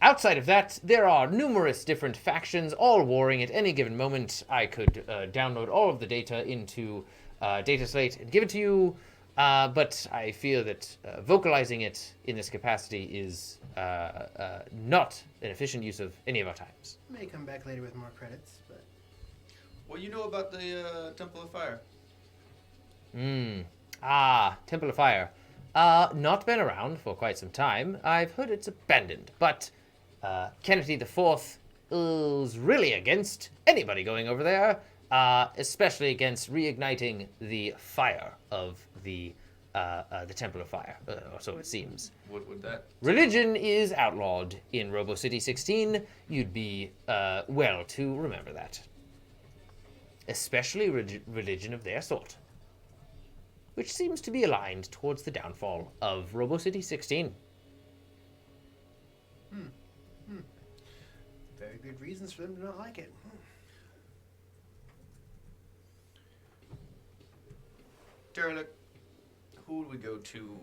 Outside of that, there are numerous different factions, all warring at any given moment. I could download all of the data into Data Slate and give it to you, but I feel that vocalizing it in this capacity is not an efficient use of any of our times. May come back later with more credits, but What do you know about the Temple of Fire? Temple of Fire. Not been around for quite some time. I've heard it's abandoned, but Kennedy IV is really against anybody going over there, especially against reigniting the fire of the Temple of Fire, or so it seems. What would that? Religion is outlawed in Robo City 16. You'd be well to remember that. Especially religion of their sort, which seems to be aligned towards the downfall of Robo City 16. very good reasons for them to not like it. Derelict, who would we go to,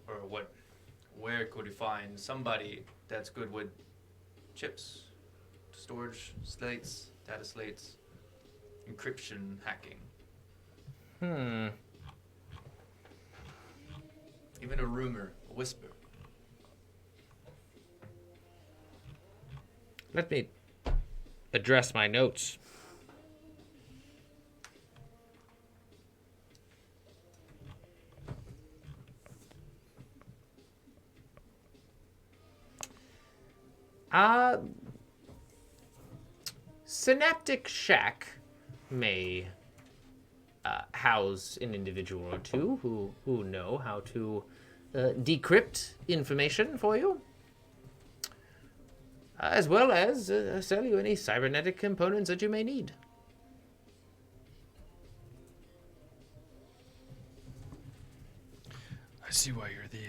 or where could we find somebody that's good with chips, storage slates, data slates, encryption, hacking? Even a rumor, a whisper. Let me address my notes. Synaptic Shack may house an individual or two who know how to decrypt information for you, as well as sell you any cybernetic components that you may need. I see why you're the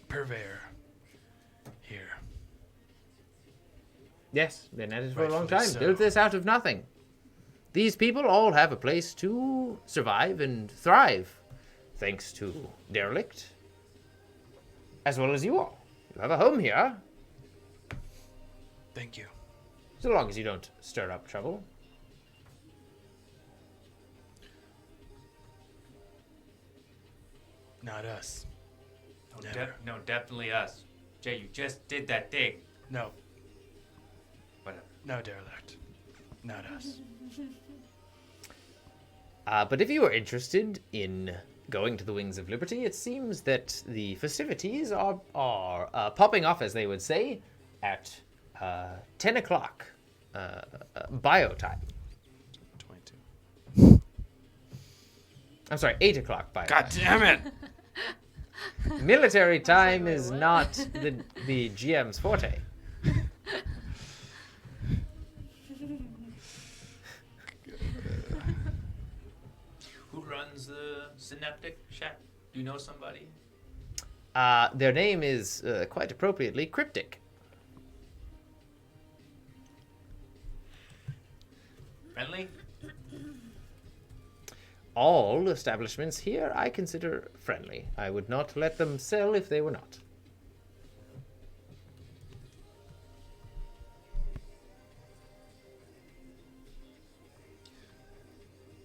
purveyor here. Yes, been at it for a long Rightfully time. so. Built this out of nothing. These people all have a place to survive and thrive, thanks to Derelict, as well as you all. You have a home here. Thank you. So long as you don't stir up trouble. Not us. No, Never. no, definitely us. Jay, you just did that thing. No. Whatever. No, derelict. Not us. But if you are interested in going to the Wings of Liberty, it seems that the festivities are popping off, as they would say, at 10 o'clock bio time. 22. I'm sorry, 8 o'clock bio God time. damn it! Military time wait, is what? not the GM's forte. Who runs the synaptic shack? Do you know somebody? Their name is, quite appropriately, Cryptic. Friendly? All establishments here I consider friendly. I would not let them sell if they were not.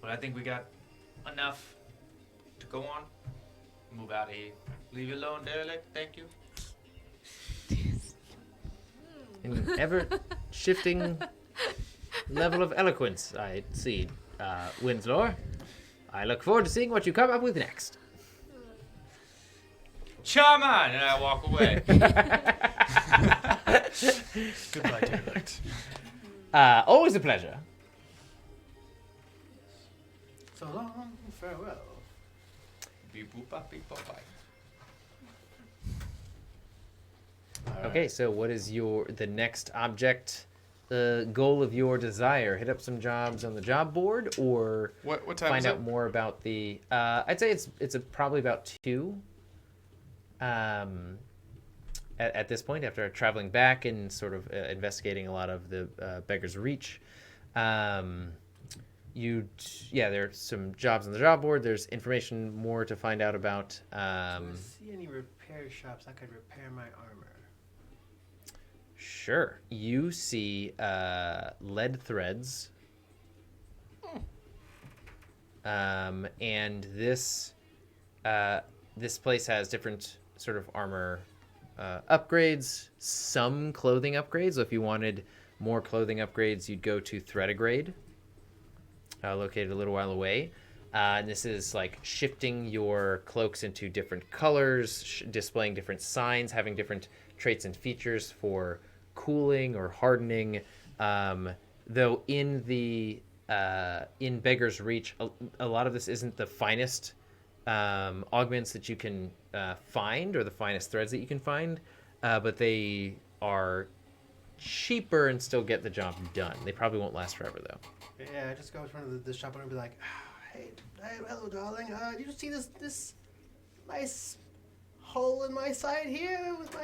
Well, I think we got enough to go on. Move out of here. Leave you alone, derelict. Thank you. An ever-shifting level of eloquence, I see. Winslor, I look forward to seeing what you come up with next. Charm on! And I walk away. Goodbye, derelict. Always a pleasure. So long, farewell. Beep boop bop beep bop bye. Okay, so what is the next object, goal of your desire? Hit up some jobs on the job board, or What time find is out it? more about the? I'd say it's probably about 2. At this point, after traveling back and sort of investigating a lot of the Beggar's Reach, there's some jobs on the job board. There's information more to find out about. Do I see any repair shops I could repair my armor? Sure. You see lead threads. And this place has different sort of armor upgrades, some clothing upgrades. So if you wanted more clothing upgrades, you'd go to Threadagrade, located a little while away. And this is like shifting your cloaks into different colors, displaying different signs, having different traits and features for cooling or hardening. Though in Beggar's Reach, a lot of this isn't the finest augments that you can find, or the finest threads that you can find, but they are cheaper and still get the job done. They probably won't last forever, though. Yeah, I just go to front of the shop owner and be like, hey, hello, darling. Do you see this nice hole in my side here with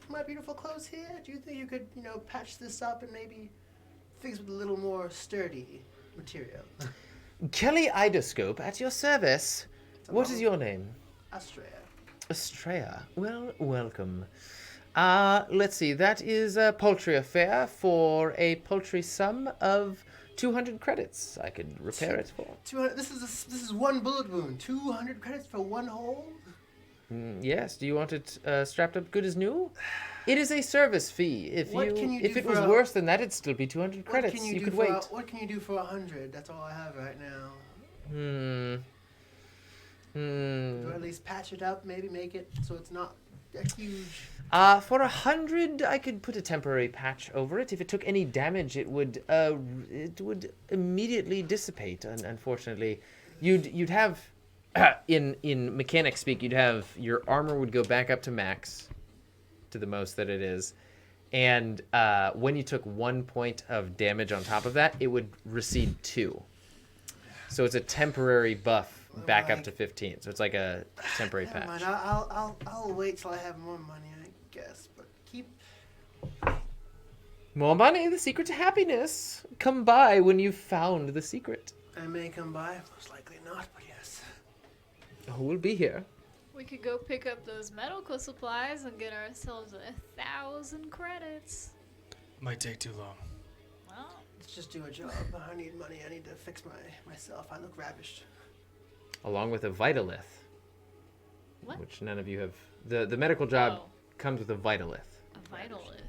my beautiful clothes here? Do you think you could, patch this up and maybe fix with a little more sturdy material? Kelly Idoscope at your service. What is your name? Astraea. Astraea. Well, welcome. Let's see. That is a paltry affair for a paltry sum of 200 credits. I could repair it for. 200. This is one bullet wound. 200 credits for one hole. Yes. Do you want it strapped up good as new? It is a service fee. If it was worse than that, it'd still be 200 credits. You could wait. What can you do for 100? That's all I have right now. Or at least patch it up, maybe make it so it's not a huge. For 100, I could put a temporary patch over it. If it took any damage, it would immediately dissipate. Unfortunately, you'd have in mechanic speak, you'd have your armor would go back up to max, to the most that it is, and when you took 1 point of damage on top of that, it would recede 2. So it's a temporary buff back up to 15. So it's like a temporary Never patch. mind. I'll wait till I have more money, I guess. But keep. More money, the secret to happiness. Come by when you've found the secret. I may come by, most likely not, but yes. Who will be here? We could go pick up those medical supplies and get ourselves 1,000 credits. Might take too long. Well, Let's just do a job. I need money. I need to fix myself. I look ravished. Along with a vitalith, what? which none of you have. The medical job Oh, comes with a vitalith. a vitalist.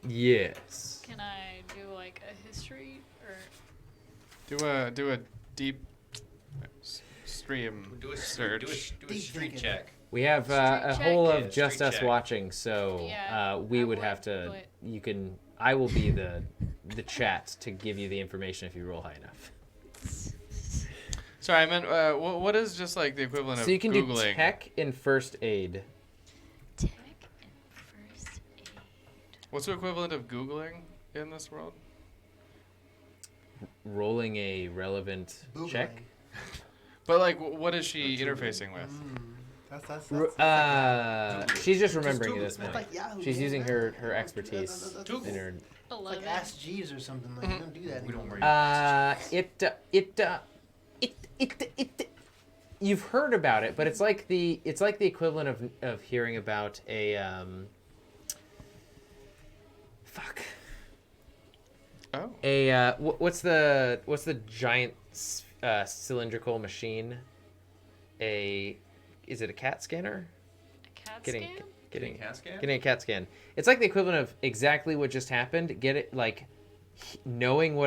Yes. Can I do like a history or? Do a deep stream Do a search. Do a Deep street thinking. check. We have a Street whole check? of Yeah, just street us check. watching, so Yeah, we I would would, have to. but- You can. I will be the chat to give you the information if you roll high enough. Sorry, I meant what is just like the equivalent of So you can Googling? do tech and first aid. Tech and first aid. What's the equivalent of Googling in this world? Rolling a relevant check. But like, what is she interfacing with? She's just remembering at this That's point. like Yahoo. She's man. using her That's expertise Google. in her. like 11. Ask Jeeves or something. Like, you don't do that We don't anymore. You've heard about it, but it's like the equivalent of hearing about a fuck. Oh, What's the giant cylindrical machine? Is it a CAT scanner? A CAT Getting scan? getting CAT scan? getting a CAT scan. It's like the equivalent of exactly what just happened. Get it like knowing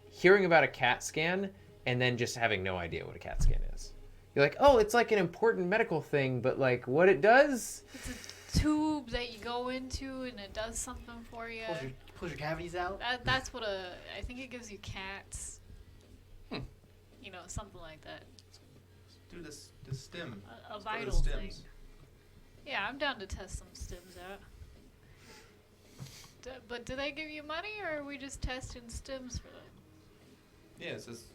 hearing about a CAT scan and then just having no idea what a CAT scan is. You're like, oh, it's like an important medical thing, but like what it does. It's a tube that you go into and it does something for you. Pulls your cavities out. That's what I think it gives you cats. You know, something like that. Do this. The stim. A Let's go to the vital thing. stims. Yeah, I'm down to test some stims out. But do they give you money or are we just testing stims for them? Yeah, it says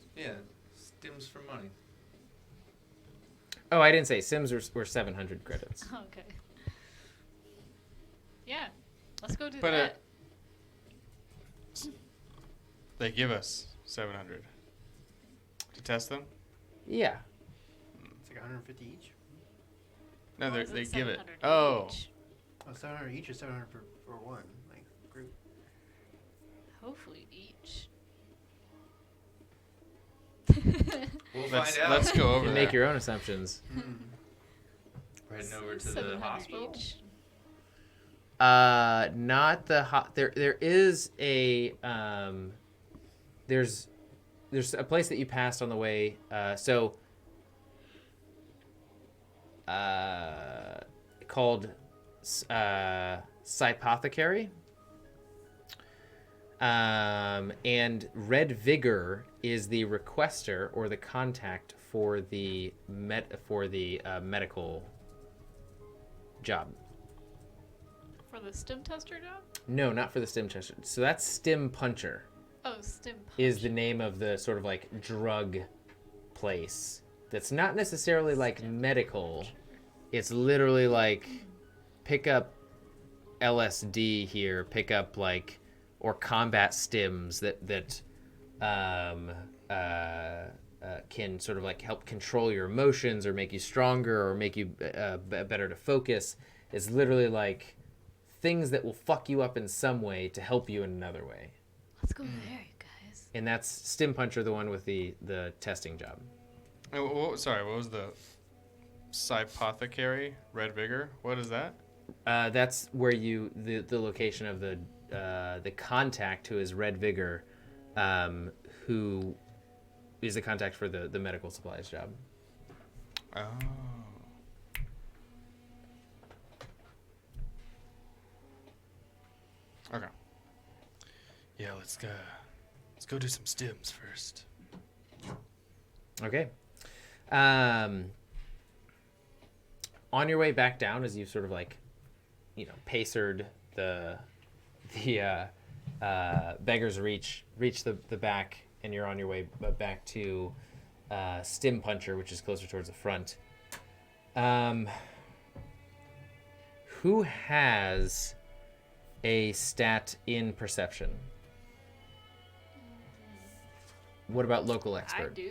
stims for money. Oh, I didn't say Sims were 700 credits. Okay. Yeah, let's go do But, that. they give us 700 to test them. Yeah. It's like 150 each. No, Or is they it give it. 700 Oh, each? Oh, 700 each or 700 for one, like group. Hopefully each. We'll let's find out. let's go You over can that. make your own assumptions. We're heading over to the 700 hospital. each. Not the there is a there's a place that you passed on the way. Called Cypothecary. And Red Vigor is the requester or the contact for the medical job. For the stim tester job? No, not for the stim tester. So that's Stim Puncher Oh, stim punch. is the name of the sort of like drug place. That's not necessarily like medical. It's literally like pick up LSD here, pick up like or combat stims that can sort of like help control your emotions or make you stronger or make you better to focus. It's literally like things that will fuck you up in some way to help you in another way. Let's go there, you guys. And that's Stim Puncher, the one with the testing job. Sorry, what was the Cypothecary? Red Vigor? What is that? That's where the location of the contact who is Red Vigor, who is the contact for the medical supplies job. Oh. Okay. Yeah, let's go do some stims first. Okay. On your way back down, as you sort of like, pacered the Beggar's Reach the back, and you're on your way back to Stim Puncher, which is closer towards the front. Who has a stat in perception? What about local expert? I do.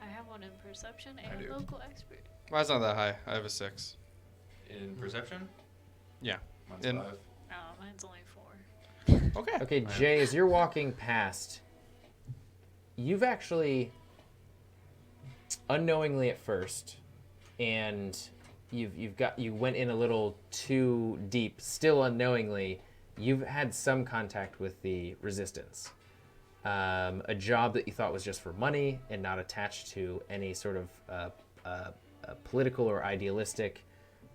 I have one in perception I and do. local expert. Mine's not that high. I have a 6. In perception? Yeah. Mine's In- 5. Oh, mine's only 4. Okay. Okay, Jay, as you're walking past, you've actually, unknowingly at first, and you went in a little too deep, still unknowingly, you've had some contact with the resistance. A job that you thought was just for money and not attached to any sort of political or idealistic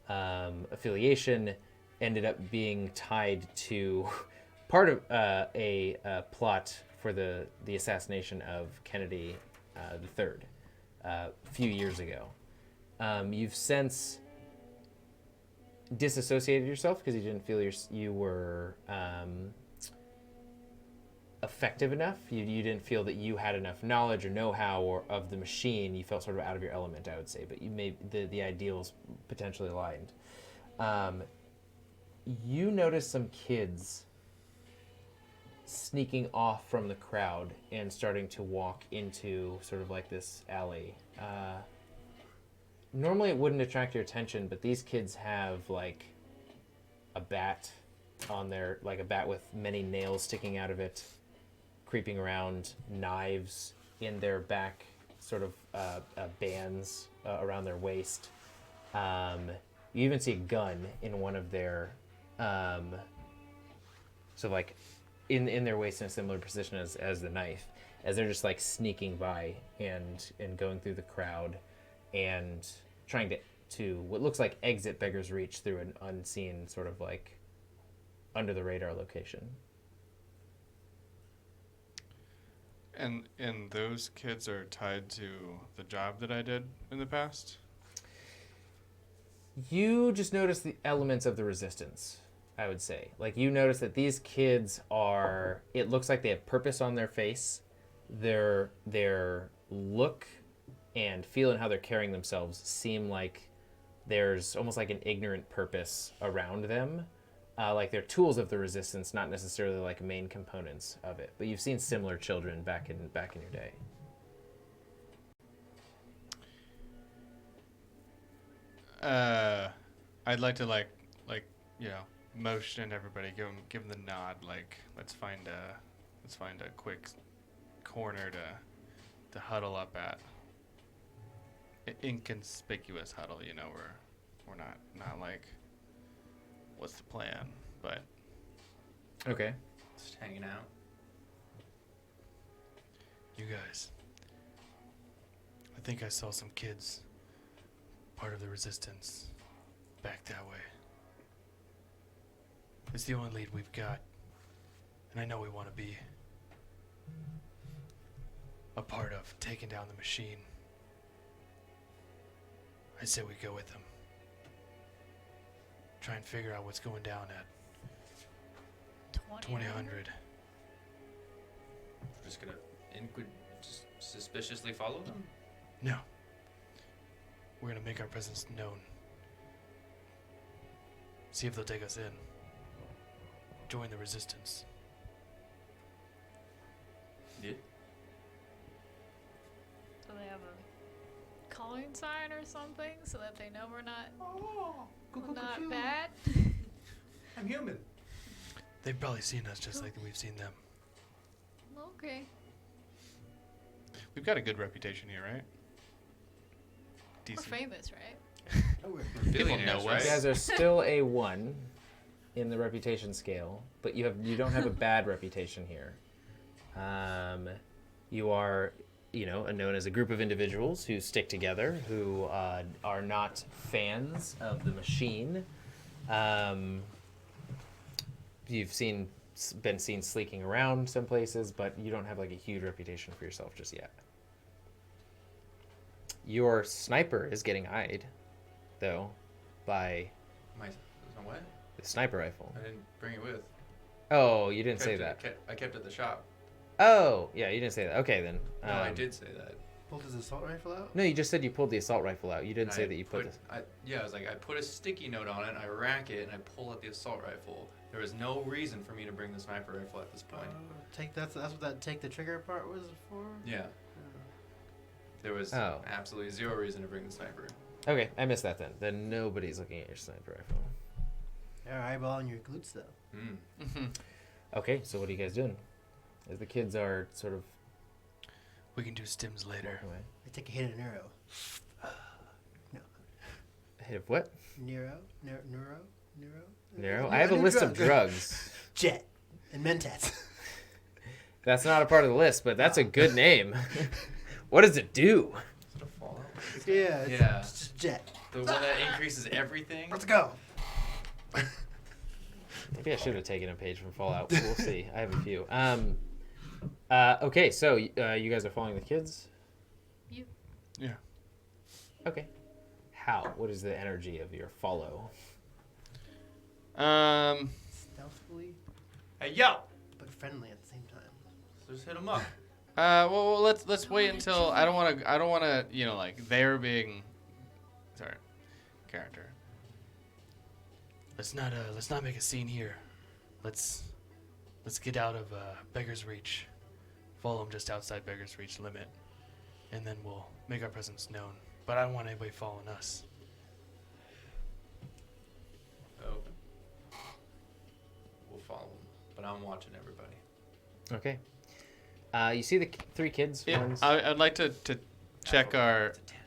affiliation ended up being tied to part of a plot for the assassination of Kennedy the Third a few years ago. You've since disassociated yourself because you didn't feel you were effective enough. You didn't feel that you had enough knowledge or know-how or of the machine. You felt sort of out of your element, I would say, but you may the ideals potentially aligned. You noticed some kids sneaking off from the crowd and starting to walk into sort of like this alley. Normally it wouldn't attract your attention, but these kids have like a bat on their, like a bat with many nails sticking out of it, creeping around, knives in their back sort of bands around their waist. You even see a gun in one of their so like in their waist in a similar position as the knife, as they're just like sneaking by and going through the crowd and trying to what looks like exit Beggar's Reach through an unseen sort of like under the radar location. And those kids are tied to the job that I did in the past? You just notice the elements of the resistance, I would say. Like, you notice that these kids are, it looks like they have purpose on their face. Their look and feel and how they're carrying themselves seem like there's almost like an ignorant purpose around them. Like they're tools of the resistance, not necessarily like main components of it. But you've seen similar children back in your day. I'd like to like motion everybody, give them the nod. Like let's find a quick corner to huddle up at. Inconspicuous huddle, we're not like what's the plan, but Okay. Just hanging out. You guys, I think I saw some kids, part of the resistance, back that way. It's the only lead we've got, and I know we want to be a part of taking down the machine. I say we go with them. Try and figure out what's going down at 2000. We're just gonna just suspiciously follow them. No. We're gonna make our presence known. See if they'll take us in. Join the resistance. Yeah. Do they have a calling sign or something so that they know we're not not bad? I'm human. They've probably seen us just like we've seen them. Okay. we've got a good reputation here, right? We're Decent. famous, right? We're People billionaires, know right? us. You guys are still a 1 in the reputation scale, but you don't have a bad reputation here. You are, known as a group of individuals who stick together, who are not fans of the machine. You've been seen sleeking around some places, but you don't have like a huge reputation for yourself just yet. Your sniper is getting eyed, though, by My what? the sniper rifle. I didn't bring it with. Oh, you didn't say that. I kept it at the shop. Oh, yeah, you didn't say that. Okay, then. No, I did say that. Pulled his assault rifle out? No, you just said you pulled the assault rifle out. You didn't say I that you put this. I was like, I put a sticky note on it, I rack it, and I pull out the assault rifle. There was no reason for me to bring the sniper rifle at this point. That's what that take the trigger part was for? Yeah. There was absolutely zero reason to bring the sniper. Okay, I missed that then. Then nobody's looking at your sniper rifle. They're eyeballing your glutes though. Okay, so what are you guys doing? As the kids are sort of We can do stims later. walking away. I take a hit of neuro. A hit of what? Neuro? Nero? I have a new list of drug. drugs. Jet. And Mentats. That's not a part of the list, but that's a good name. What does it do? Is it a Fallout? Yeah. Yeah. It's just Jet. The one that increases everything? Let's go. Maybe I should have taken a page from Fallout. We'll see. I have a few. Okay, so you guys are following the kids? You. Yeah. Okay. How? What is the energy of your follow? Stealthily, Hey, yo! but friendly at the same time. So just hit him up. Well, let's wait until I don't want to, like they're being, sorry, character. Let's not make a scene here. Let's get out of Beggar's Reach. Follow him just outside Beggar's Reach limit, and then we'll make our presence known. But I don't want anybody following us. Oh. We'll follow him. But I'm watching everybody. Okay. You see the three kids? Yeah, One's I'd like to check our. It's a 10.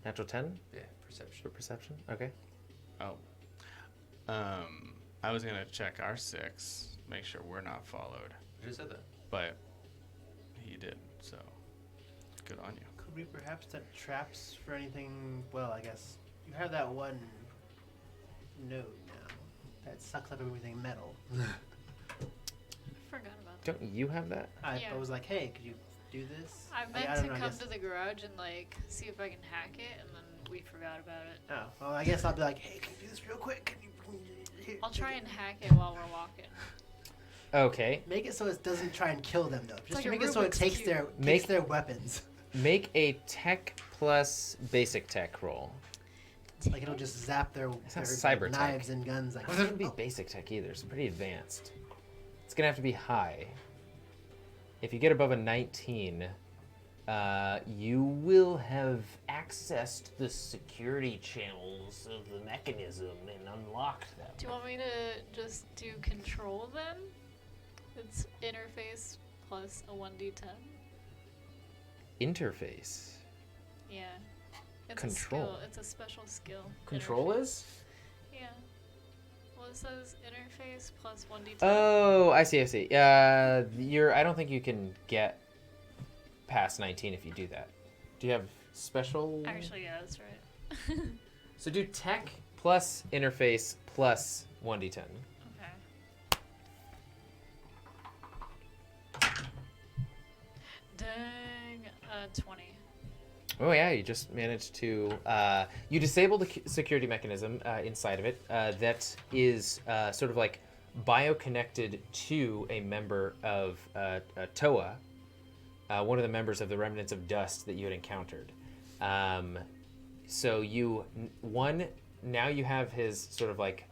natural 10 Yeah, perception. for perception. Okay. Oh. I was gonna check our 6, make sure we're not followed, I just said that. but he did. So good on you. Could we perhaps set traps for anything? Well, I guess you have that one node now that sucks up everything metal. I forgot about that. Don't you have that? I Yeah. was like, hey, could you do this? I meant don't to know, I come guess- to the garage and like see if I can hack it, and then we forgot about it. Oh, well, I guess I'll be like, hey, can you do this real quick? Can you here, I'll take try it." and hack it while we're walking. Okay. Make it so it doesn't try and kill them, though. Just like a make it so it Rubik's takes Cube. their Make- their weapons. Make a tech plus basic tech roll. Like it'll just zap their, It's not their cyber knives tech. and guns. Like, It doesn't have to be basic tech either. It's pretty advanced. It's gonna have to be high. If you get above a 19, you will have accessed the security channels of the mechanism and unlocked them. Do you want me to just do control then? It's interface plus a 1d10. Interface. Yeah. It's Control. A skill. It's a special skill. Control Interface. is? Yeah. Well, it says interface plus 1d10. Oh, I see. I don't think you can get past 19 if you do that. Do you have special? Actually, yeah, that's right. So do tech plus interface plus 1d10. Okay. Dang. 20. Oh yeah, you just managed to you disable the security mechanism inside of it that is sort of like bio-connected to a member of Toa, one of the members of the Remnants of Dust that you had encountered. So now you have his sort of like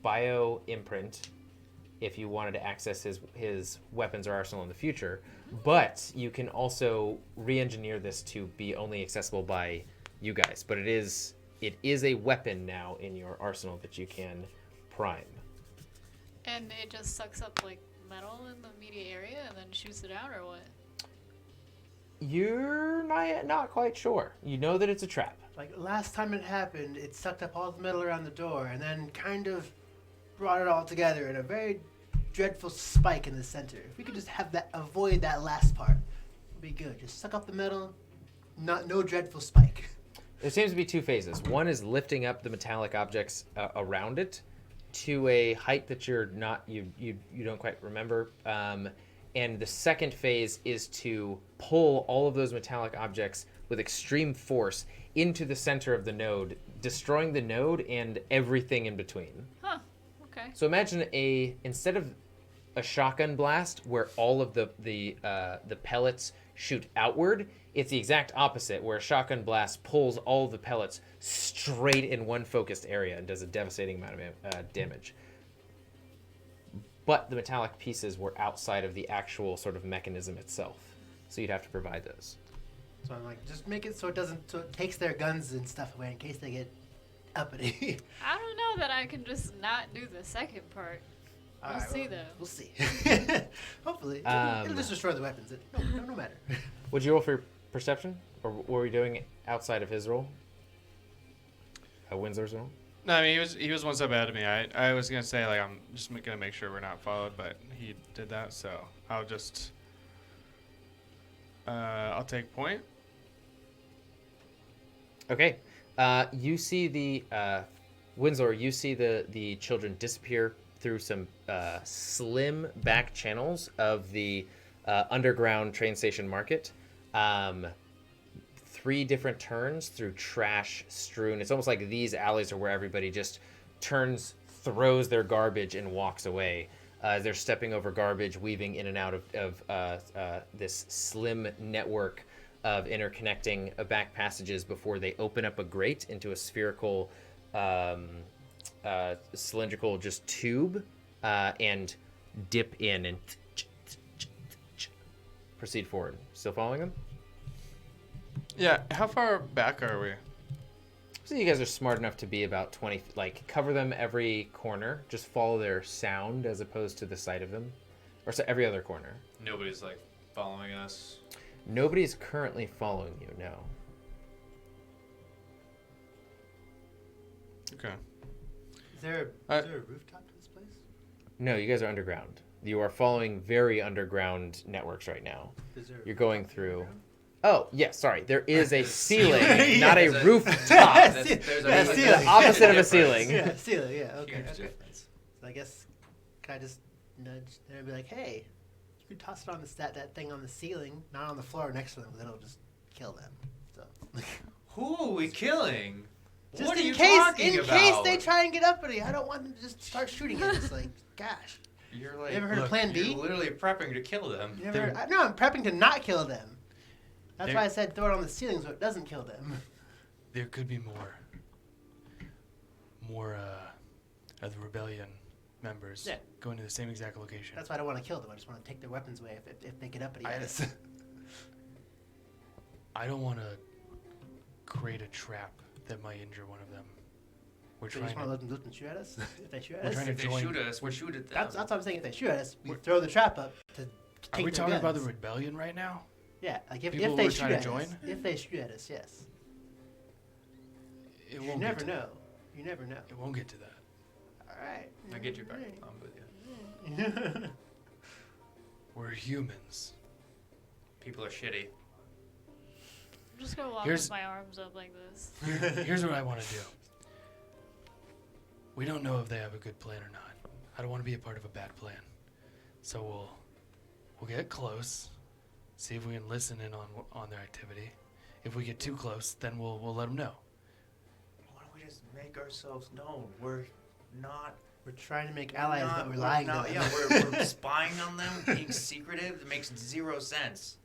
bio imprint if you wanted to access his weapons or arsenal in the future, but you can also re-engineer this to be only accessible by you guys. But it is a weapon now in your arsenal that you can prime. And it just sucks up like metal in the immediate area and then shoots it out, or what? You're not quite sure. You know that it's a trap. Like last time it happened, it sucked up all the metal around the door and then kind of brought it all together in a very dreadful spike in the center. If we could just have that, avoid that last part, it'd be good. Just suck up the metal, no dreadful spike. There seems to be two phases. One is lifting up the metallic objects around it to a height that you don't quite remember. And the second phase is to pull all of those metallic objects with extreme force into the center of the node, destroying the node and everything in between. Huh. Okay. So imagine instead of a shotgun blast where all of the pellets shoot outward, it's the exact opposite, where a shotgun blast pulls all of the pellets straight in one focused area and does a devastating amount of damage. But the metallic pieces were outside of the actual sort of mechanism itself, so you'd have to provide those. So I'm like, just make it so it takes their guns and stuff away in case they get uppity. I don't know that I can just not do the second part. We'll see, though. We'll see. Hopefully. Um, It'll just destroy the weapons. No matter. Would you roll for perception, or what were you doing outside of his roll? Windsor's roll. No, I mean he was one step ahead of me. I was gonna say like I'm just gonna make sure we're not followed, but he did that, so I'll just I'll take point. Okay. You see the Windsor. You see the children disappear through some slim back channels of the underground train station market. 3 different turns through trash strewn. It's almost like these alleys are where everybody just turns, throws their garbage, and walks away. They're stepping over garbage, weaving in and out of this slim network of interconnecting back passages before they open up a grate into a spherical, cylindrical just tube and dip in and proceed forward. Still following them? Yeah, how far back are we? So you guys are smart enough to be about 20, like cover them every corner. Just follow their sound as opposed to the sight of them. Or so every other corner. Nobody's like following us. Nobody's currently following you, no. Okay. Is there a rooftop to this place? No, you guys are underground. You are following very underground networks right now. Is there a You're going rooftop through... underground? Oh, yeah, sorry. There is a ceiling, Yeah. not a There's a- rooftop. There's Yeah, a ceiling. The opposite of a difference. ceiling. Yeah, ceiling. Yeah. Okay. Huge Okay. difference. So I guess can I just nudge there and be like, hey, you could toss it on that thing on the ceiling, not on the floor next to them, because it'll just kill them. So Who are we killing? just What are in you case, talking in about? case they try and get up at me, I don't want them to just start shooting at us. Like, gosh, You're like, you ever heard of look, Plan B? you're literally prepping to kill them. You ever heard, no, I'm prepping to not kill them. That's They're- why I said throw it on the ceiling so it doesn't kill them. There could be more of the rebellion members Yeah. going to the same exact location. That's why I don't want to kill them. I just want to take their weapons away if they get up at us. I don't want to create a trap that might injure one of them. We're So you trying just want to to. let them shoot at us? If they shoot at We're us? trying to If they join- shoot at us, we shoot at them. That's what I'm saying. If they shoot at us, we throw the trap up to take Are we their talking about the guns. rebellion right now? Yeah, like if people they we're shoot trying to at join? us. If they shoot at us, yes. It You won't never get to know. That. You never know. It won't get to that. All right. I get you back. I'm with you. We're humans. People are shitty. I'm just gonna walk Here's- with my arms up like this. Here's what I want to do. We don't know if they have a good plan or not. I don't want to be a part of a bad plan. So we'll get close, see if we can listen in on their activity. If we get too close, then we'll let them know. Why don't we just make ourselves known? We're not. We're trying to make allies, not, but we're lying not, to them. Yeah, we're spying on them, being secretive. It makes zero sense.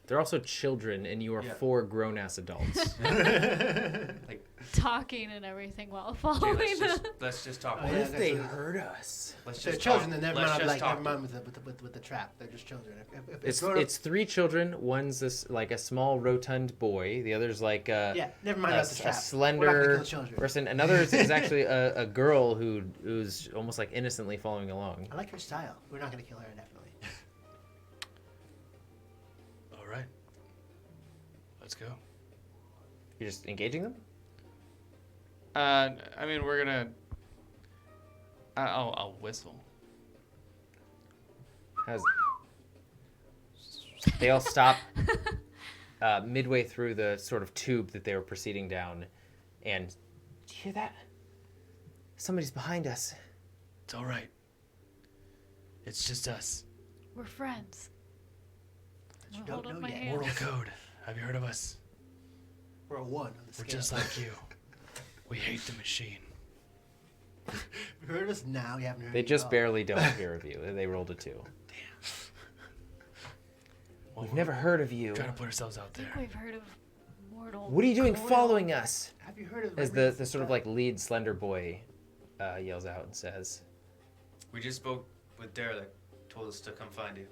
They're also children, and you are Yeah. 4 grown-ass adults. Like, Talking and everything while dude, following them. let's just talk. Oh, What yeah, if they that's what- hurt us? Let's They're just children, talk. then never Let's mind. just Like talk. never mind with the trap. They're just children. If It's grown-up- it's 3 children. One's this like a small rotund boy. The other's like a, yeah, never mind a, about the a trap. We're not gonna slender kill children. person. Another is actually a girl who's almost like innocently following along. I like her style. We're not gonna kill her, definitely. All right. Let's go. You're just engaging them. I mean, we're gonna. I'll whistle. How's they all stop midway through the sort of tube that they were proceeding down, and did you hear that? Somebody's behind us. It's all right. It's just us. We're friends. You I'll don't hold up know my yet. hand. Moral code. Have you heard of us? We're a 1 on the We're scale. just like you. We hate the machine. You heard of us now. You haven't heard. They of me just at all. barely don't hear of you. They rolled a 2. Well, We've we're never heard of you. trying to put ourselves out I think there. we've heard of mortal. What are you doing coil. following us? Have you heard of As Remnants the of sort of Dust? like lead slender boy yells out and says, We just spoke with Derelict. Told us to come find you.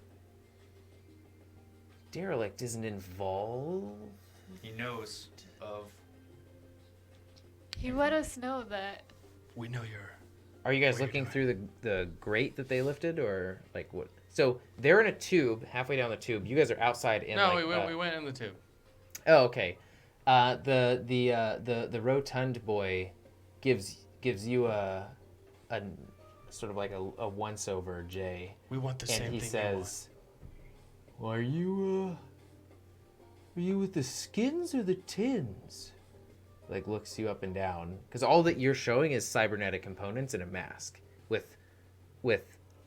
Derelict isn't involved. He knows of. He let us know that We know you're Are you guys What are you looking doing? through the grate that they lifted, or like what? So they're in a tube, halfway down the tube. You guys are outside in. No, like, we went in the tube. Oh, okay. The rotund boy gives you a sort of like a once over, Jay, We want the and same he thing says, well, "Are you with the skins or the tins?" Like looks you up and down, because all that you're showing is cybernetic components and a mask with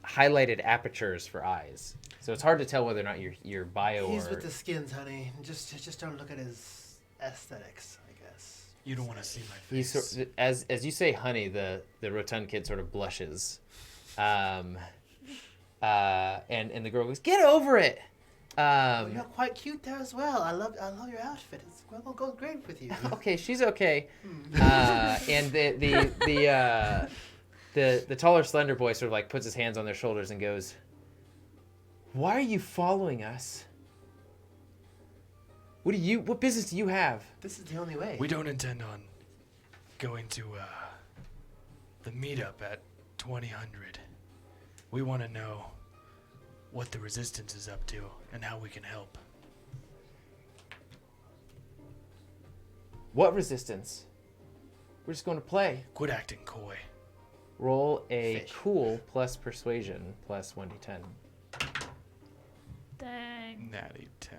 highlighted apertures for eyes. So it's hard to tell whether or not you're bio He's or. with the skins, honey. Just don't look at his aesthetics, I guess. You don't want to see my He's face. as you say, honey. The rotund kid sort of blushes, and the girl goes, "Get over it." Well, you're quite cute there as well. I love your outfit. It's goes great with you. Okay, she's okay. And the taller, slender boy sort of like puts his hands on their shoulders and goes, "Why are you following us? What business do you have?" This is the only way. We don't intend on going to the meetup at 2000. We want to know what the resistance is up to and how we can help. What resistance? We're just going to play. Quit acting coy. Roll a Fish. cool plus persuasion plus 1d10. Dang. Natty 10.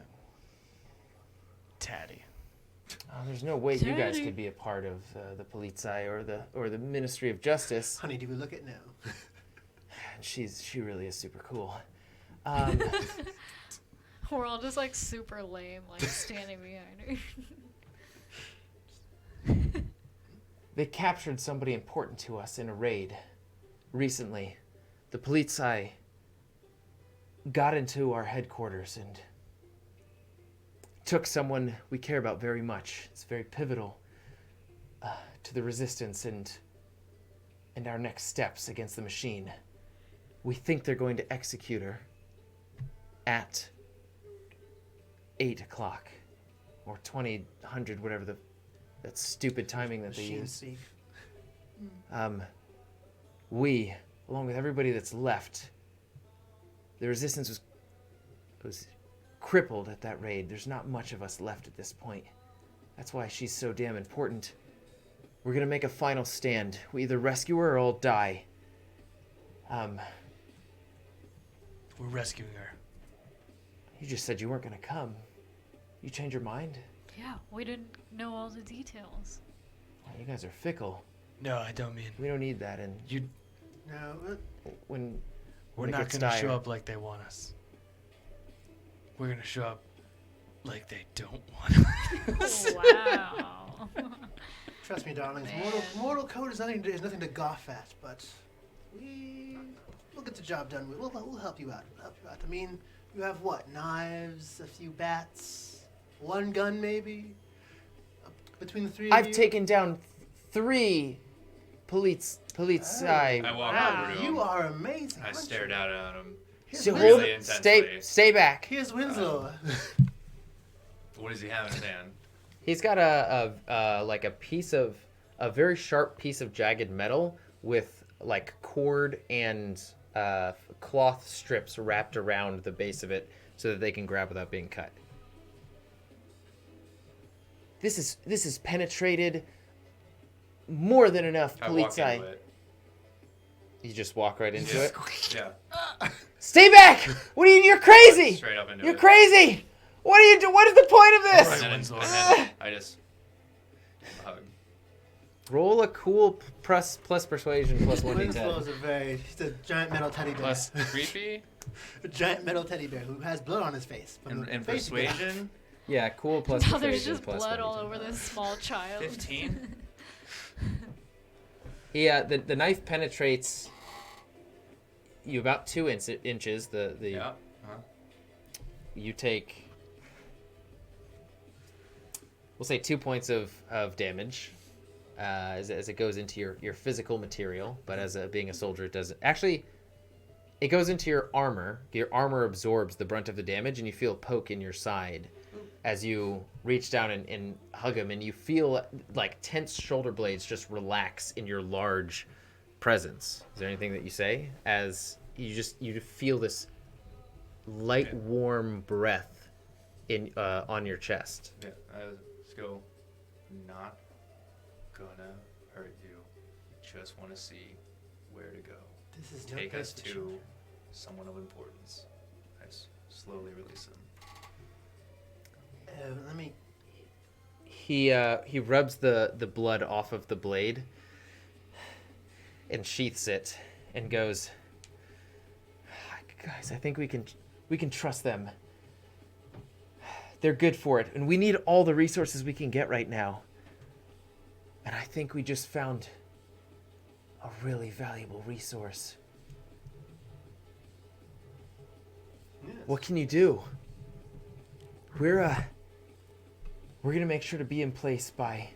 Tatty. Oh, there's no way you guys Daddy. could be a part of the Polizei or the Ministry of Justice. Honey, do we look it now? She really is super cool. We're all just like super lame, like standing behind her. They captured somebody important to us in a raid recently. The Polizei got into our headquarters and took someone we care about very much. It's very pivotal to the resistance and our next steps against the machine. We think they're going to execute her at 8 o'clock or 2000, whatever that stupid timing that they Machine use. speak. We, along with everybody that's left, the resistance was crippled at that raid. There's not much of us left at this point. That's why she's so damn important. We're gonna make a final stand. We either rescue her or all die. We're rescuing her. You just said you weren't gonna come. You change your mind? Yeah, we didn't know all the details. Well, you guys are fickle. No, I don't mean. We don't need that. And You. No, when We're it not gets gonna dire- show up like they want us. We're gonna show up like they don't want us. Wow. trust me, darlings. Man. Mortal code is nothing to gawk at, but we'll get the job done. We'll help you out. I mean, you have what? Knives, a few bats, one gun maybe. Between the three of you. I've taken down 3 polizei. I walk Wow. over to him. You are amazing. I aren't stared you? out at him. Here's So Really hold, intensely. stay back. Here's Winslor. What does he have in his hand? He's got like a very sharp piece of jagged metal with like cord and cloth strips wrapped around the base of it so that they can grab without being cut. This is penetrated more than enough, I walk into Polizei. it. You just walk right into Yeah. it. Yeah. Stay back! What are you? You're crazy! Straight up into You're it. crazy! What are you doing? What is the point of this? And Winslow. then I just hug. Roll a cool plus persuasion plus 1d10. Winslow's he's a giant metal teddy bear. Plus creepy A giant metal teddy bear who has blood on his face. from And the face you got. persuasion, Yeah, cool plus Now persuasion there's just plus blood all 1d10. over this small child. 15. Yeah, the knife penetrates you about 2 inches. The Yeah. Uh-huh. You take, we'll say 2 points of damage as it goes into your physical material, but as being a soldier, it doesn't. Actually, it goes into your armor. Your armor absorbs the brunt of the damage, and you feel a poke in your side as you reach down and hug him, and you feel like tense shoulder blades just relax in your large presence. Is there anything that you say as you feel this light, warm breath in on your chest? Yeah, I just go, not gonna hurt you. Just want to see where to go. This is no Take place us for to children. someone of importance. I slowly release him. Let me. He rubs the blood off of the blade and sheaths it and goes, guys, I think we can trust them. They're good for it, and we need all the resources we can get right now. And I think we just found a really valuable resource. Yes. What can you do? We're gonna make sure to be in place by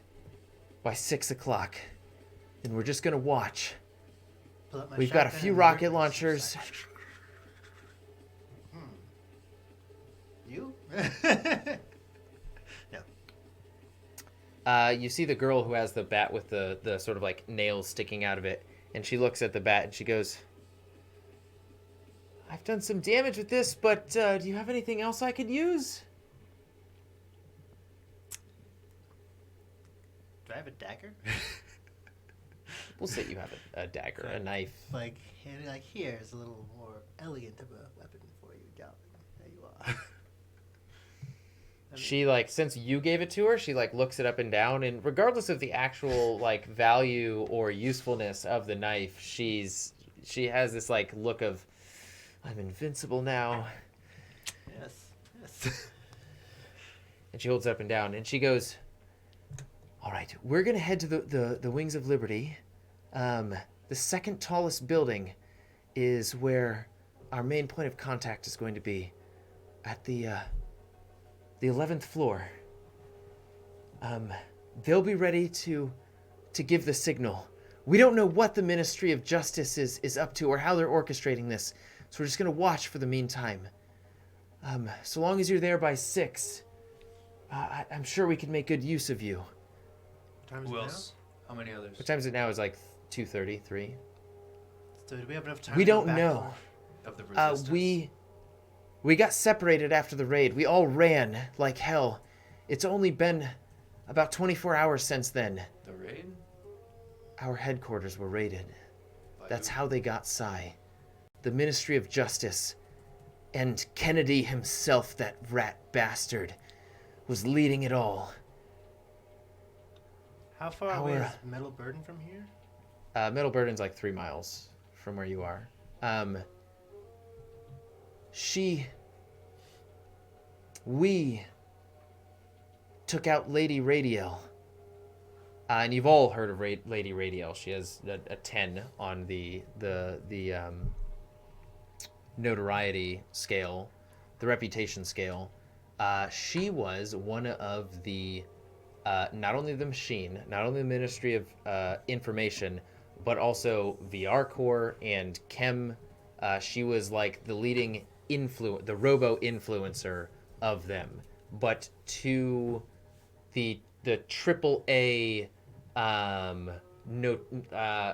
6 o'clock, and we're just gonna watch. Pull out my We've got a shotgun few and rocket rifle. launchers. You? You see the girl who has the bat with the sort of like nails sticking out of it, and she looks at the bat and she goes, I've done some damage with this, but do you have anything else I could use? Do I have a dagger? We'll say you have a dagger, a knife. Like here's a little more elegant of a weapon for you, darling. There you are. She since you gave it to her, she looks it up and down, and regardless of the actual value or usefulness of the knife, she has this look of, I'm invincible now. Yes. And she holds it up and down, and she goes, all right, we're gonna head to the Wings of Liberty. The second tallest building is where our main point of contact is going to be, at the 11th floor. They'll be ready to give the signal. We don't know what the Ministry of Justice is up to or how they're orchestrating this, so we're just going to watch for the meantime. So long as you're there by 6, I'm sure we can make good use of you. What time is Who it else? How many others? What time is it now? It's 2:30, 3. now? So do we have enough time? We to go don't back know. Of the resistance? We got separated after the raid. We all ran like hell. It's only been about 24 hours since then. The raid? Our headquarters were raided. By That's who? how they got Psy. The Ministry of Justice. And Kennedy himself, that rat bastard, was leading it all. How far away Our- is Metal Burden from here? Middle Burden's 3 miles from where you are. We took out Lady Radiel. And you've all heard of Lady Radiel. She has a 10 on the notoriety scale, the reputation scale. She was one of the, not only the Machine, not only the Ministry of Information, but also VR Corps and Chem. She was the leading the robo influencer of them. But to the triple A,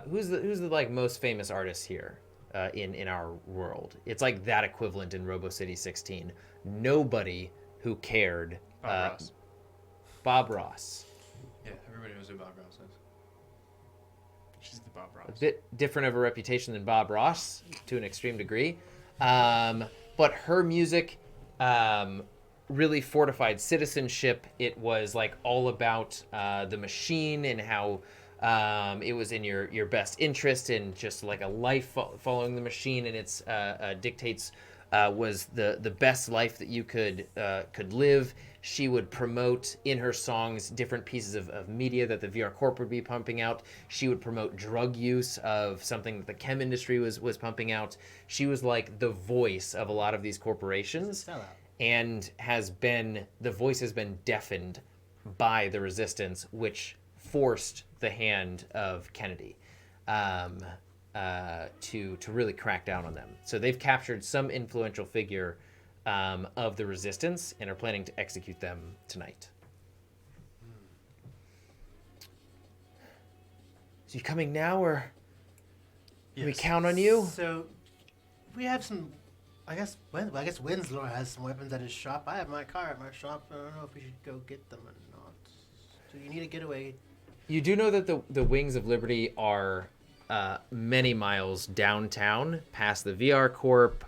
who's the most famous artist here in our world? It's that equivalent in Robo City 16. Nobody who cared. Bob Ross. Bob Ross. Yeah, everybody knows who Bob Ross is. She's the Bob Ross. A bit different of a reputation than Bob Ross to an extreme degree. But her music really fortified citizenship. It was all about the Machine and how it was in your best interest, and just a life following the Machine and its dictates was the best life that you could live. She would promote in her songs different pieces of media that the VR Corp would be pumping out. She would promote drug use of something that the chem industry was pumping out. She was the voice of a lot of these corporations, and the voice has been deafened by the resistance, which forced the hand of Kennedy to really crack down on them. So they've captured some influential figure of the resistance and are planning to execute them tonight. So you coming now, or We count on you. So, we have some. I guess Winslor has some weapons at his shop. I have my car at my shop. I don't know if we should go get them or not. So you need a getaway. You do know that the Wings of Liberty are many miles downtown, past the VR Corp,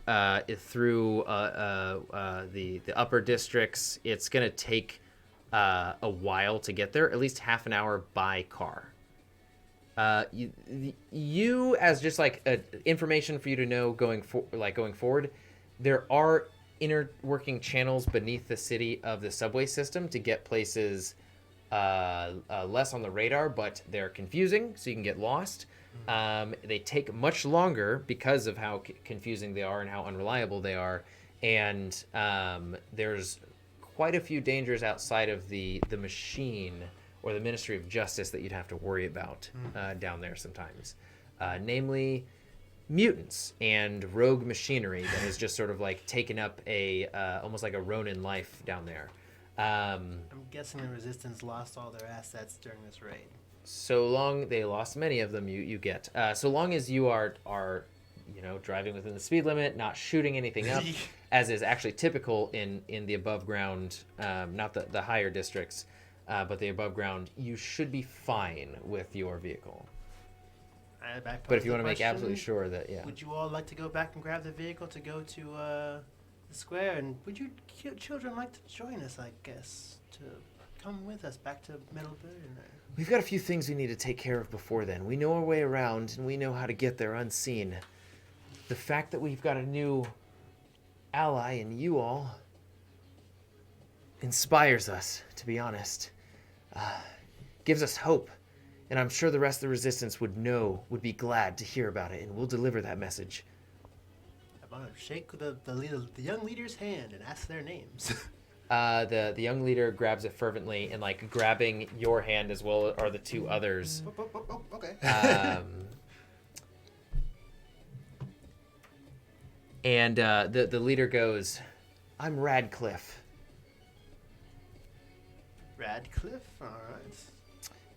through the upper districts. It's going to take a while to get there, at least half an hour by car. You as just like information for you to know going forward, there are inner working channels beneath the city of the subway system to get places less on the radar, but they're confusing, so you can get lost. They take much longer because of how confusing they are and how unreliable they are, and there's quite a few dangers outside of the machine or the Ministry of Justice that you'd have to worry about down there sometimes. Namely, mutants and rogue machinery that has just sort of like taken up a almost like a Ronin life down there. I'm guessing the Resistance lost all their assets during this raid. So long they lost many of them, you get. So long as you are driving within the speed limit, not shooting anything up, as is actually typical in the above ground, not the higher districts, but the above ground, you should be fine with your vehicle. But if you want to make absolutely sure that, would you all like to go back and grab the vehicle to go to the square? And would you children like to join us, I guess, to come with us back to Middlebury? We've got a few things we need to take care of before then. We know our way around, and we know how to get there unseen. The fact that we've got a new ally in you all inspires us, to be honest. Gives us hope. And I'm sure the rest of the Resistance would be glad to hear about it, and we'll deliver that message. I want to shake the young leader's hand and ask their names. The young leader grabs it fervently, and like grabbing your hand as well are the two others. Okay. And the leader goes, I'm Radcliffe. Radcliffe? All right.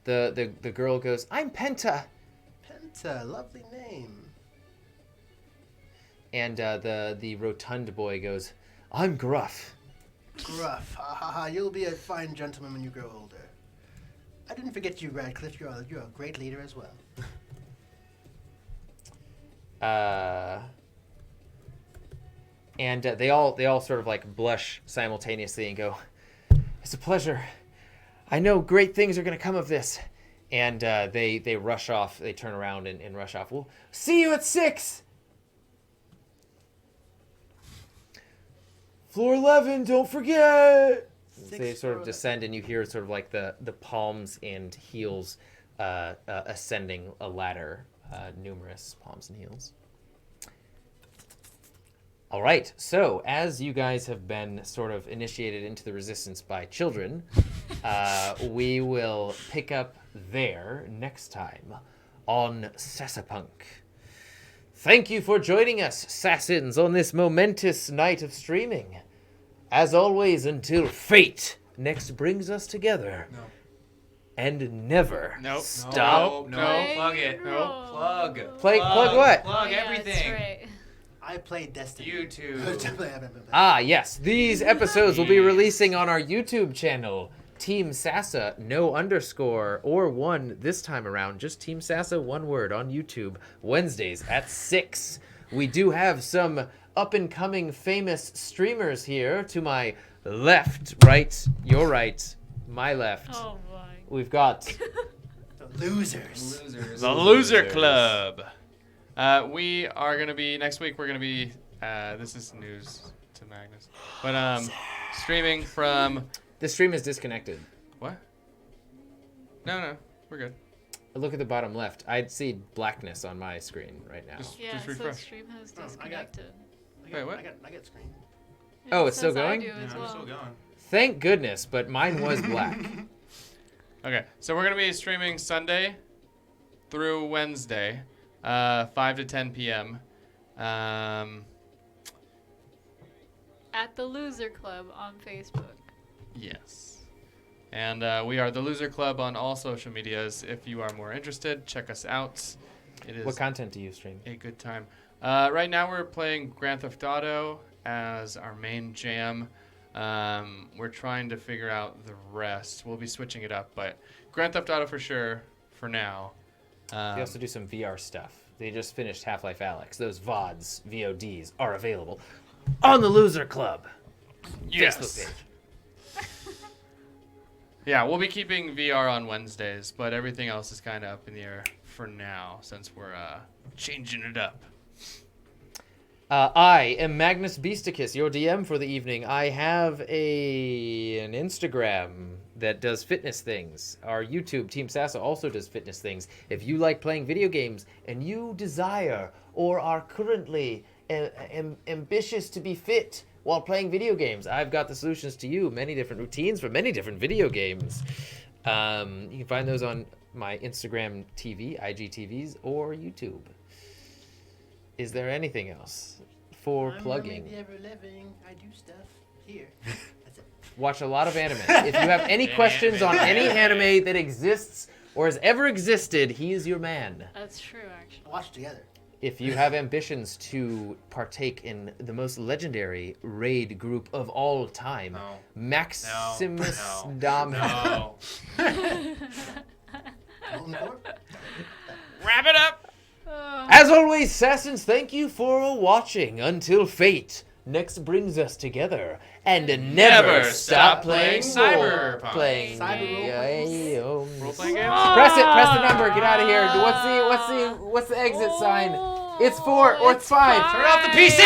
The girl goes, I'm Penta. Penta, lovely name. And the rotund boy goes, I'm Gruff. Gruff, ha ha ha! You'll be a fine gentleman when you grow older. I didn't forget you, Radcliffe. You're a great leader as well. And they all sort of like blush simultaneously and go, it's a pleasure. I know great things are going to come of this. And they rush off. They turn around and rush off. We'll see you at 6. Floor 11, don't forget. They sort of descend, and you hear sort of like the palms and heels ascending a ladder, numerous palms and heels. All right, so as you guys have been sort of initiated into the Resistance by children, we will pick up there next time on Sasapunk. Thank you for joining us, Sassins, on this momentous night of streaming. As always, until fate next brings us together. No. And never Nope. stop. No, plug it. No. Plug. Plug what? Plug Yeah, everything. That's right. I played Destiny. YouTube. Ah, yes. These episodes will be releasing on our YouTube channel, Team Sasa, no underscore or 1 this time around. Just Team Sasa, one word, on YouTube, Wednesdays at 6. We do have some up-and-coming famous streamers here to my left, right, your right, my left. Oh my. We've got The losers. The Loser Club. We are going to be, next week, we're going to be, this is news to Magnus, but streaming from... the stream is disconnected. What? No, we're good. Look at the bottom left. I'd see blackness on my screen right now. Just Yeah, it says refresh. stream has Oh, I got- disconnected. Wait, what? I got screen. Yeah, Oh, it it's still says I going? do as I'm well. still going. Thank goodness, but mine was black. Okay, so we're going to be streaming Sunday through Wednesday, 5 to 10 p.m. At the Loser Club on Facebook. Yes. And we are the Loser Club on all social medias. If you are more interested, check us out. It is What content do you stream? a good time. Right now we're playing Grand Theft Auto as our main jam. We're trying to figure out the rest. We'll be switching it up, but Grand Theft Auto for sure for now. They also do some VR stuff. They just finished Half-Life Alyx. Those VODs are available on the Loser Club Facebook page. Yeah, we'll be keeping VR on Wednesdays, but everything else is kind of up in the air for now since we're changing it up. I am Magnus Beasticus, your DM for the evening. I have an Instagram that does fitness things. Our YouTube, Team Sasa, also does fitness things. If you like playing video games and you desire or are currently ambitious to be fit while playing video games, I've got the solutions to you. Many different routines for many different video games. You can find those on my Instagram TV, IGTVs, or YouTube. Is there anything else for plugging? I'm the ever-living. I do stuff here. That's it. Watch a lot of anime. If you have any questions on any anime that exists or has ever existed, he is your man. That's true, actually. Watch together. If you have ambitions to partake in the most legendary raid group of all time, No. Maximus No. Dom. No. Golden Core? Wrap it up! As always, Sassans, thank you for watching until fate next brings us together and never stop playing Cyberpunk. Playing Cyber Role-playing games? Press the number, get out of here. What's the exit sign? It's 4 or it's 5. Turn off the PC!